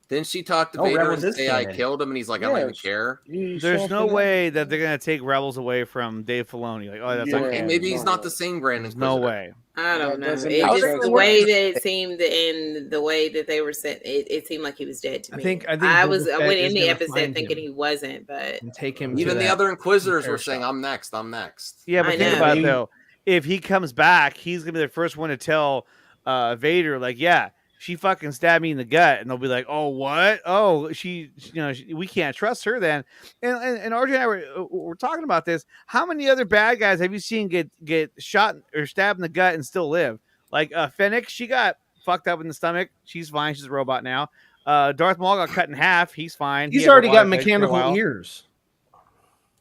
Then she talked to No, Vader Rebels and is say, "I canon. killed him," and he's like, "I don't even care." There's no way that they're gonna take Rebels away from Dave Filoni. Like, oh, that's Okay, okay. maybe he's not the same Grand Inquisitor. No way. I don't know. doesn't It make just sense. the way that it seemed, and the way that they were set, it seemed like he was dead to me. I think I Boba went Fett in is the gonna episode find thinking him he wasn't, but and take him. Even to the that other Inquisitors repair were saying, shop. "I'm next. I'm next." Yeah, but I think know. about it though. If he comes back, he's gonna be the first one to tell Vader, like, yeah, she fucking stabbed me in the gut, and they'll be like, oh, what? Oh, we can't trust her then. And RJ and I were talking about this. How many other bad guys have you seen get shot or stabbed in the gut and still live? Like Fennec, she got fucked up in the stomach. She's fine. She's a robot now. Darth Maul got cut in half. He's fine. He's He had already got robotic legs for a mechanical while. ears.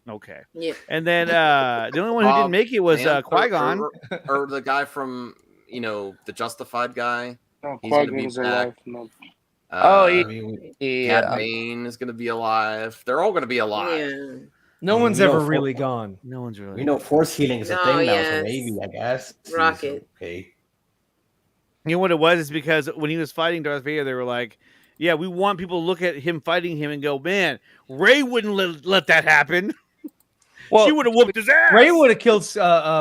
Okay. Yeah. And then the only one who didn't make it was Man, Qui-Gon. or the guy from the Justified guy. No, He's gonna Qui-Gon be is back. alive. No. Cad Bane is gonna be alive. They're all gonna be alive. No one's You know, ever for- really gone. No one's really. We know force healing is a No, thing now, yes. so maybe I guess. Rocket. Okay. You know what it was? Is because when he was fighting Darth Vader, they were like, yeah, we want people to look at him fighting him and go, man, Rey wouldn't let that happen. Well, she would have whooped his ass. Ray would have killed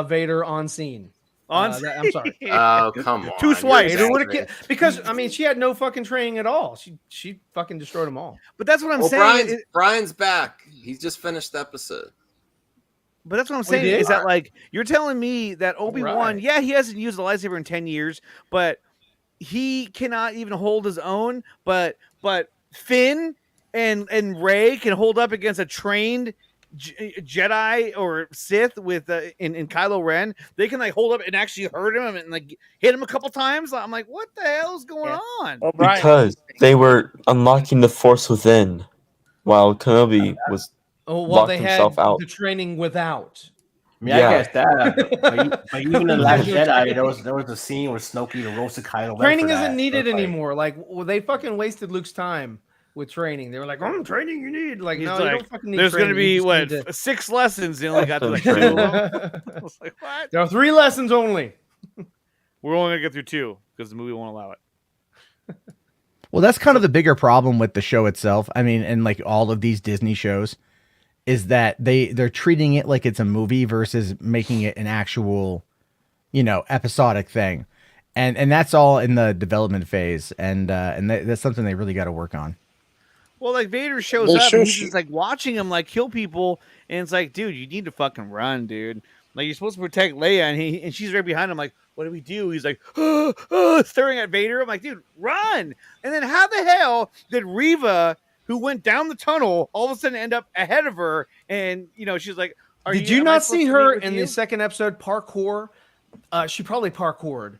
Vader on scene. On I'm sorry. Oh, come on. Two swipes. Vader would have killed because I mean she had no fucking training at all. She fucking destroyed them all. But that's what I'm Well, saying. Brian's back. He's just finished the episode. But that's what I'm Oh, saying he did? is that like you're telling me that Obi-Wan, Right. yeah, he hasn't used a lightsaber in 10 years, but he cannot even hold his own. But Finn and Rey can hold up against a trained Jedi or Sith with in Kylo Ren. They can like hold up and actually hurt him and like hit him a couple times. I'm like, what the hell is going on? Oh, Brian, Because they were unlocking the Force within, while Kenobi was Oh well, locked they had himself out. the training without. I mean, Yeah. I guess that. But even in the Last Jedi, there was a scene where Snoke roasted Kylo Ren. Training for isn't that. needed So it's like- anymore. Like well, they fucking wasted Luke's time with training. They were like, "Oh, training you need." Like, He's no, you like, don't fucking need. there's going to training. You be just need 6 lessons. They only got to like 2 Training. of them. I was like, what? There are 3 lessons only. We're only going to get through 2 because the movie won't allow it. Well, that's kind of the bigger problem with the show itself. I mean, and like all of these Disney shows, is that they're treating it like it's a movie versus making it an actual, episodic thing, and that's all in the development phase, and that's something they really got to work on. Well, like Vader shows They up show and he's shit. just like watching him like kill people, and it's like, dude, you need to fucking run, dude. Like you're supposed to protect Leia, and she's right behind him. Like, what do we do? He's like, staring at Vader. I'm like, dude, run! And then how the hell did Reva, who went down the tunnel, all of a sudden end up ahead of her? And she's like, Did you not see supposed to her meet with in you? the second episode parkour? She probably parkoured.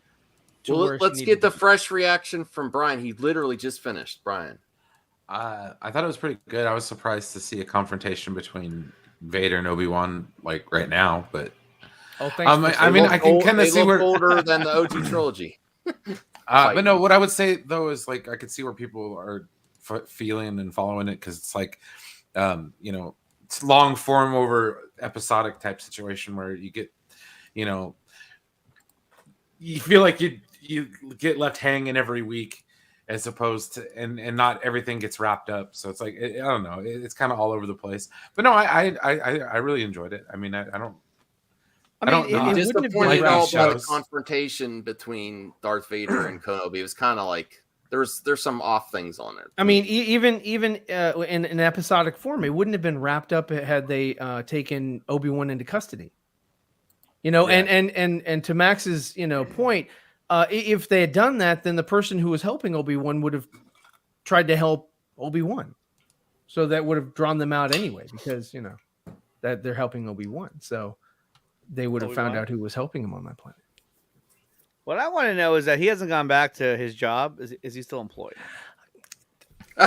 to Well, where she let's needed get the to be. fresh reaction from Brian. He literally just finished. Brian. I thought it was pretty good. I was surprised to see a confrontation between Vader and Obi-Wan like right now, but Oh, thanks. I mean, I can kind of see where older than the OG trilogy. but no, what I would say though is like I could see where people are feeling and following it because it's like, it's long form over episodic type situation where you get, you feel like you get left hanging every week as opposed to and not everything gets wrapped up. So it's like I don't know, it's kind of all over the place. But no, I really enjoyed it. I mean, I don't. I don't know. I'm wouldn't have been disappointed like all these by the shows. confrontation between Darth Vader and Kenobi. It was kind of like there's some off things on it. I mean, even in an episodic form, it wouldn't have been wrapped up had they taken Obi-Wan into custody. And to Max's point, if they had done that, then the person who was helping Obi-Wan would have tried to help Obi-Wan, so that would have drawn them out anyway because that they're helping Obi-Wan, so they would have found Obi-Wan? out who was helping him on that planet. What I want to know is that he hasn't gone back to his job. Is he still employed?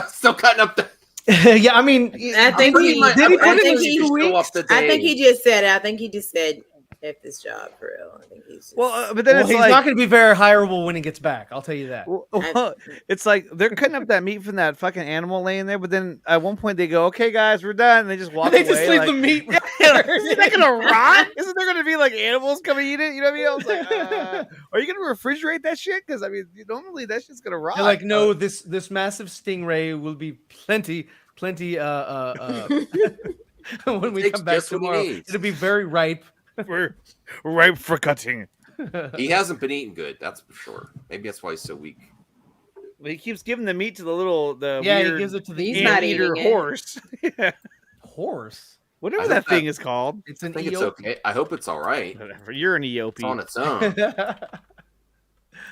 Still cutting up the. Yeah, I mean, I think he. I I think think he he. just show up the I think day. he just said. I think he just said, "F this job for real." I think he's. Just, but then it's he's like not going to be very hireable when he gets back. I'll tell you that. well, it's like they're cutting up that meat from that fucking animal laying there, but then at one point they go, "Okay, guys, we're done," and they just walk They away. just leave like, the meat. Isn't that gonna rot? Isn't there gonna be like animals come and eat it? You know what I mean? I was like, are you gonna refrigerate that shit? Because I mean, normally that shit's gonna rot. They're like, no, this massive stingray will be plenty. When we come back just what he tomorrow, needs. it'll be very ripe. We're ripe for cutting. He hasn't been eating good, that's for sure. Maybe that's why he's so weak. But he keeps giving the meat to the weird he gives it to the He's not eater eating it. horse. Yeah. Horse. Whatever I that hope thing is called. It's I an think it's EOP. okay. I hope it's all right. Whatever. You're an EOP. It's on its own.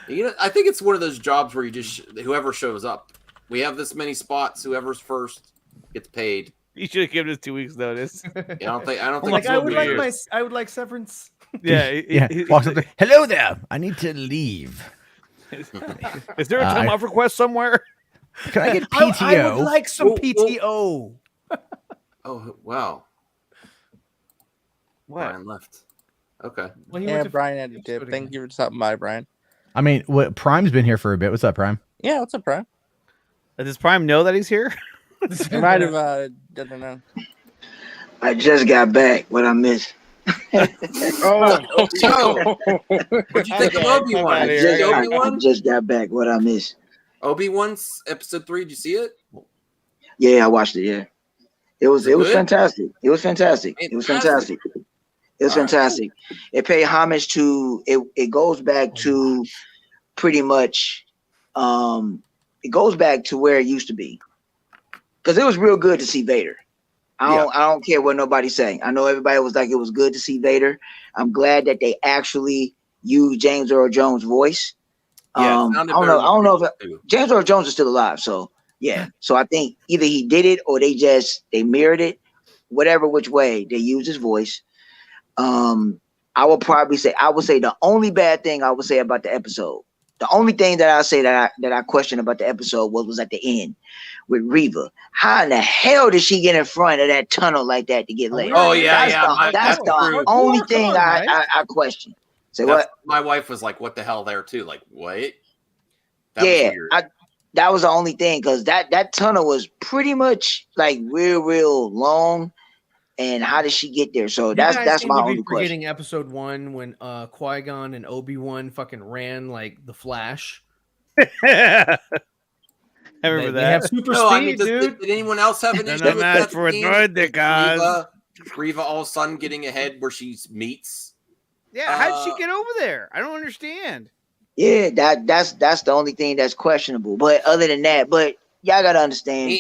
You know, I think it's one of those jobs where you just whoever shows up. We have this many spots. Whoever's first gets paid. You should have given us 2 weeks notice. I don't think. Like it's I so would like weird. I would like severance. Yeah. Yeah. Walks up there. Hello there. I need to leave. Is there a time off request somewhere? Can I get PTO? I would like some PTO. Oh wow! What? Brian left. Okay. Well, he Yeah, went to Brian had to dip. Thank you for stopping by, Brian. I mean, what Prime's been here for a bit. What's up, Prime? Yeah, what's up, Brian? Does Prime know that he's here? He might have doesn't know. I just got back. What I missed? So, what'd you think of Obi-Wan? I just got back. What I missed? Obi-Wan's episode 3. Did you see it? Yeah, I watched it. Yeah, it was good? fantastic. It was fantastic. It was fantastic. It was fantastic. It paid homage to it. It goes back to pretty much. It goes back to where it used to be, because it was real good to see Vader. I don't care what nobody's saying. I know everybody was like it was good to see Vader. I'm glad that they actually used James Earl Jones' voice. Yeah, I don't know if James Earl Jones is still alive. So yeah. So I think either he did it or they mirrored it. Whatever which way they used his voice. I would say the only bad thing I would say about the episode. The only thing that I say that I question about the episode was at the end with Reva. How in the hell did she get in front of that tunnel like that to get laid? Oh yeah, That's the only thing I question. Say what? My wife was like, "What the hell?" There too. Like, what? That was weird. That was the only thing, because that tunnel was pretty much like real long. And how did she get there? So that's my only question. Forgetting episode 1 when Qui-Gon and Obi-Wan fucking ran like the Flash. I remember that. They have super speed, dude. Did anyone else have an issue with that? For a droid, guys. Reva all of a sudden getting ahead where she meets. Yeah, how did she get over there? I don't understand. Yeah, that's the only thing that's questionable. But other than that, y'all gotta understand,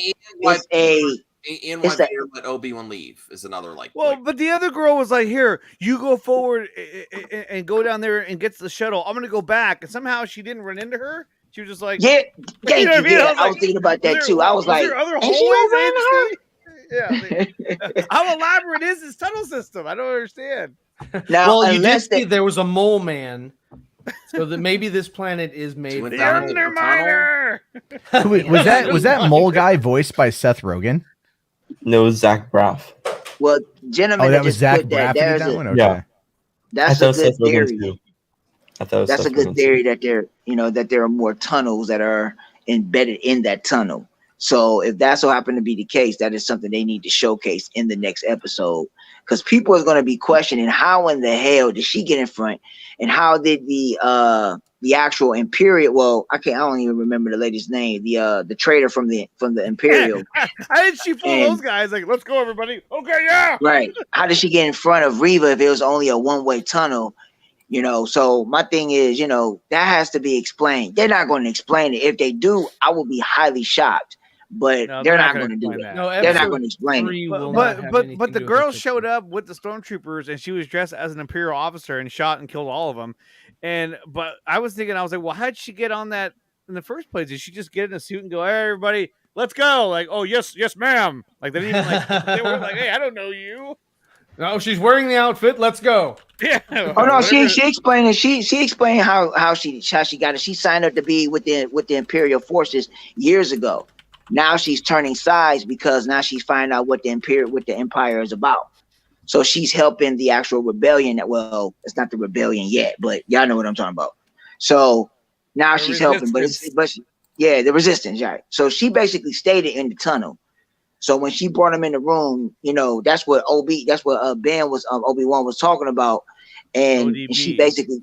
And why Vader let Obi-Wan leave is another Well, but the other girl was like, "Here, you go forward and go down there and get the shuttle. I'm gonna go back." And somehow she didn't run into her. She was just like, "Yeah, thank you." Yeah, I was thinking about that too. I was like, "Other "Is she hallways?" Yeah, how elaborate is this tunnel system? I don't understand. Now, well, you did see there was a mole man, so that maybe this planet is made. The Underminer. was that mole guy voiced by Seth Rogen? No, Zach Braff. Well, gentlemen, that was Zach Braff. That one? Okay. Yeah, that's a good theory. That's a good theory that there are more tunnels that are embedded in that tunnel. So if that so happen to be the case, that is something they need to showcase in the next episode, because people are going to be questioning how in the hell did she get in front, and how did the actual Imperial? Well, I don't even remember the lady's name. The traitor from the Imperial. How did she fool those guys? Like, let's go, everybody. Okay, yeah. Right. How did she get in front of Reva if it was only a one-way tunnel? So my thing is, that has to be explained. They're not going to explain it. If they do, I will be highly shocked. But they're not going to do that. No, they're not going to explain it. But the girl showed up with the stormtroopers, and she was dressed as an Imperial officer and shot and killed all of them. But I was thinking, I was like, well, how did she get on that in the first place? Did she just get in a suit and go, "Hey, everybody, let's go"? Like, "Oh, yes, ma'am." Like they didn't even they were like, "Hey, I don't know you." No, she's wearing the outfit. Let's go. Yeah. Oh no, she explained it. She explained how she got it. She signed up to be with the Imperial forces years ago. now she's turning sides because now she's finding out what the empire is about. So she's helping the actual rebellion. Well, it's not the rebellion yet, but y'all know what I'm talking about. So now she's helping, but the resistance, right? So she basically stayed in the tunnel. So when she brought him in the room, you know, that's what Ben was Obi-Wan was talking about, and she basically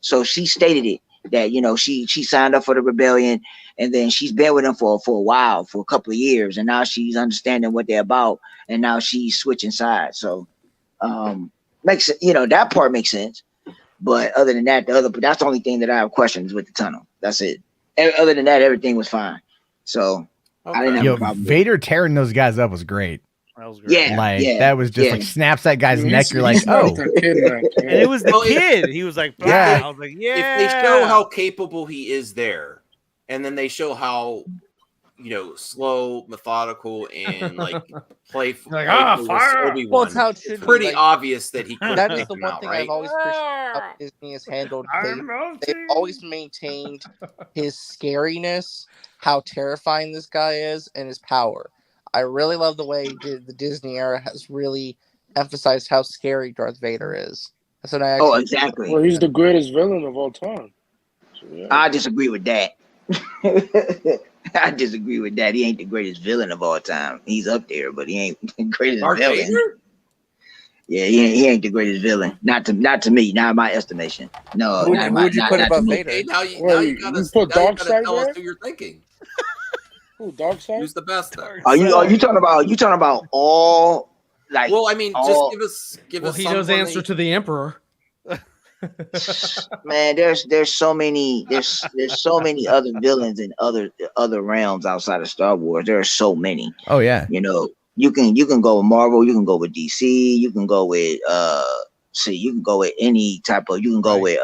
So she stated it that, you know, she signed up for the rebellion, and then she's been with them for a while, for a couple of years, and now she's understanding what they're about, and now she's switching sides. So makes it, you know, that part makes sense. But other than that, that's the only thing that I have questions with the tunnel. That's it. Other than that, everything was fine. So I didn't have a problem. Vader tearing those guys up was great. That was great. That was just like snaps that guy's neck. You're like, oh. And it was the kid. He was like, yeah. I was like, If they show how capable he is there, and then they show how, you know, slow, methodical, and like playful. Like, fire! Obi-Wan, Well, it's how it should it's be, pretty like, obvious that he could that is take the him one out, thing right? I've always appreciated how Disney has handled. They've always maintained his scariness, how terrifying this guy is, and his power. I really love the way the Disney era has really emphasized how scary Darth Vader is. So exactly. Well, he's the greatest villain of all time. So, yeah. I disagree with that. I disagree with that. He ain't the greatest villain of all time. He's up there, but he ain't the greatest Darth villain. Vader? Yeah, he ain't the greatest villain. Not to me, not in my estimation. No, Who would you put above Vader? Okay, now you gotta put Darkseid tell us there? who you're thinking. Who, Darkseid? Who's the best there? Are you talking about all, like? Well, I mean, all, just give us. He knows answer to the Emperor. Man, there's so many other villains in other realms outside of Star Wars. There are so many. Oh yeah. You know, you can go with Marvel, you can go with DC, you can go with you can go with any type of, you can go with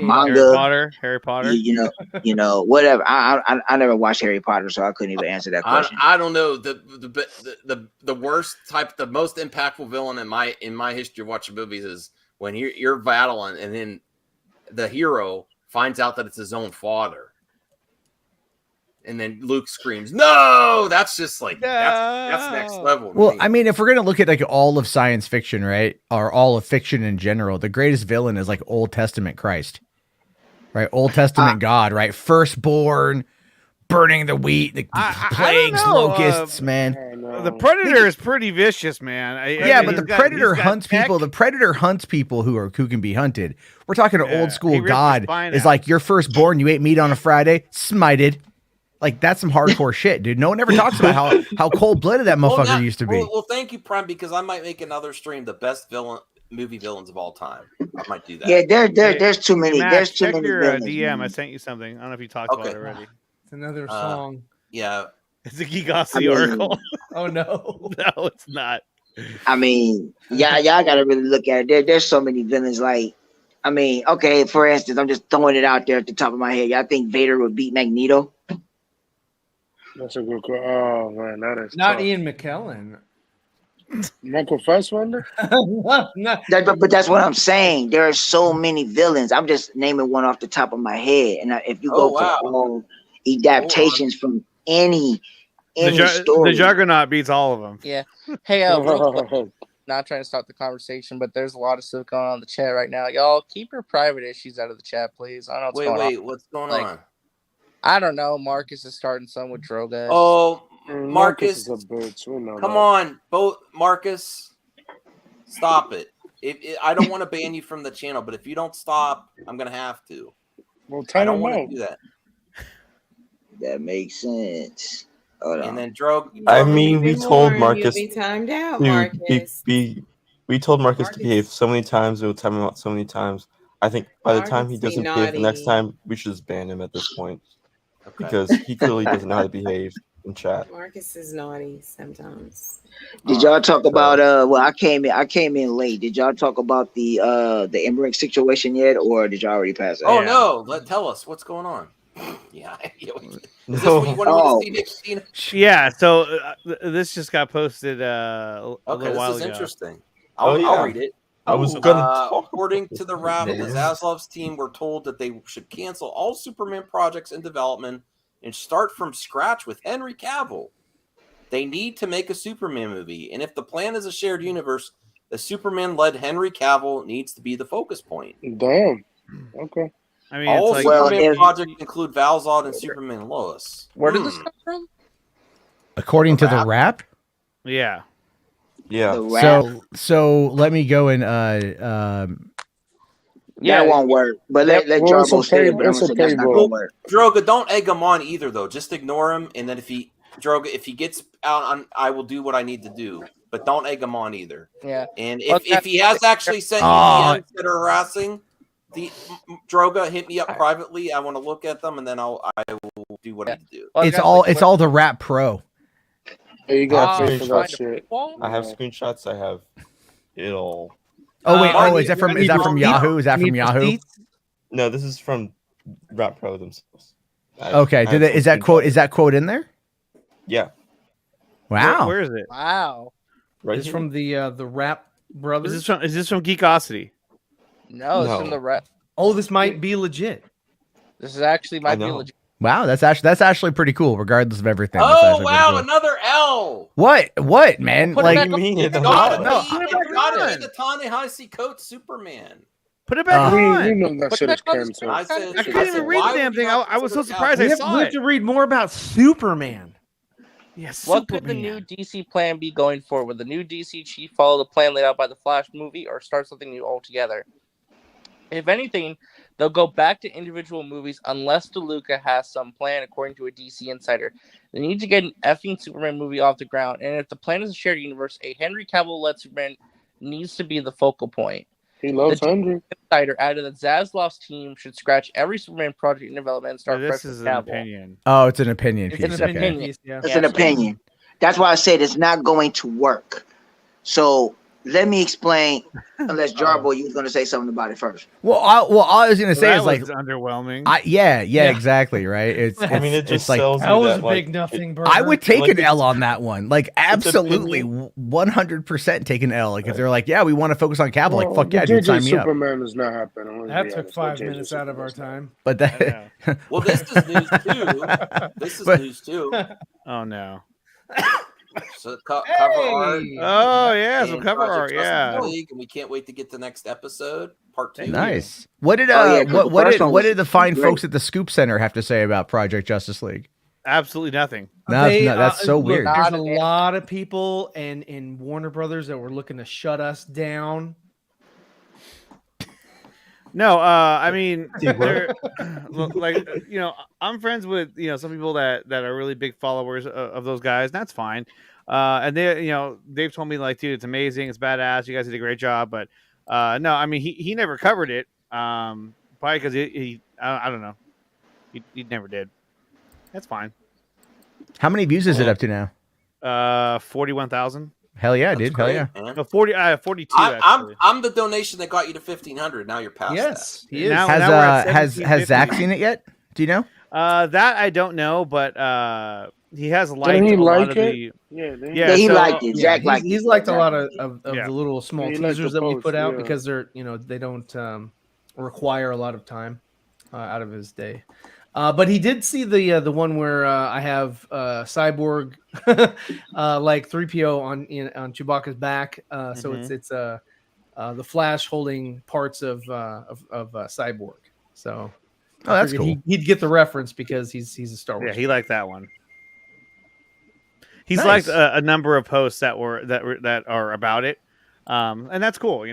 manga, Harry Potter. You know, whatever. I never watched Harry Potter, so I couldn't even answer that question. I don't know the worst type, the most impactful villain in my history of watching movies is when you're battling and then the hero finds out that it's his own father. And then Luke screams, "No!" That's just like that's next level. Well, I mean, if we're gonna look at like all of science fiction, right, or all of fiction in general, the greatest villain is like Old Testament Christ, right? Old Testament God, right? Firstborn, burning the wheat, the plagues, locusts, man. The Predator is pretty vicious, man. But the Predator hunts people. The Predator hunts people who can be hunted. We're talking an old school God is like your firstborn. You ate meat on a Friday, smited. Like, that's some hardcore shit, dude. No one ever talks about how cold-blooded that motherfucker used to be. Well, thank you, Prime, because I might make another stream, the best movie villains of all time. I might do that. Yeah, there's too many. Matt, There's too check many your villains, DM. man. I sent you something. I don't know if you talked about it already. It's another song. Yeah. It's a Geek article. Oh, no. No, it's not. I mean, y'all gotta really look at it. There's so many villains. Like, I mean, okay, for instance, I'm just throwing it out there at the top of my head. Y'all think Vader would beat Magneto? That's a good question. Oh man, that is Not tough. Ian McKellen. Michael Fassbender? No. But that's what I'm saying. There are so many villains. I'm just naming one off the top of my head. And if you go for all adaptations from any story, the Juggernaut beats all of them. Yeah. Hey, real quick, not trying to start the conversation, but there's a lot of stuff going on in the chat right now. Y'all keep your private issues out of the chat, please. I don't know what's going on. What's going on? I don't know. Marcus is starting some with Droga. Oh, Marcus is a bitch. We know come that. on, Marcus, stop it. I don't want to ban you from the channel, but if you don't stop, I'm gonna have to. Well, I time don't him want out. to do that. that makes sense. Hold on. And then Drog. I mean, we told You'll Marcus be timed out, to Marcus. we told Marcus to behave so many times. We'll time him out so many times. I think by the time he Marcus be doesn't behave the next naughty. time, we should just ban him at this point because he clearly doesn't know how to behave in chat. Marcus is naughty sometimes. Did y'all talk about well, I came in late. Did y'all talk about the Emmerich situation yet, or did y'all already pass it? Oh no! Tell us what's going on. Yeah. Yeah. So this just got posted a little while this is ago. interesting. I'll read it. I was gonna talk according to the wrap, the Yes. Zaslav's team were told that they should cancel all Superman projects in development and start from scratch with Henry Cavill. They need to make a Superman movie, and if the plan is a shared universe, the Superman-led Henry Cavill needs to be the focus point. Damn. Okay. I mean, All it's like, Superman projects include Val Zod and Superman and Lois. Where did this come from? According to the rap. Yeah. Yeah. So let me go and That won't work. But let Jarbo stay. But I'm gonna say that's not gonna work. Droga, don't egg him on either, though. Just ignore him, and then if he gets out on, I will do what I need to do. But don't egg him on either. Yeah. And if he has actually sent you DMs that are harassing the Droga, hit me up privately. I want to look at them, and then I will do what I need to do. it's all the rap pro. Hey, you got to pay for that Screenshots. shit. I have screenshots. I have it all. Oh wait, is that from Yahoo? Is that from Yahoo? No, this is from Rap Pro themselves. Okay, is that quote in there? Yeah. Wow. Where is it? Wow. Right It's here. from the Rap Brothers. Is this from Geekosity? No, it's from the rep. Oh, this might be legit. This is actually might be legit. Wow, that's actually pretty cool, regardless of everything. That's Oh actually pretty wow, cool. another L. What, man? Put it Like, back on. It's No, gotta be the Ta-Nehisi Coates Superman. Put it back We on. know that shit is canceled. I said, I couldn't even read the damn thing. I was so surprised I saw We have it. to read more about Superman. Yes. What could the new DC plan be going forward? Would the new DC chief follow the plan laid out by the Flash movie or start something new altogether? If anything, they'll go back to individual movies unless DeLuca has some plan, according to a DC insider. They need to get an effing Superman movie off the ground, and if the plan is a shared universe, a Henry Cavill-led Superman needs to be the focal point. He loves Henry. Insider added that Zaslav's team should scratch every Superman project in development and start This fresh is with an Cavill. opinion. oh, it's an opinion It's piece. an Okay. opinion. Yeah. It's an opinion. That's why I said it's not going to work. So let me explain. Unless Jarbo, you was going to say something about it first. Well, all I was gonna say That is like, was underwhelming. yeah, exactly, right. It's I mean, it it's just like sells That you was that, a like, big nothing burger. I would take Like, an L on that one. Like, absolutely, opinion. 100% take an L. Like, if they're like, yeah, we want to focus on Cavill, like, Well, fuck yeah, the dude, JJ sign me up. Superman is not happening. Let's That be took honest. 5 JJ minutes out of our Superman's time. But that, Well, this is news too. This is But- news too. Oh no. So cover art. Oh yeah, some and cover Project art. Justice Yeah. League, and we can't wait to get the next episode, part 2. nice. What did Oh, yeah, 'cause the what first one did was the fine great. folks at the Scoop Center have to say about Project Justice League? Absolutely nothing. No, They, that's so look, weird. There's a lot of people and Warner Brothers that were looking to shut us down. No, I mean, they're, look, like I'm friends with some people that are really big followers of those guys. And that's fine. And they've told me like, dude, it's amazing, it's badass. You guys did a great job. But no, I mean, he never covered it. Probably because I don't know, he never did. That's fine. How many views is it up to now? 41,000. Hell yeah, dude. Hell great, yeah. man. No, 42. Actually. I'm the donation that got you to 1,500. Now you're past Yes, that. he is. Now we're at Has 1750. Zach seen it yet? Do you know? That I don't know, but he has liked Didn't he a lot like of it? the. Yeah, Yeah, he liked it. Zach liked he's it. liked a Zach lot liked of Yeah. the little small Yeah, he liked teasers the that we post, put out yeah. because they're they don't require a lot of time out of his day. But he did see the one where I have Cyborg like 3PO on Chewbacca's back. So it's the Flash holding parts of Cyborg. So Oh, that's figured cool. He'd get the reference because he's a Star Wars. Yeah, he liked that one. He's Nice. liked a number of posts that are about it, and that's cool. He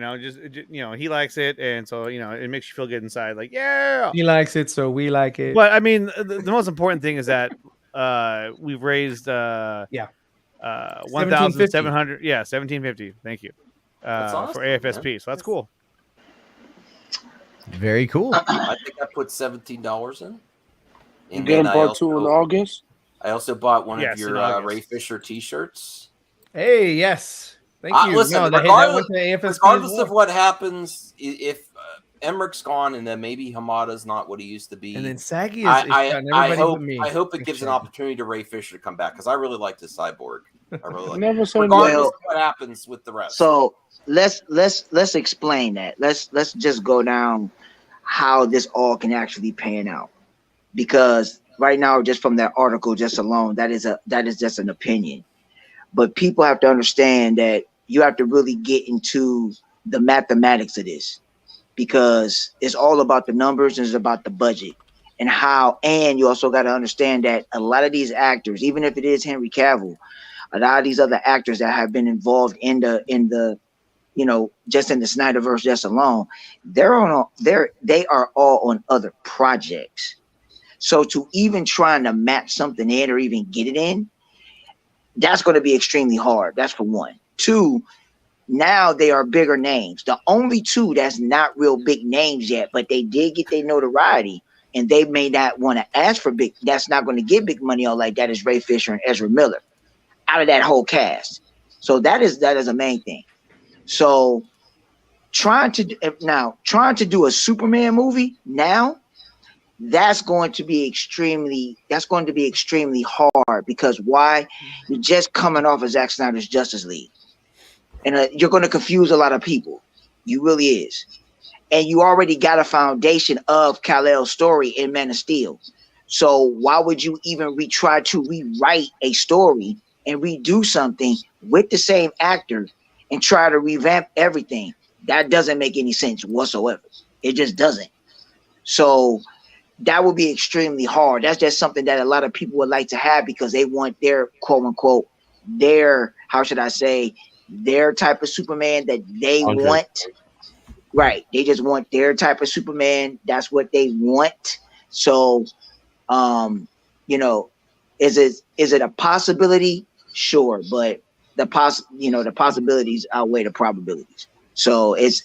likes it, and so it makes you feel good inside. Like, yeah, He likes it, so we like it. But I mean, the most important thing is that we've raised 1,700. Yeah, 1,750. Thank you awesome, for AFSP. So that's cool. Very cool. I think I put $17 in. You get him part 2 in August? I also bought one Yes, of your in August. Ray Fisher T-shirts. Hey, yes. Thank you. Listen, No, that regardless, went to AFSP as regardless well. of what happens, if Emmerich's gone and then maybe Hamada's not what he used to be, And then Saggy is I shutting everybody hope but me. I hope it Thanks, gives an Shaggy. opportunity to Ray Fisher to come back because I really like this Cyborg. I really like Never it. said Regardless Well, of what happens with the rest. So let's explain that. Let's just go down how this all can actually pan out, because right now, just from that article just alone, that is just an opinion. But people have to understand that you have to really get into the mathematics of this, because it's all about the numbers and it's about the budget and how. And you also got to understand that a lot of these actors, even if it is Henry Cavill, a lot of these other actors that have been involved in the just in the Snyderverse just alone, they are all on other projects. So to even trying to match something in or even get it in, that's going to be extremely hard. That's for one. Two, now they are bigger names. The only two that's not real big names yet, but they did get their notoriety, and they may not want to ask for big. That's not going to get big money all like that is Ray Fisher and Ezra Miller out of that whole cast. So that is a main thing. So trying to do a Superman movie now, that's going to be extremely hard, because why? You're just coming off of Zack Snyder's Justice League, and you're going to confuse a lot of people. You really is. And you already got a foundation of Kal-El's story in Man of Steel. So why would you even try to rewrite a story and redo something with the same actor and try to revamp everything? That doesn't make any sense whatsoever. It just doesn't. So that would be extremely hard. That's just something that a lot of people would like to have, because they want their quote unquote, their type of Superman that they want. Right. They just want their type of Superman. That's what they want. So, is it a possibility? Sure. But the possibilities outweigh the probabilities. So it's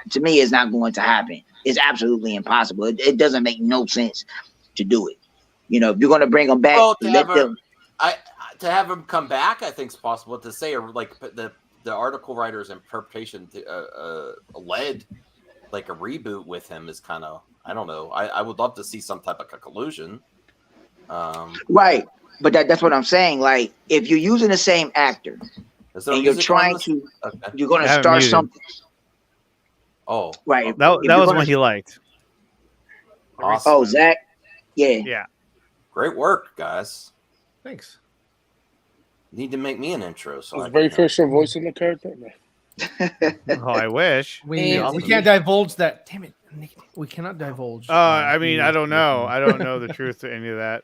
to me, it's not going to happen. It's absolutely impossible. It doesn't make no sense to do it. If you're going to bring them back, to have him come back, I think it's possible. To say like the article writer's interpretation led like a reboot with him is kind of, I don't know. I would love to see some type of conclusion. Right, but that's what I'm saying. Like, if you're using the same actor and you're trying to, you're going to start something. Oh, right. That was one he liked. Awesome. Oh, Zach. Yeah. Yeah. Great work, guys. Thanks. Need to make me an intro. So Was Ray Fisher voicing the character? Oh, I wish. We can't divulge that. Damn it. Nick, we cannot divulge. I mean, I don't know. I don't know the truth to any of that.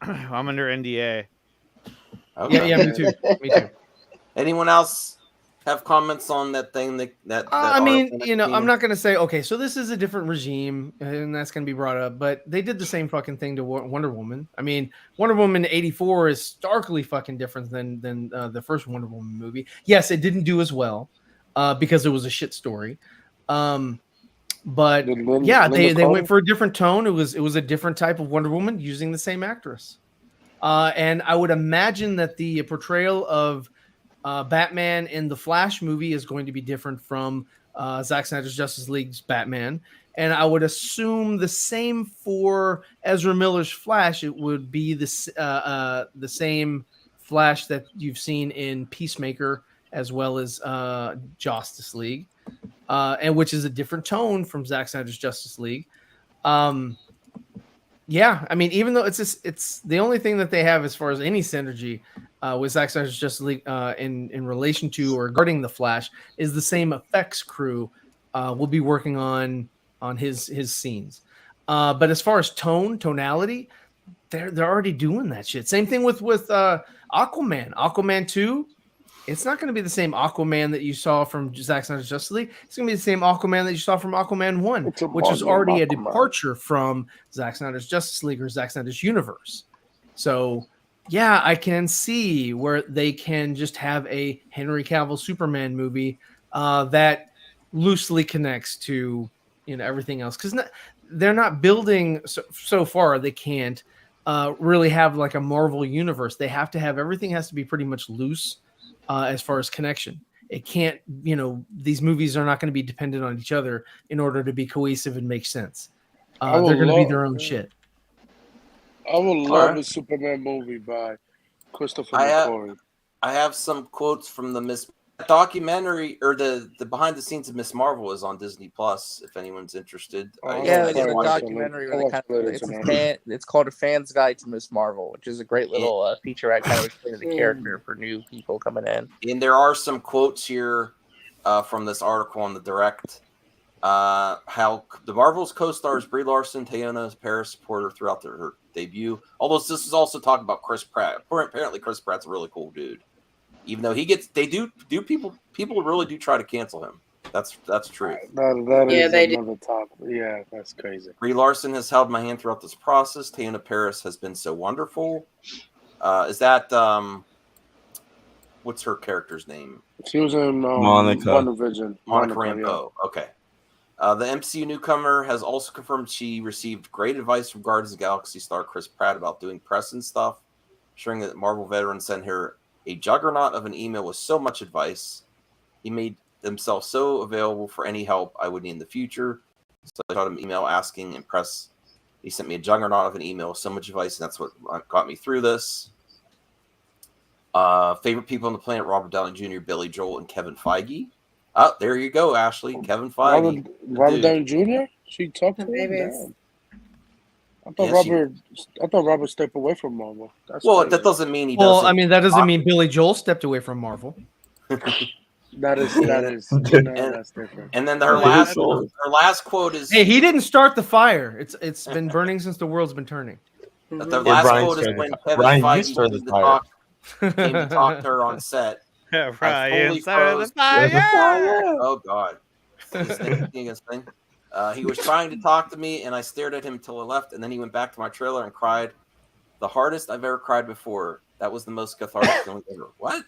I'm under NDA. Okay. Yeah, me too. Me too. Anyone else have comments on that thing? I mean, I'm not going to say, okay, so this is a different regime, and that's going to be brought up, but they did the same fucking thing to Wonder Woman. I mean, Wonder Woman 84 is starkly fucking different than the first Wonder Woman movie. Yes, it didn't do as well because it was a shit story. But yeah, they went for a different tone. It was a different type of Wonder Woman using the same actress. And I would imagine that the portrayal of Batman in the Flash movie is going to be different from Zack Snyder's Justice League's Batman. And I would assume the same for Ezra Miller's Flash. It would be the same Flash that you've seen in Peacemaker as well as Justice League, and which is a different tone from Zack Snyder's Justice League. Yeah, I mean, even though it's the only thing that they have as far as any synergy with Zack Snyder's Justice League in relation to or regarding the Flash is the same effects crew will be working on his scenes. But as far as tonality, they're already doing that shit. Same thing with Aquaman. Aquaman 2. It's not going to be the same Aquaman that you saw from Zack Snyder's Justice League. It's going to be the same Aquaman that you saw from Aquaman 1, which is already a departure from Zack Snyder's Justice League or Zack Snyder's universe. So, yeah, I can see where they can just have a Henry Cavill Superman movie that loosely connects to everything else. Because they're not building so far. They can't really have like a Marvel universe. They have to have everything has to be pretty much loose. As far as connection, it can't, these movies are not going to be dependent on each other in order to be cohesive and make sense. They're going to be their own shit. I would love a Superman movie by Christopher McQuarrie. I have some quotes from the documentary or the behind the scenes of Miss Marvel is on Disney Plus. If anyone's interested, Yeah, they did a documentary where they kind of it's called A Fan's Guide to Miss Marvel, which is a great little featurette kind of explaining the character for new people coming in. And there are some quotes here from this article on the Direct. How the Marvel's co-stars Brie Larson, Teyonah Parris support her throughout her debut. Although this is also talking about Chris Pratt. Apparently, Chris Pratt's a really cool dude. Even though people really do try to cancel him. That's true. That is another topic. Yeah, that's crazy. Brie Larson has held my hand throughout this process. Teyonah Parris has been so wonderful. Is that what's her character's name? She was in Monica WandaVision. Monica Rambeau. Okay. The MCU newcomer has also confirmed she received great advice from Guardians of the Galaxy star Chris Pratt about doing press and stuff, ensuring that Marvel veterans sent her a juggernaut of an email with so much advice. He made himself so available for any help I would need in the future. So I shot him an email asking and press. He sent me a juggernaut of an email with so much advice, and that's what got me through this. Favorite people on the planet: Robert Downey Jr., Billy Joel, and Kevin Feige. Oh, there you go, Ashley. Kevin Feige. Robert Downey Jr.? She talked to him? Damn. I thought Robert stepped away from Marvel. That doesn't mean he Well, doesn't. I mean, that doesn't mean Billy Joel stepped away from Marvel. That is that's different. And then her last quote is, "Hey, he didn't start the fire. It's been burning since the world's been turning." The last quote is when Kevin Feige came to talk to her on set. Ryan started the fire. Oh God! He was trying to talk to me, and I stared at him until I left, and then he went back to my trailer and cried. The hardest I've ever cried before. That was the most cathartic feeling ever. What?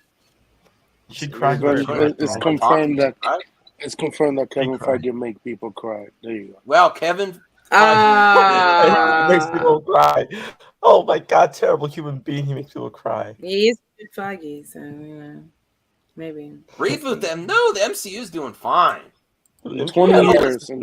She cried. It's confirmed that Kevin Feige make people cry. There you go. Well, Kevin. Makes people cry. Oh my God! Terrible human being. He makes people cry. He is Feige, so maybe reboot them. No, the MCU is doing fine. 20 years. I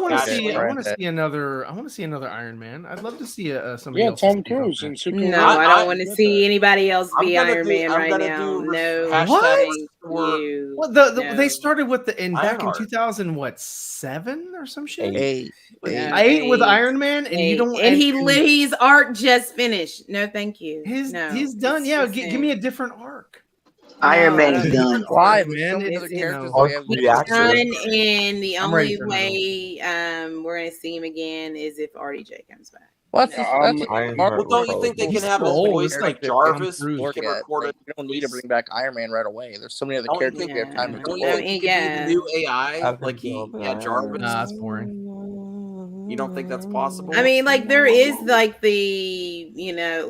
want to see another. I want to see another Iron Man. I'd love to see somebody else. Tom Cruise. No, I don't want to see anybody else be Iron Man right now. No, what? Well, they started with back in 2007 or some shit. Eight with Iron Man, and you don't. And his arc just finished. No, thank you. He's done. Yeah, give me a different arc. Iron Man is done. Why, man? He's done, and the only way we're gonna see him again is if RDJ comes back. Well, don't you think they can have a voice like Jarvis? You don't need to bring back Iron Man right away. There's so many other characters we have time to do. New AI, like Jarvis. Nah, that's boring. You don't think that's possible? I mean, like there is like the,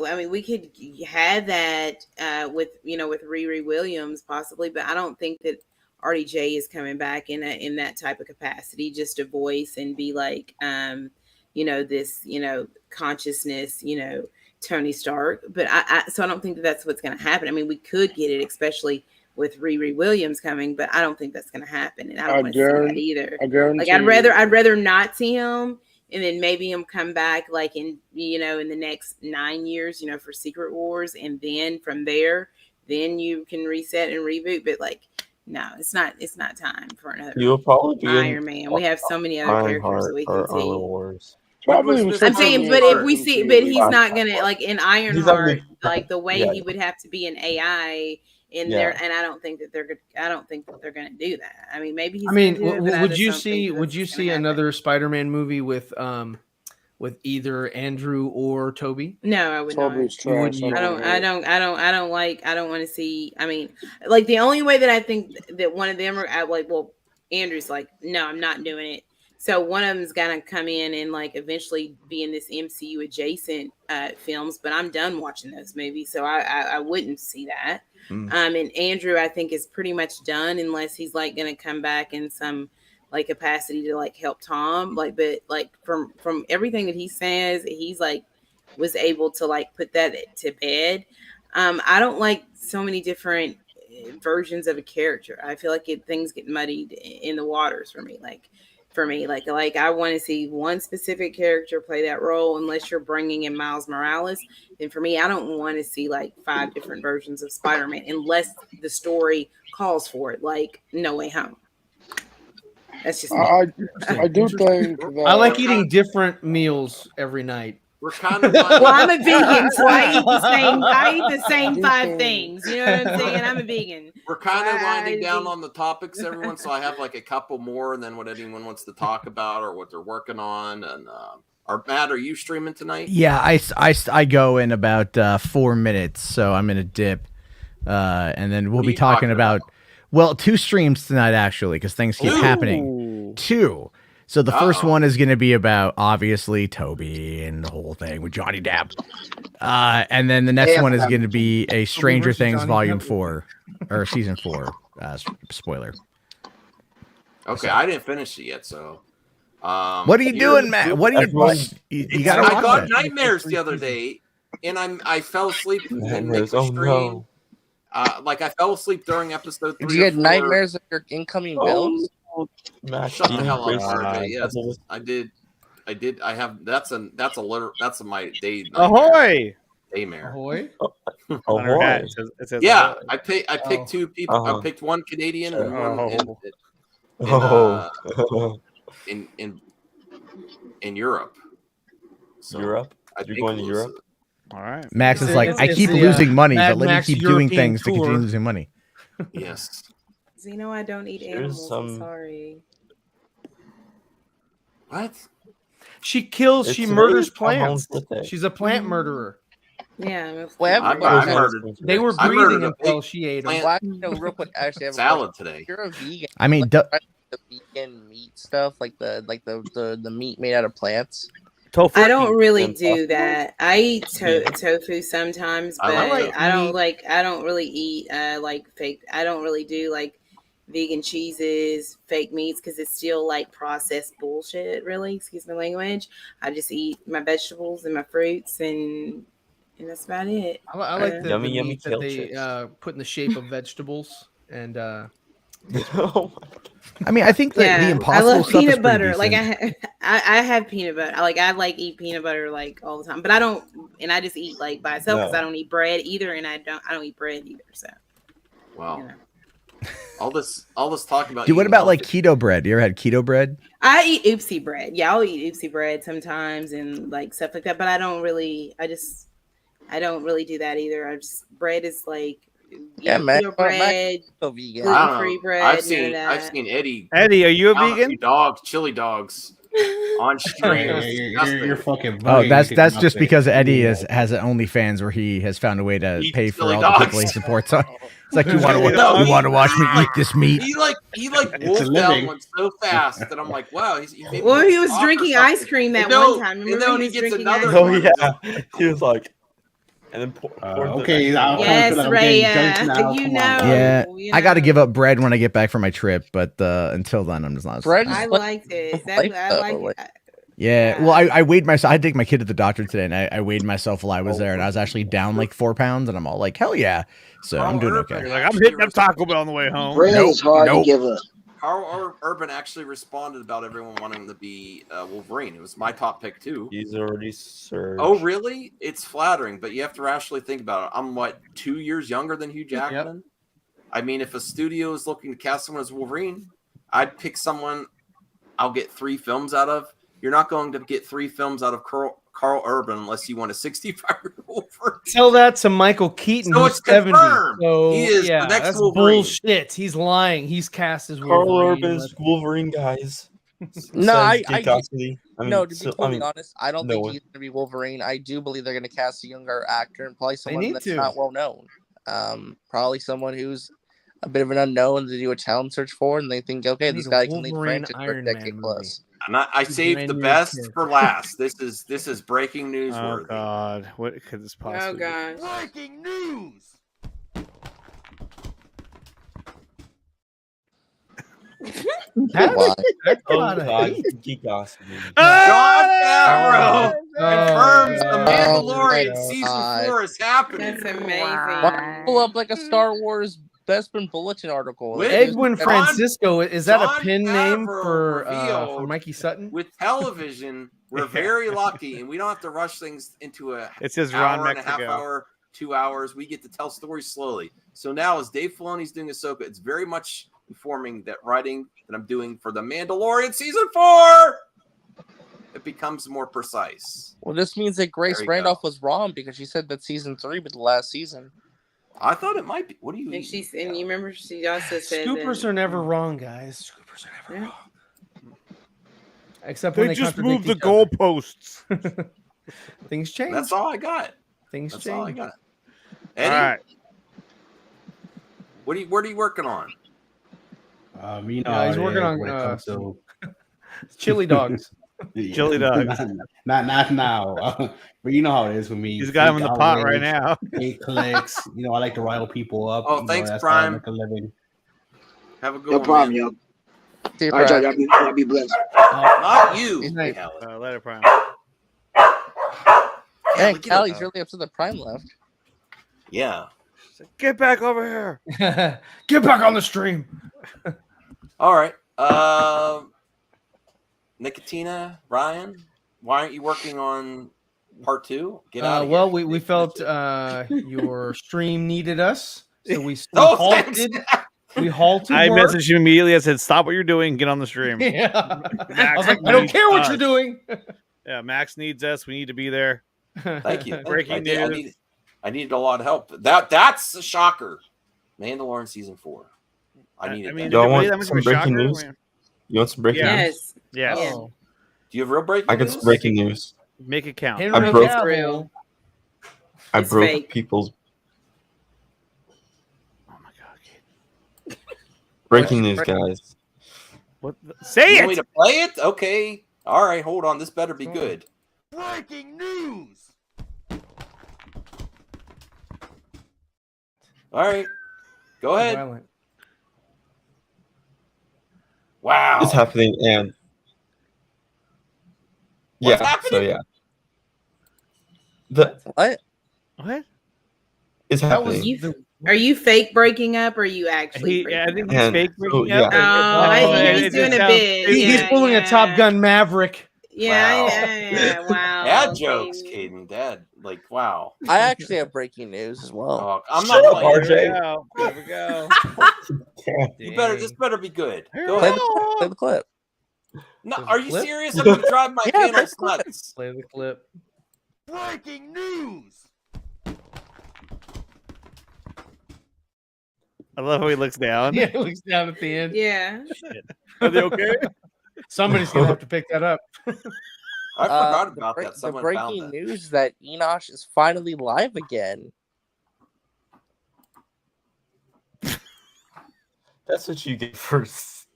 I mean, we could have that with Riri Williams possibly, but I don't think that RDJ is coming back in that type of capacity, just to voice and be like, this, consciousness, Tony Stark. But so I don't think that's what's going to happen. I mean, we could get it, especially with Riri Williams coming, but I don't think that's going to happen, and I don't want to see that either. I'd rather not see him, and then maybe him come back like in the next 9 years, for Secret Wars, and then from there, then you can reset and reboot. But like, no, it's not time for another. You'll probably be Iron Man. We have so many other characters that we can see. Wars. I'm saying, but if we see, but he's not gonna like in Ironheart, like the way he would have to be an AI in there, and I don't think that they're gonna do that. I mean, maybe he's. I mean, would you see another Spider-Man movie with either Andrew or Toby? No, I would not. I don't want to see. I mean, like the only way that I think that one of them are like, well, Andrew's like, no, I'm not doing it. So one of them's gonna come in and like eventually be in this MCU adjacent films, but I'm done watching those movies, so I wouldn't see that. And Andrew, I think, is pretty much done unless he's like gonna come back in some like capacity to like help Tom. Like, but like from everything that he says, he's like was able to like put that to bed. I don't like so many different versions of a character. I feel like things get muddied in the waters for me. Like, for me. Like I want to see one specific character play that role. Unless you're bringing in Miles Morales, then for me, I don't want to see like 5 different versions of Spider-Man unless the story calls for it, like No Way Home. That's just me. I do think that I like eating different meals every night. We're kind of Well, I'm a vegan, so I eat the same 5 things. You know what I'm saying? I'm a vegan. We're kind of winding down on the topics, everyone. So I have like a couple more, and then what anyone wants to talk about or what they're working on. And Matt, are you streaming tonight? Yeah, I go in about 4 minutes, so I'm in a dip, and then we'll be talking about 2 streams tonight actually, because things keep happening. 2. So the first one is going to be about obviously Toby and the whole thing with Johnny Depp, and then the next one is going to be a Stranger Things Volume 4 or Season 4 spoiler. Okay, I didn't finish it yet, so. What are you doing, Matt? What are you got? I got nightmares the other day, and I fell asleep in the stream. Like I fell asleep during episode 3. Did you get nightmares of your incoming bills? Shut the hell up, RJ. Yes, I did. I have. That's my day. Ahoy! Daymare. Ahoy! Ahoy! It says Yeah, ahoy. I picked 2 people. I picked 1 Canadian and 1 in Europe. So Europe? You're going to Europe? All right. Max is like, I keep losing money, but let me keep doing things to continue losing money. Yes. Zeno, I don't eat animals. I'm sorry. What? She murders plants. She's a plant murderer. Yeah. They were breathing until she ate them. Well, real quick, actually, I have a salad question. today. If you're a vegan. I mean, the vegan meat stuff, like the meat made out of plants. Tofu. I don't really do that. I eat tofu sometimes, but I don't really eat like fake. I don't really do like vegan cheeses, fake meats, because it's still like processed bullshit. Really, excuse my language. I just eat my vegetables and my fruits, and that's about it. I like the Yummy meat that they put in the shape of vegetables and. I mean, I think that the Impossible I love stuff is peanut pretty butter. Like decent. I have peanut butter. I eat peanut butter like all the time. But I just eat like by itself because I don't eat bread either, and I don't eat bread either. So. Wow. You know. All this talk about. Dude, what about like keto bread? You ever had keto bread? I eat oopsie bread. Yeah, I'll eat oopsie bread sometimes and like stuff like that. But I don't really do that either. Bread is like. Yeah, man. Bread, gluten-free bread. I've seen Eddie. Eddie, are you a vegan? Chili dogs on stream. You're fucking. Oh, that's just because Eddie has an OnlyFans where he has found a way to pay for all the people he supports on. It's like you want to watch me eat this meat. He wolfed down one so fast that I'm like, wow. He was drinking ice cream that one time. And then he gets another. Oh yeah, he was like. And then okay. Yes, Ray. You know. Yeah, I got to give up bread when I get back from my trip, but until then, I'm just not. Bread. I liked it. I like it. Yeah. Well, I weighed myself. I had to take my kid to the doctor today, and I weighed myself while I was there, and I was actually down like 4 pounds, and I'm all like, hell yeah. So I'm doing okay. You're like, I'm hitting up Taco Bell on the way home. Bread is hard to give up. Carl Urban actually responded about everyone wanting to be Wolverine. It was my top pick too. He's already served. Oh, really? It's flattering, but you have to rationally think about it. I'm 2 years younger than Hugh Jackman. Yep. I mean, if a studio is looking to cast someone as Wolverine, I'd pick someone I'll get 3 films out of. You're not going to get 3 films out of Carl Urban unless you want a 65-year-old Wolverine. Tell that to Michael Keaton, so who's 70. So he is the next that's Wolverine. Bullshit. He's lying. He's cast as Carl Wolverine. Urban's Wolverine, guys. No, to be totally honest, I don't think he's going to be Wolverine. I do believe they're going to cast a younger actor and probably someone that's not well known. Probably someone who's a bit of an unknown to do a talent search for, and they think, okay, this guy can lead franchise for a decade plus. And I saved the best for last. This is breaking news. Oh God, what could this possibly? Oh gosh, breaking news. Jon Favreau confirms The Mandalorian season 4 is happening. That's amazing. Pull up like a Star Wars Bespin Bulletin article. With Edwin John- Francisco, is that a John pin name Favreau for revealed Mikey Sutton? With television, we're very lucky, and we don't have to rush things into a It says hour Ron and a half Mexico. hour, 2 hours. We get to tell stories slowly. So now, as Dave Filoni's doing Ahsoka, it's very much informing that writing that I'm doing for The Mandalorian season 4, it becomes more precise. Well, this means that Grace There you Randolph was wrong because she said that season 3 was the last season. I thought it might be. What do you? And and you remember she also said Scoopers that, are never wrong, guys. Scoopers are never wrong. Except when They they just moved the contradict each other. goalposts. Things change. That's all I got. Things That's change. all I got. All Eddie, right. what are you working on? Yeah, You know, how he's it working is on when it comes to chili dogs. Yeah. Chili dogs. Not now. But you know how it is with me. He's got him in the pot right Outrage, now. 8 clicks. You know, I like to rile people up. Oh, you know, thanks, that's how I Prime. make a living. Have a good No one. problem, man. yo. See you, All right, Brad. y'all be blessed. Not you. Night. Alan. Let it prime. Hey, look at Callie's him. really upset that Prime left. Yeah. Get back over here. Get back on the stream. All right. Nicotina, Ryan, why aren't you working on part 2? Get out of Well, here. we felt your stream needed us, so we Oh, halted. We halted. I work. messaged you immediately. I said, "Stop what you're doing. Get on the stream." Yeah. I Max was like, I don't needs care what us. you're doing. Yeah, Max needs us. We need to be there. Thank you. Breaking I news. needed a lot of help. That's a shocker. Mandalorian season 4. I needed that. Y'all really want that much of some a breaking shocker? news? You want some breaking news? Yes. Yes. Yeah. Oh. Do you have real breaking I got news? some breaking news. Make it count. Henry broke- Cavill. I It's broke fake. people's Oh my god. breaking news, guys. What? Say You it. want me to play it? Okay. All right, hold on. This better be good. Breaking news. All right. Go ahead. Violent. Wow. It's happening, and What's yeah, happening? so yeah, the What? What? it's That was happening. Are you fake breaking up or are you actually I breaking think up? he's And- fake breaking oh, up. yeah. He's It doing just a sounds bit. stupid. He's pulling a Top Gun Maverick. Yeah, Wow. yeah. Wow. Dad jokes, okay. Caden. Dad, like, wow. I actually have breaking news as well. Oh, I'm Shut not up, playing. Here we RJ. go. Here we go. You better. This better be good. Here Go we ahead. go. Play the clip. No, Does are it you flip? serious? I'm gonna drive my Yeah, panels play the nuts. Play the clip. Breaking news. I love how he looks down. Yeah, he looks down at the end. Yeah. Are they okay? Somebody's gonna have to pick that up. I forgot The about break- that. The Someone breaking found that. news is that Enosh is finally live again. That's what you get first.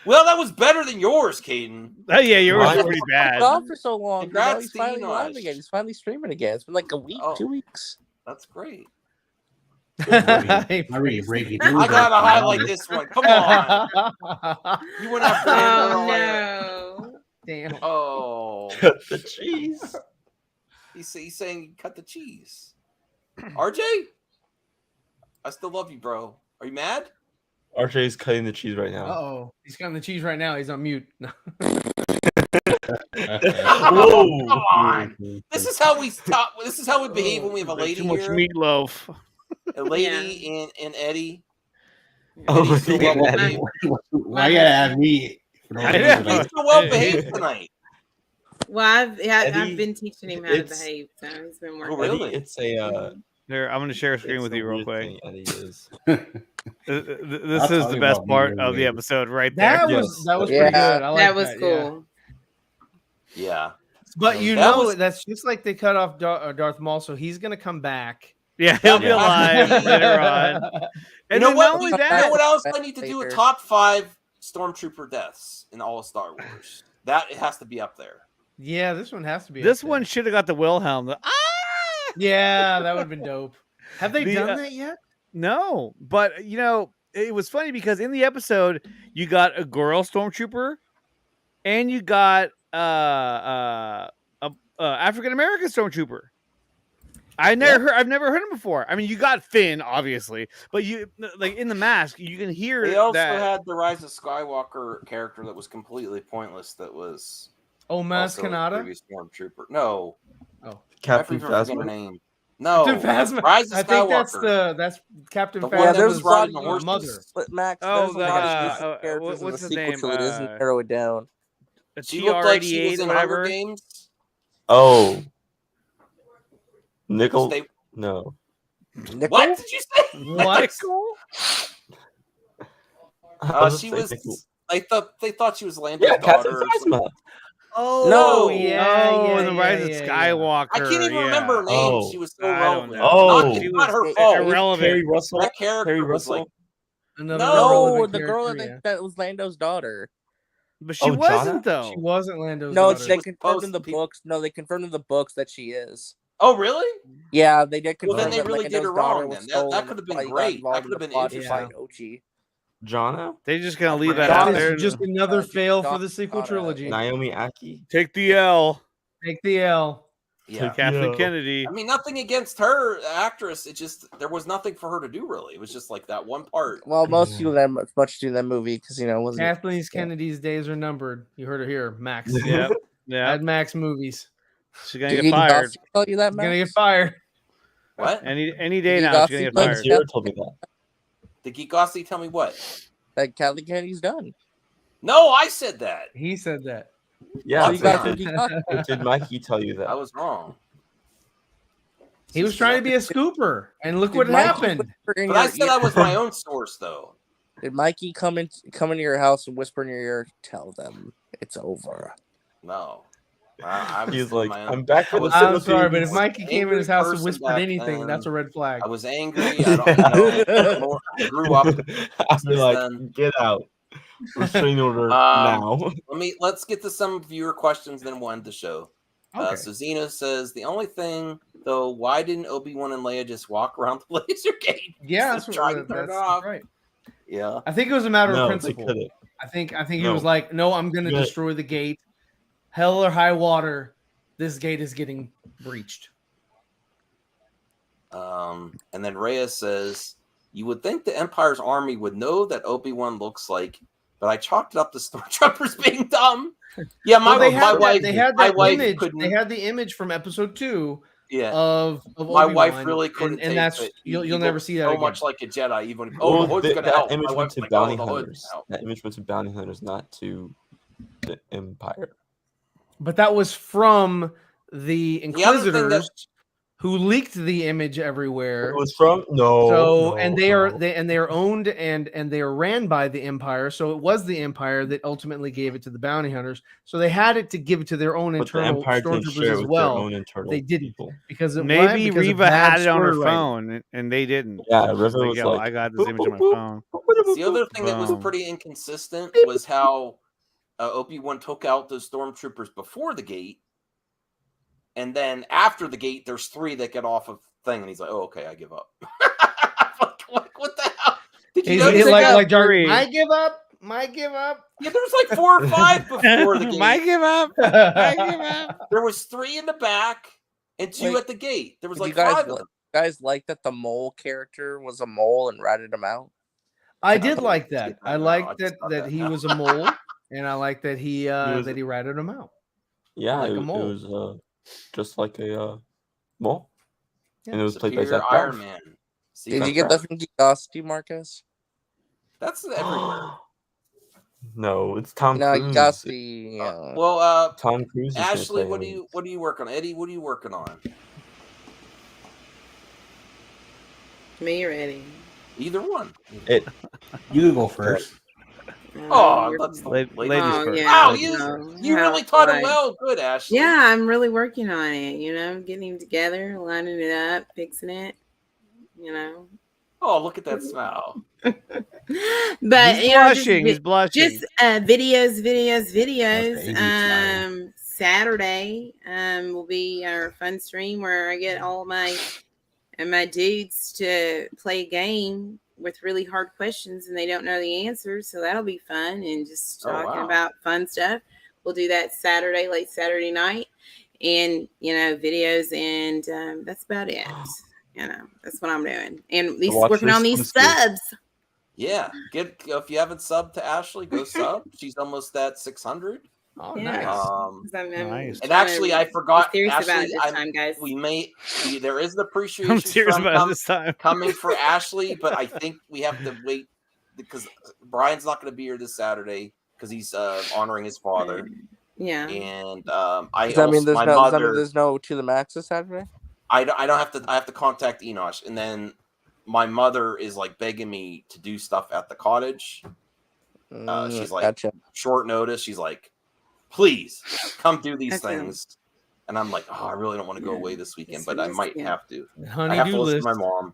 Well, that was better than yours, Caden. Oh yeah, yours Mine- was pretty He's bad. been gone for so long. Congrats He's to finally live Enosh. again. He's finally streaming again. It's been like a week, Oh. 2 weeks. That's great. I really breaking news. I gotta right highlight now. this one. Come on. You went after Amber Oh earlier. no. Damn. Oh. Cut the cheese. He's saying cut the cheese. RJ? I still love you, bro. Are you mad? RJ is cutting the cheese right now. Oh, he's cutting the cheese right now. He's on mute. No. Oh, come on. This is how we stop. This is how we behave when we have a lady Too much here. meatloaf. A lady and Eddie. Oh, Eddie's so well yeah. behaved. Why you gotta have me? I know. He's so well behaved tonight. Well, I've Eddie, been teaching him how to it's- behave, so he's been Oh, working. really? Eddie, it's a Here, I'm going to share a screen it's with a you real weird quick. thing Eddie is. This I'll is tell the you best about part me of the anyway. episode right there. That Yes. was Yeah. pretty good. I like That was yeah. cool. Yeah. But you That know was- that's just like they cut off Darth Maul, so he's gonna come back. Yeah, he'll be Yeah. alive later on. You And know then what? not only You that, know what else I need to do? A Later. top 5 stormtrooper deaths in all of Star Wars. That it has to be up there. Yeah, this one has to be. this up one there. should have got the Wilhelm. Yeah, that would have been dope. Have they The, done that yet? No, but you know, it was funny because in the episode you got a girl stormtrooper, and you got a African American stormtrooper. I've never heard him before. I mean, you got Finn, obviously, but you like in The Mask, you can hear They also that. had the Rise of Skywalker character that was completely pointless. That was Maz also a Kanata? previous Stormtrooper. No. Oh, Captain I forget her Phasma? name. No, Captain that's Phasma. Rise of I think Skywalker. that's Captain The one that Phasma's was riding the horses. mother. But Max, Oh, there's a lot of the different characters in the what's the sequel name? trilogy. Doesn't narrow it down. She looked like she was TR-88, in whatever. Hunger Games. Oh. Nickel? They- No. What did you say? What? She was. They thought she was Lando's Yeah, Captain daughter. Phasma. Oh, No. The Rise of Skywalker. I can't even remember her name. Oh. She was so I don't relevant. know. Oh. Not her fault. Irrelevant. Terry Russell? That character Terry was like. Russell? Another No, relevant the girl character, that was Lando's daughter. But she Oh, wasn't Jonna? though. She wasn't Lando's No, daughter. they confirmed in the books. No, they confirmed in the books that she is. Oh, really? Yeah, they did Well, confirm then they that really Lando's did her daughter wrong. was Then stolen. that could have been That's why great. he got That involved could have in been the plot to interesting. fight Ochi. Jonna? They're just gonna leave that That out is there. just another fail for the sequel trilogy. Naomi Aki? Take the L. Take the L. Yeah, Kathleen Kennedy. I mean, nothing against her, actress. It just there was nothing for her to do really. It was just like that one part. Well, most of them much do that movie because it wasn't. Kathleen Kennedy's days are numbered. You heard it here, Max. Yep. Mad Max movies. She's gonna get fired. Tell you that, She's gonna Max? get fired. What? Any day now, she's gonna get fired. Zero told me that. Did Geek Gossi tell me what? That Kathleen Kennedy's done. No, I said that. He said that. Yeah, you got did Mikey tell you that? I was wrong. He was trying to be a scooper, and look what Mikey happened. whisper in But I your said ear- I was my own source, though. Did Mikey come into your house and whisper in your ear? Tell them it's over. No. I was He's in like, my own- I'm back for the I'm sorry, but Philippines. if Mikey came in his house and whispered anything, that's a red flag. I was angry. I don't know. I grew up. I'd be like, then. get out. Restraining order now. Let's get to some viewer questions, then we'll end the show. Okay. So Zeno says the only thing though, why didn't Obi-Wan and Leia just walk around the laser gate? Yeah, Instead of trying to turn it off. right. Yeah. I think it was a matter No, of they principle. couldn't. I think he No. was like, no, I'm gonna Good. destroy the gate. Hell or high water, this gate is getting breached. And then Reyes says, you would think the Empire's army would know that Obi-Wan looks like, but I chalked it up to stormtroopers being dumb. Yeah, my wife. They had my that wife image. couldn't. They had the image from episode 2. Yeah. Of my Obi-Wan, wife really couldn't. and that's it. you'll He never looked see that so again. much like a Jedi. Even the Well, hood's gonna that help. image My went wife's to like, bounty the hood hunters. help. That image went to bounty hunters, not to the Empire. But that was from the The other thing Inquisitors who leaked the image everywhere. It was from no. So no, and they are owned and they are ran by the Empire. So it was the Empire that ultimately gave it to the bounty hunters. So they had it to give it to their own But the internal Empire didn't share stormtroopers it as with well. their own internal They didn't people. because it Maybe because of Reva bad had it on her story writing. phone and they didn't. Yeah, River Like, was yo, like, I got this boop, image on my boop, phone. The other thing that was Boom. pretty inconsistent was how Obi-Wan took out those stormtroopers before the gate, and then after the gate, there's 3 that get off of thing, and he's like, "Oh, okay, I give up." What the hell? Did you He's notice like that? I give up. My give up. Yeah, there's like 4 or 5 before the gate. My give up. My give up. There was 3 in the back and 2 Wait, at the gate. There was Did like you 5 of them. guys like that the mole character was a mole and ratted him out? I did like that. it I right now. liked I that just thought that that he now. was a mole, and I liked that he was- that he ratted him out. Yeah, Like a it mole. was just like a mole, and it was played by Superior Zach Iron Braff. Man. See, Did that's you get that from Geekosity, Marcus? That's everywhere. No, it's Tom No, Cruise. Geekosity. Well, Tom Cruise. is gonna Ashley, play what him. are you working on? Eddie, what are you working on? Me ready. Either one. You go first. Oh, you're- that's the Ladies Oh, first. yeah. Wow, No, you how really taught him I- well. Good, Ashley. Yeah, I'm really working on it. Getting him together, lining it up, fixing it. Oh, look at that smile. But He's blushing. He's blushing. Just videos. That's Saturday will be our fun stream where I get all my dudes to play a game with really hard questions and they don't know the answers, so that'll be fun and just Oh, talking wow. about fun stuff. We'll do that Saturday, late Saturday night. and videos, and that's about it. That's what I'm doing, and at least working on these subs. Yeah, if you haven't subbed to Ashley, go sub. She's almost at 600. Oh, nice. Nice. And actually, I forgot. Serious Ashley, about it this time, guys. There is an appreciation serious about it this time. coming for Ashley, but I think we have to wait because Brian's not going to be here this Saturday because he's honoring his father. Yeah. And Does that mean there's no To the Max this Saturday? I don't have to. I have to contact Enosh, and then my mother is like begging me to do stuff at the cottage. She's like short notice. She's like, please come do these things. And I'm like, oh, I really don't want to go away this weekend, but I might have to. I have to listen to my mom.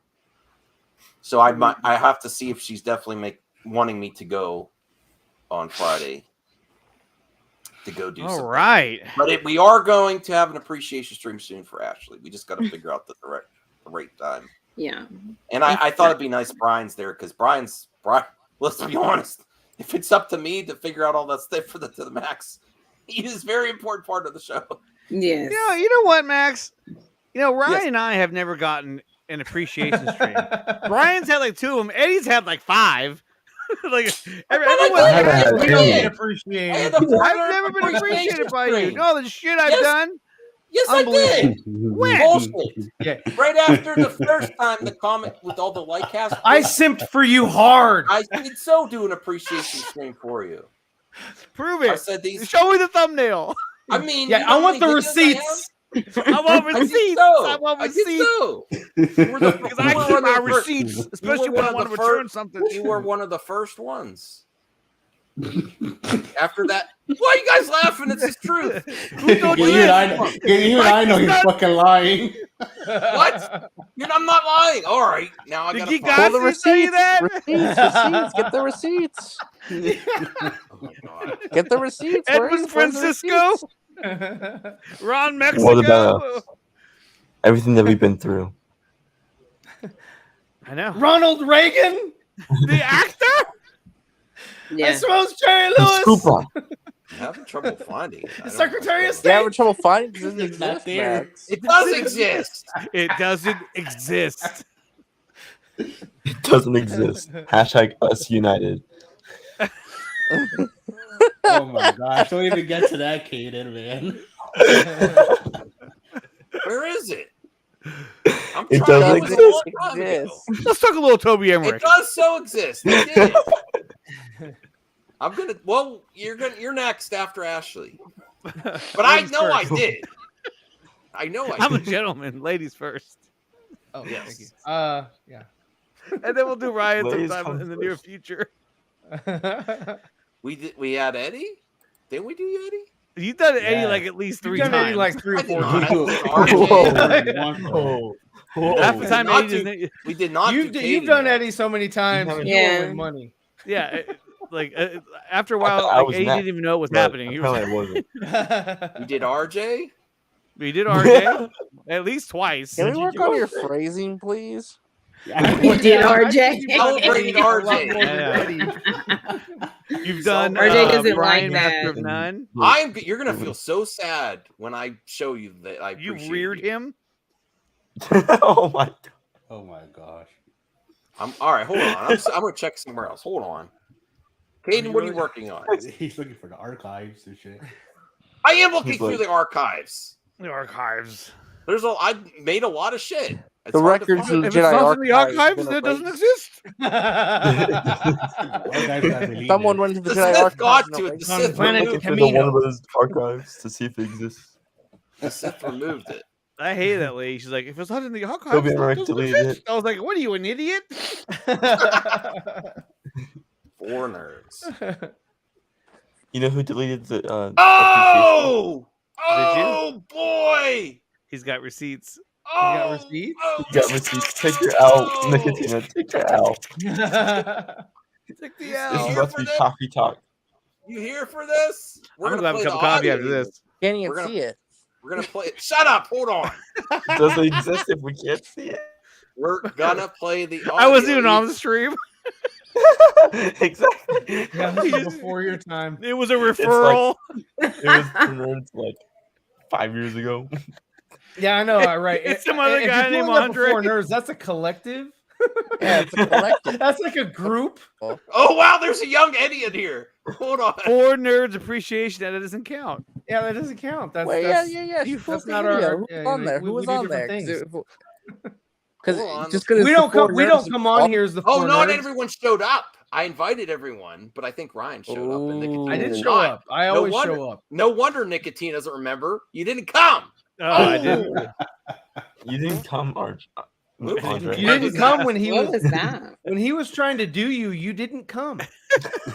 So I have to see if she's definitely wanting me to go on Friday to go do something. All right. But we are going to have an appreciation stream soon for Ashley. We just got to figure out the right time. Yeah. And I thought it'd be nice Brian's there because Brian, let's be honest, if it's up to me to figure out all that stuff for To the Max, he is a very important part of the show. Yes. You know what, Max? Ryan and I have never gotten an appreciation stream. Brian's had like 2 of them. Eddie's had like 5. Everyone's appreciated. I've never been appreciated by you. No, the shit I've done. Yes, I did. When? Bullshit. Yeah. Right after the first time the comment with all the like cast. I simped for you hard. I did so do an appreciation stream for you. Prove it. I said these. Show me the thumbnail. I mean, yeah, I want the receipts. I want receipts. I want receipts. Because I keep my receipts, especially when I want to return something. You were one of the first ones. After that, why are you guys laughing? It's the truth. You and I know you're fucking lying. What? I'm not lying. All right, now I gotta pull the receipts. Receipts. Get the receipts. Get the receipts. Edwin Francisco. Ron Mexico. What about us? Everything that we've been through. I know. Ronald Reagan, the actor. I suppose Jerry Lewis. I'm having trouble finding it. Secretary of State. You're having trouble finding it? It doesn't exist, Max. It does exist. It doesn't exist. It doesn't exist. Hashtag us united. Oh my gosh! Don't even get to that, Caden, man. Where is it? It doesn't exist. Let's talk a little Toby Emmerich. It does so exist. It did. I'm gonna. Well, you're next after Ashley. But I know I did. I know I. I'm a did. gentleman. Ladies first. Oh yes. Thank you. Yeah. And then we'll do Ryan Ladies sometime come in the near first. future. We had Eddie. Didn't we do Eddie? You've done Eddie like at least 3 You've done times. Eddie like 3 or 4 I did times. not. Half the time Not Eddie do- doesn't. we did not. You've do you've Katie done yet. Eddie so many times. You Yeah. don't win money. Yeah, after a while, I was Eddie mad, didn't even know what was but happening. He was apparently I wasn't. We did RJ. We did RJ at least twice. Can we work on your phrasing, please? You did RJ. Celebrating RJ. You've done RJ doesn't Brian like Master that. of None. You're gonna feel so sad when I show you that I You appreciate reared him. Oh my god. Oh my gosh. I'm all right. Hold on. I'm gonna check somewhere else. Hold on. Caden, what are you working on? He's looking for the archives and shit. I am looking He's through like- the archives. The archives. I made a lot of shit. It's The hard to records find. in If Jedi it's not in the archives archives, been that doesn't erased. exist. Someone went to the The Jedi Sith archives. got and to it. erased The it. Sith Planet removed Looking it. for the one Camino. of those archives to see if it exists. The Sith removed it. I hate that lady. She's like, if it's not in the archives, Toby it Emmerich doesn't deleted exist. I was like, what are you, an idiot? For nerds. You know who deleted the Oh! Did you? Oh boy! He's got receipts. Oh! receipts? Oh, You got receipts. Take your L, Nicotina. Take your L. Take the This L. is about to be coffee talk. You here for this? I'm gonna have a cup of coffee after this. Can't We're even gonna- see it. We're gonna play it. Shut up! Hold on. It doesn't exist if we can't see it. We're gonna play the. I was audio. doing it on the stream. Exactly. Yeah, this is before your time. It was a referral. It was for nerds like 5 years ago. Yeah, I know, right? It's some other If guy you're named doing that Andre. before nerds, that's a collective. Yeah, it's a collective. That's like a group. Oh wow, there's a young Eddie in here. Hold on. 4 nerds appreciation. That doesn't count. Yeah, that doesn't count. That's Wait, that's, yeah. You That's the not video. our. Who Yeah, was on there? we Who was do on different there? things. Because We don't come. We don't come on here as the. Oh, four not nerds. everyone showed up. I invited everyone, but I think Ryan showed up. And Nicotina I did did show not. up. I always show up. No wonder Nicotina doesn't remember. You didn't come. I didn't. You didn't come, Andre. You didn't come when he What was was that? when he was trying to do you. You didn't come.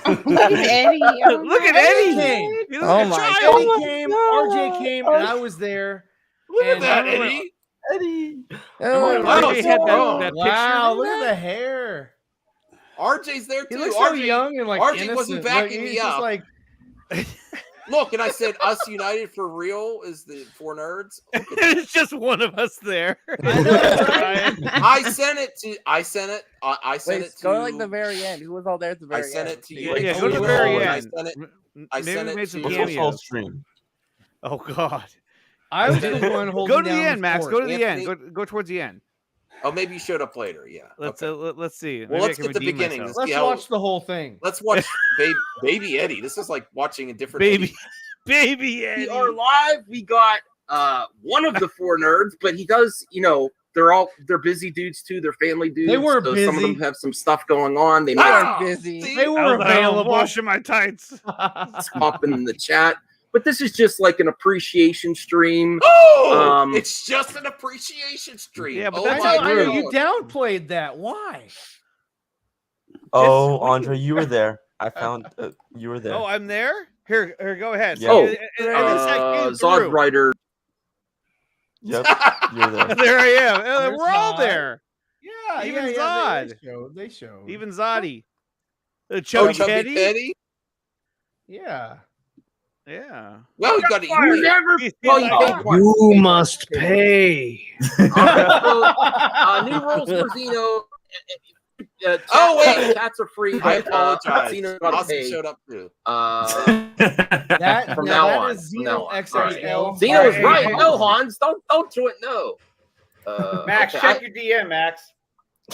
Look at Eddie. Oh Look at my Eddie. Came. He looks Oh like a my child. Eddie came. RJ came, and I was there. Look at And that, I remember- Eddie. Eddie. Oh, Wow, RJ had wow. that Wow! picture. Look at the hair. RJ's there He too. looks so RJ, young and like RJ innocent. wasn't Like, backing he's me just up. like Look, and I said, "Us United for real" is the 4 nerds. It's just one of us there. I sent it. I sent it Wait, to. go to like the very end. Who was all there at the very I end? sent it to you. Yeah, go to the very I end. sent it. I Maybe sent we it made some to. What's the full cameos. stream? Oh God. I was the one holding Go to the down end, Max. fort. Go to the Anthony- end. Go towards the end. Oh, maybe you showed up later. Yeah. Let's okay. let's see. Well, Maybe I let's can get the redeem beginning. myself. Let's See how- watch the whole thing. Let's watch Baby Eddie. This is like watching a different Baby Eddie. We are live. We got one of the 4 nerds, but he does. They're busy dudes too. They're family dudes. They were so Some of busy. them have some stuff going on. They They might are busy. They were I'm available. washing my tights. pop in the chat. But this is just like an appreciation stream. Oh, it's just an appreciation stream. Yeah, but oh that's my I know God. you downplayed that. Why? Oh, Andre, you were there. I found you were there. Oh, I'm there. Here, go ahead. Yeah. Oh, at least I came Zod through. Rider. Yep, you're there. There I am. There's We're all Zod. there. Yeah, Even yeah, Zod. They showed. Even Zoddy. Oh, Chubby Chubby Teddy. Teddy. Yeah. Yeah. Well, you got to. You never. Well, you paid twice. You must pay. New rules for Zeno. Oh wait, cats are free. I apologize. Zeno Austin showed up too. That From now now that on. is From now Xeno on. XXL. Zeno's Hey, right. hey, No, Hans, don't do it. No. Max, okay, check your DM, Max.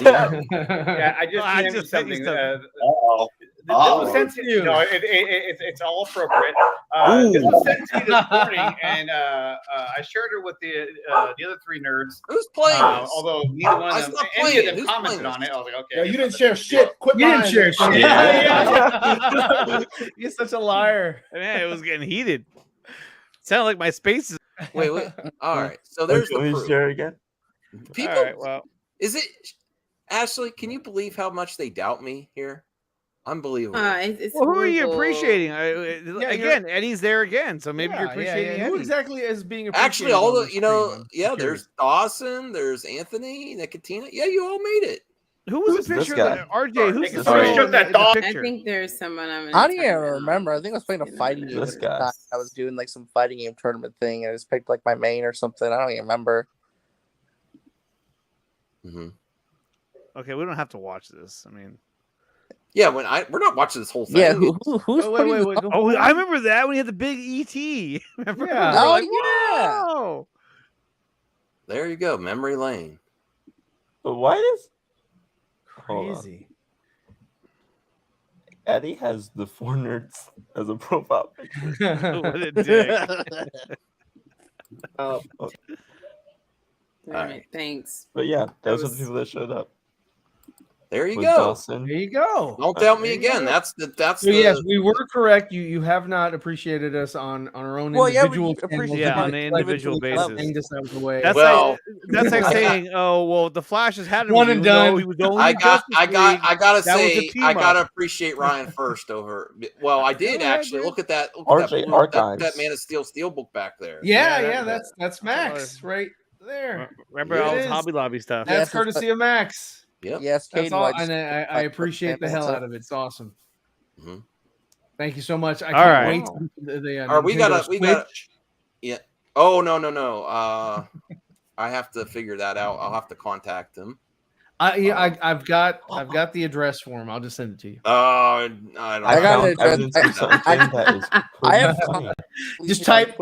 Yeah. Yeah, I just I DM'd you just sent you something. something. This was sent to you. No, it's all appropriate. This was sent to you this morning, and I shared it with the other 3 nerds. Who's playing this? Although neither one I of them, stopped any of playing. them Who's commented playing on it. I was like, okay. Yeah, you didn't share shit. Quit You didn't lying. share shit. Yeah. You're such a liar. Man, it was getting heated. Sounded like my spaces. Wait. All right. So there's the Can we proof. share again? People. All right, well, Is it Ashley? Can you believe how much they doubt me here? Unbelievable. It's who are you horrible. appreciating? Yeah, Again, Eddie's there again, so maybe you're Yeah, appreciating Who Eddie. exactly is being appreciated? Actually, all on the the stream? I'm curious. there's Dawson, there's Anthony, Nicotina. Yeah, you all made it. Who was Who's the this picture? guy? That, RJ, who's the Sorry. picture? Show that in the dog. I picture? think there's someone I'm. I don't even remember. I think I was playing a fighting game. This at the guy. time. I was doing like some fighting game tournament thing. I just picked like my main or something. I don't even remember. Mm-hmm. Okay, we don't have to watch this. I mean, Yeah, we're not watching this whole thing. Yeah, who's Oh, putting wait. Go oh, forward. I remember that when he had the big ET. Remember? Yeah. We were Oh, like, yeah. "Whoa." There you go, memory lane. But why does Hold on. Crazy. Eddie has the 4 nerds as a profile picture? What a dick. Okay. All right, thanks. But yeah, those are the was- people that showed up. There you With go. Dawson. There you go. Don't doubt me There you again. go. That's So yes, we were correct. You have not appreciated us on our own Well, yeah, we individual appreciate channels. Yeah, but on an individual collectively basis. thing just out of the way. That's Well- like saying, oh well, the Flash has had him One and even though done. He was only I in gotta Justice League. say, That was a team I gotta up. appreciate Ryan first over. Well, I did Go ahead, actually. dude. Look at that. Look RJ at that, Archives. that Man of Steel steelbook back there. Yeah, that's Max right there. Remember There all it his is. Hobby Lobby stuff. That's Yes, courtesy of Max. Yep. Yes, That's Caden all, likes- and I appreciate the hell out of it. It's awesome. Mhm. Thank you so much. I All can't right. wait to the All right, we Nintendo gotta. Switch. Yeah. Oh no. I have to figure that out. I'll have to contact him. I've got the address for him. I'll just send it to you. I don't I got it. I have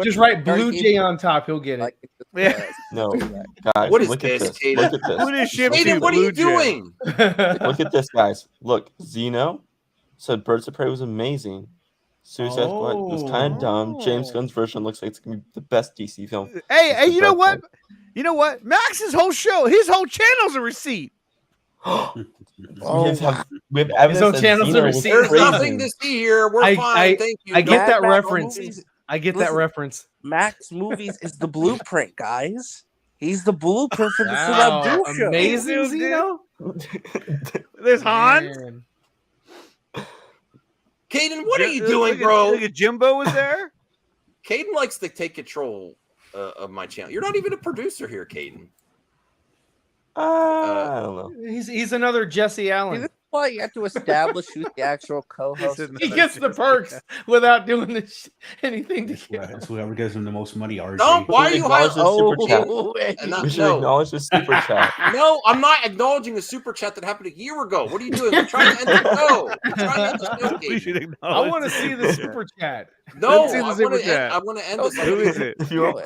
just write Blue Jay on top. He'll get it. No, guys, What is look this, at this. Kaden? Look at this. Who did ship Kaden, what are you doing? Look at this, guys. Look, Zeno said Birds of Prey was amazing. Suicide Squad was kind of dumb. James Gunn's version looks like it's gonna be the best DC film. Hey, you know what? You know what? Max's whole show, his whole channel's a receipt. We have evidence that Zeno was There's crazy. nothing to see here. We're fine. Thank you. I get that Max reference. movies- I get that Listen, reference. Max Movies is the blueprint, guys. He's the blueprint for the Wow, Abdul show. amazing, Zeno. There's Hans. Man. Caden, what are you Look doing, at- bro? Look at Jimbo was there. Caden likes to take control of my channel. You're not even a producer here, Caden. I don't know. He's another Jesse Allen. That's why you have to establish who's the actual co-host. He gets the perks without doing this anything to get. That's whoever gives him the most money. RJ. No, why are you Acknowledge the super chat. No, We should acknowledge the super chat. No, I'm not acknowledging the super chat that happened a year ago. What are you doing? We're trying to end the show. We're trying to end the show, Caden. I want to see the super chat. No, Let's see the I super want to chat. end this. Who is it? If you want,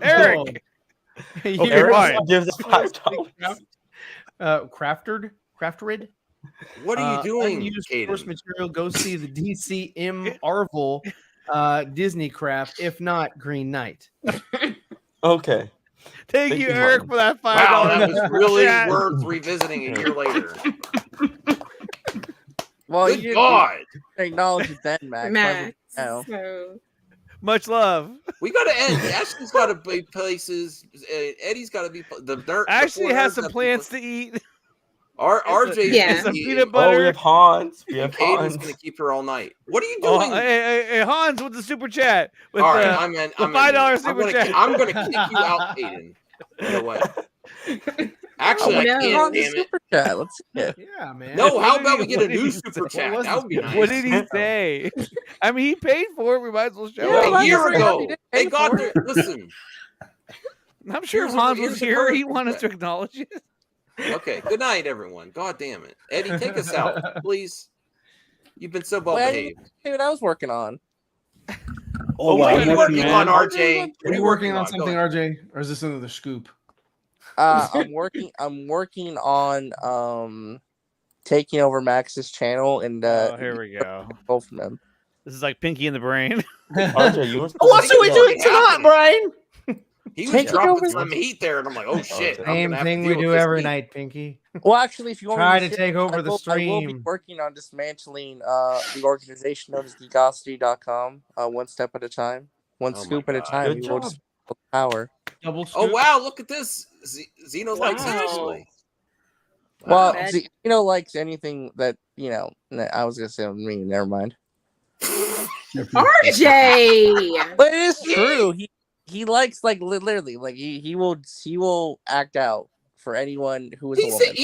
Eric. You're Eric right. gives us $5. Crafted. What are you doing, Unused Caden? source material. Go see the DC M Marvel Disney crap. If not, Green Knight. Okay. Thank you, Eric, Martin. for that $5. Wow, that was really chat. worth revisiting a year later. Well, Good you God. acknowledge it then, Max. Max. No. So Much love. We got to end. Ashley's got to be places. Eddie's got to be the nerd. Actually, has some plants to eat. RJ, Yeah. Some peanut Oh, butter. we have Hans. We have Caden's Hans. gonna keep her all night. What are you Oh, doing? hey, Hans with the super chat. With All right, the, I'm in. the I'm $5 in. super chat. I'm gonna kick you out, Caden. You know what? Actually, Oh, I no. can't. On the Damn it. super chat. Let's see it. Yeah, man. No, how What did about he- we get a what did new he super say? chat? What That would be nice. What did he say? I mean, he paid for it. We might as well show Yeah, it. might A year as well. ago, He didn't they pay got for their. it. Listen. I'm sure if Here's Hans the was here, he code. wanted us to acknowledge it. Okay. Good night, everyone. God damn it, Eddie, take us out, please. You've been so well Well, behaved. Hey, what I was working on. Oh, what are you working on, RJ? Are you working on something, RJ, or is this another scoop? I'm working on taking over Max's channel and Here we go. both of them. This is like Pinky in the Brain. RJ, you were What are we doing tonight, Brian? He was Take it dropping over. some heat there, and I'm like, oh shit. I'm Same gonna have to thing deal we with do this every heat. night, Pinky. Well, actually, if you want Try me to say, take over the I will be stream. working on dismantling the organization known as geekosity.com one step at a time, one Oh my scoop at a God. time. Good We will job. just build power. Double Oh scoop. wow, look at this. Zeno likes Wow. Ashley. Well, Bad. likes anything that I was gonna say me. Never mind. RJ. But it is true. He likes literally he will act out for anyone who is a He woman. said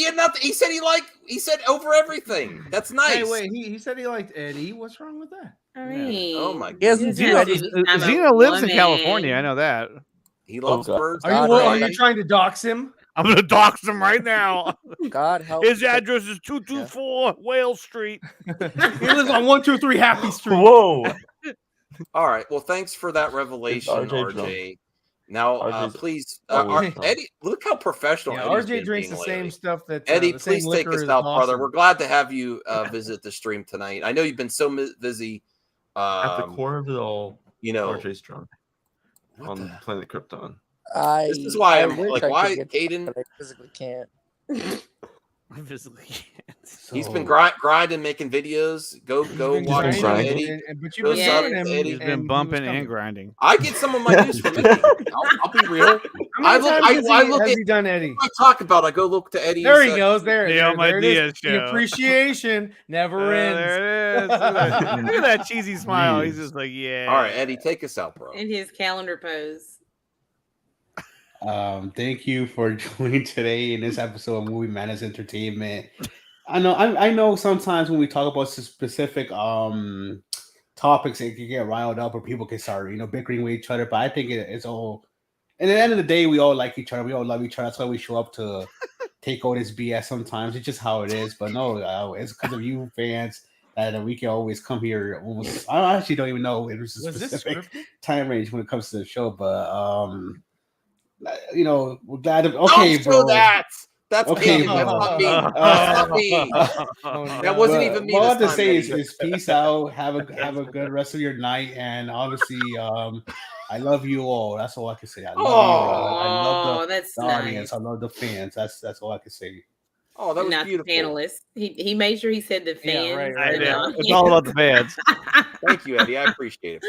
he said over everything. That's nice. Hey, wait. He said he liked Eddie. What's wrong with that? I mean, Oh my He doesn't do Zeno- anything. I'm a Zeno lives in woman. California. I know that. He loves God. birds. Are you, God, are right. you trying to dox him? I'm gonna dox him right now. God help. His address is 224 Whale Street. He lives on 123 Happy Street. Whoa. All right. Well, thanks for that revelation, RJ RJ. drunk? Now, RJ's please, always drunk. Eddie, look how professional. Yeah, Eddie's RJ been drinks the being same lately. stuff that Eddie, the same please take liquor us as out, brother. Dawson. We're glad to have you visit the stream tonight. I know you've been so busy. At the core of it all, you know, RJ's drunk on planet Krypton. This is why I'm wish like, I why, could get Caden? but I physically can't. I physically can't. He's been grinding, making videos. Go been watch grinding, Eddie. but you've Go been sub seeing him, Eddie. He's been and bumping he was and coming. grinding. I get some of my news from Eddie. I'll be real. How many times I has look has at he done Eddie? I talk about. I go look to Eddie. There he goes. There The there Almighty it is. Show. The appreciation never ends. There it is. Look at that, look at that cheesy smile. He's just like, yeah. All right, Eddie, take us out, bro. In his calendar pose. Thank you for joining today in this episode of Movie Madness Entertainment. I know sometimes when we talk about specific topics, it can get riled up or people can start bickering with each other. But I think it's all. And at the end of the day, we all like each other. We all love each other. That's why we show up to take all this BS sometimes. It's just how it is. But no, it's because of you fans that we can always come here. Almost, I actually don't even know if there's a specific time range when it comes to the show. But you know, we're glad. Okay, Don't bro. do that. That's okay, me. bro. That's not me. That's not me. That wasn't even me. What I have this to time, say Eddie. is peace out. Have a good rest of your night, and obviously, I love you all. That's all I can say. I love you all. I love that's the audience. I love the fans. That's all I can say. Oh, that was Not beautiful. the panelists. He made sure he said the fans. Yeah, right. It's all about the fans. Thank you, Eddie. I appreciate it.